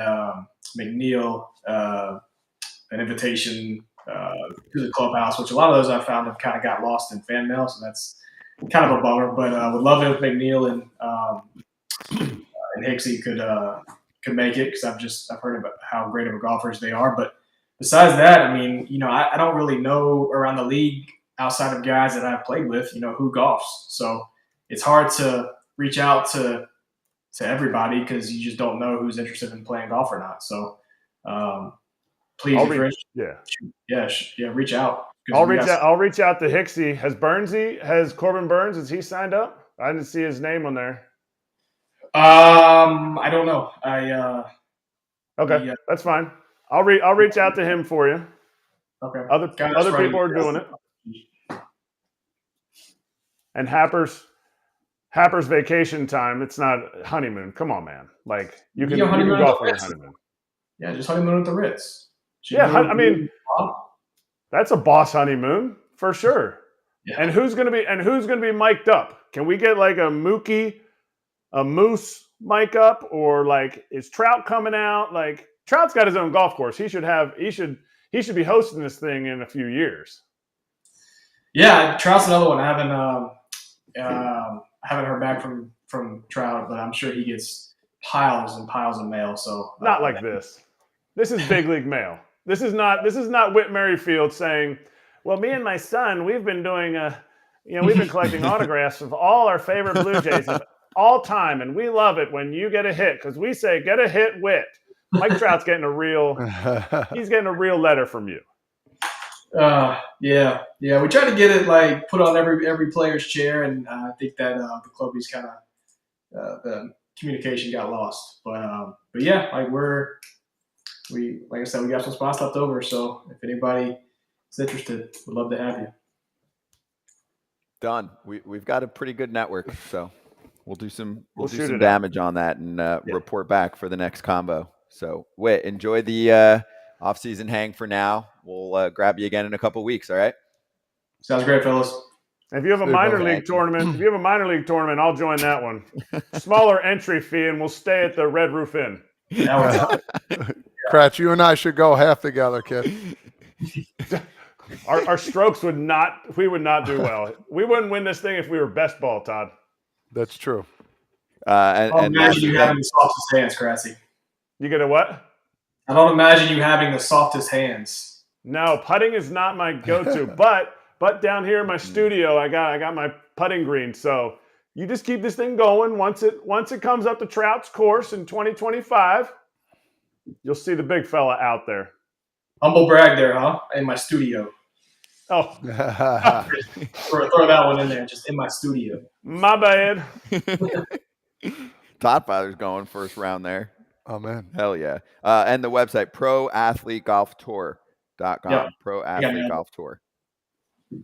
McNeil an invitation to the clubhouse, which a lot of those I found have kind of got lost in fan mail, so that's kind of a bummer. But I would love it if McNeil and Hicksy could make it, because I've heard about how great of a golfers they are. But besides that, I mean, I don't really know around the league outside of guys that I've played with, who golfs. So it's hard to reach out to everybody because you just don't know who's interested in playing golf or not. So please, reach out. I'll reach out to Hicksy. Has Corbin Burns, has he signed up? I didn't see his name on there. I don't know. Okay, that's fine. I'll reach out to him for you. Okay. Other people are doing it. And Happer's vacation time. It's not honeymoon. Come on, man. Like you can golf on your honeymoon. Yeah, just honeymoon at the Ritz. I mean, that's a boss honeymoon for sure. Yeah. And who's gonna be mic'd up? Can we get like a Moose mic up, or like is Trout coming out? Like Trout's got his own golf course. He should be hosting this thing in a few years. Yeah, Trout's another one. I haven't heard back from Trout, but I'm sure he gets piles and piles of mail. So not like this. This is big league mail. This is not Whit Merrifield saying, "Well, me and my son, we've been doing we've been collecting autographs of all our favorite Blue Jays of all time, and we love it when you get a hit because we say get a hit, Whit." Mike Trout's getting he's getting a real letter from you. Yeah. We try to get it like put on every player's chair, and I think that the clubbies kind of the communication got lost. But yeah, like like I said, we got some spots left over. So if anybody is interested, we'd love to have you. Done. We've got a pretty good network, so we'll do some damage on that and report back for the next combo. So Whit, enjoy the off-season hang for now. We'll grab you again in a couple weeks. All right. Sounds great, fellas. If you have a minor league tournament, I'll join that one. Smaller entry fee, and we'll stay at the Red Roof Inn. Kratz, you and I should go half together, kid. Our strokes would not do well. We wouldn't win this thing if we were best ball, Todd. That's true. I don't imagine you having the softest hands, Kratzy. You get a what? I don't imagine you having the softest hands. No, putting is not my go-to. but down here in my studio, I got my putting green. So you just keep this thing going. Once it comes up to Trout's course in 2025, you'll see the big fella out there. Humble brag there, huh? In my studio. Oh, throw that one in there, just in my studio. My bad. Todd Father's going first round there. Oh, man. Hell yeah. And the website, proathletegolftour.com. Yep. Pro Athlete Golf Tour.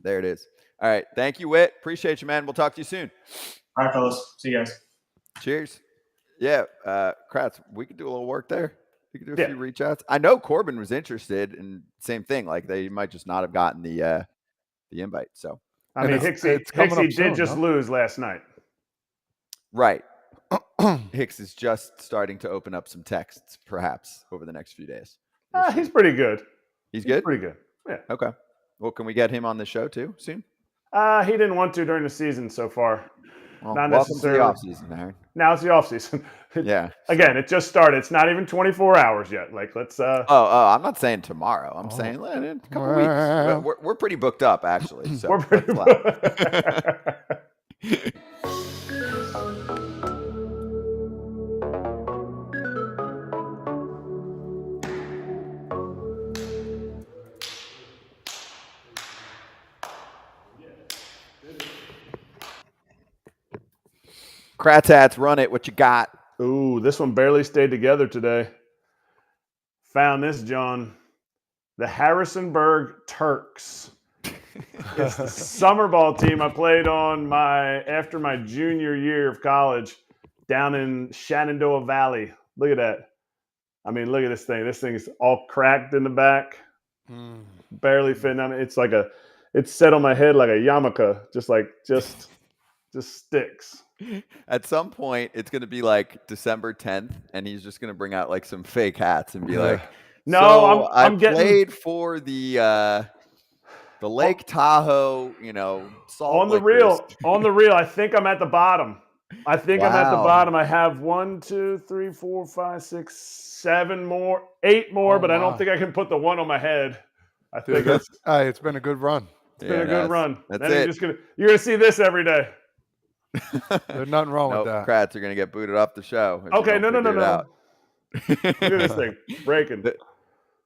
There it is. All right. Thank you, Whit. Appreciate you, man. We'll talk to you soon. All right, fellas. See you guys. Cheers. Yeah. Kratz, we could do a little work there. We could do a few reach outs. I know Corbin was interested, and same thing. Like, they might just not have gotten the invite. So, I mean, Hicksy did just lose last night. Right. Hicks is just starting to open up some texts, perhaps, over the next few days. He's pretty good. He's good? Pretty good. Yeah. Okay. Well, can we get him on the show, too, soon? He didn't want to during the season so far. Well, not welcome necessarily. To the offseason, Aaron. Now it's the offseason. Yeah. Again, it just started. It's not even 24 hours yet. Like, let's. I'm not saying tomorrow. I'm saying in a couple weeks. We're pretty booked up, actually. So we're pretty. Kratz hats, run it. What you got? Ooh, this one barely stayed together today. Found this, John. The Harrisonburg Turks. It's the summer ball team I played on after my junior year of college down in Shenandoah Valley. Look at that. I mean, look at this thing. This thing is all cracked in the back. Barely fitting on it. It's set on my head like a yarmulke, just sticks. At some point, it's going to be like December 10th, and he's just going to bring out like some fake hats and be like, "No, so I'm getting played for the Lake Tahoe, salt on the real. I think I'm at the bottom. I'm at the bottom. I have 1, 2, 3, 4, 5, 6, 7 more, 8 more, but I don't think I can put the one on my head. I think it's been a good run. It's been a good run. That's then you're gonna see this every day. There's nothing wrong with that. Kratz are going to get booted off the show. Okay, no. Look at this thing breaking.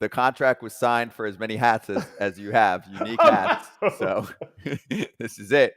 The contract was signed for as many hats as you have, unique hats. So this is it.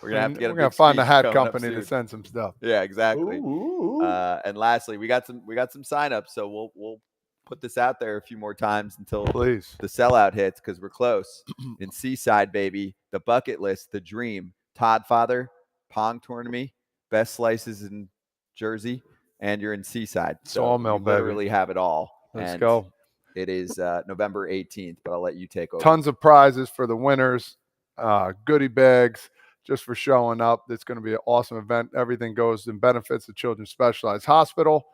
We're gonna find a hat company to send some stuff. Yeah, exactly. Ooh. And lastly, we got some signups, so we'll put this out there a few more times until the sellout hits, because we're close. In Seaside, baby, the bucket list, the dream, Todd Father, Pong tournament, best slices in Jersey, and you're in Seaside. So you literally have it all. Let's go. It is November 18th, but I'll let you take over. Tons of prizes for the winners, goodie bags just for showing up. It's going to be an awesome event. Everything goes and benefits the Children's Specialized Hospital.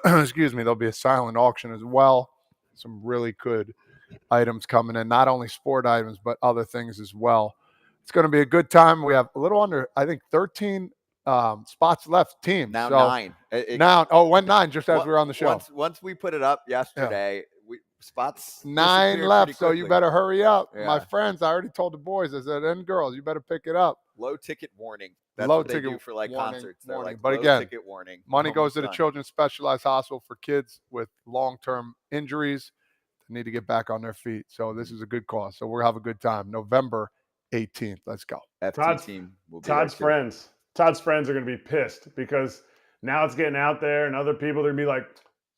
Excuse me. There'll be a silent auction as well. Some really good items coming in, not only sport items, but other things as well. It's going to be a good time. We have a little under, I think, 13 spots left teams. Now 9. Went 9 just as we were on the show. Once we put it up yesterday, spots 9 left, so you better hurry up. Yeah. My friends, I already told the boys, I said, and girls, you better pick it up. Low ticket warning. That's what they do for concerts. They're like, but low again, ticket warning. Money goes to the Children's Specialized Hospital for kids with long-term injuries that need to get back on their feet. So this is a good cause. So we'll have a good time. November 18th. Let's go. Todd's friends are going to be pissed because now it's getting out there and other people are going to be like,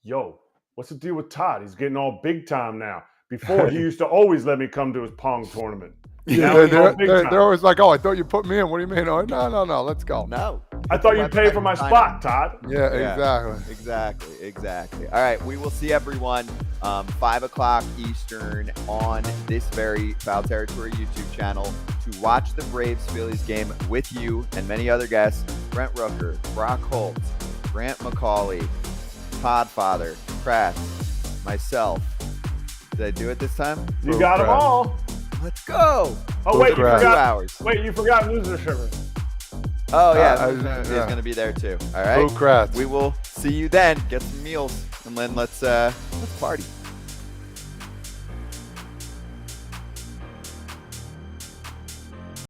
yo, what's the deal with Todd? He's getting all big time now. Before, he used to always let me come to his Pong tournament. They're always like, oh, I thought you put me in. What do you mean? Oh, no, let's go. No. I thought you'd pay for my spot, Todd. Yeah, exactly. All right, we will see everyone 5 o'clock Eastern on this very Foul Territory YouTube channel to watch the Braves-Phillies game with you and many other guests, Brent Rooker, Brock Holt, Grant McCauley, Todd Father, Kratz, myself. Did I do it this time? You got them all. Let's go. Oh, wait, you forgot 2 hours. Wait, you forgot Loser Sugar. Oh, yeah. He's going to be there, too. All right. Kratz. We will see you then. Get some meals, and then let's party.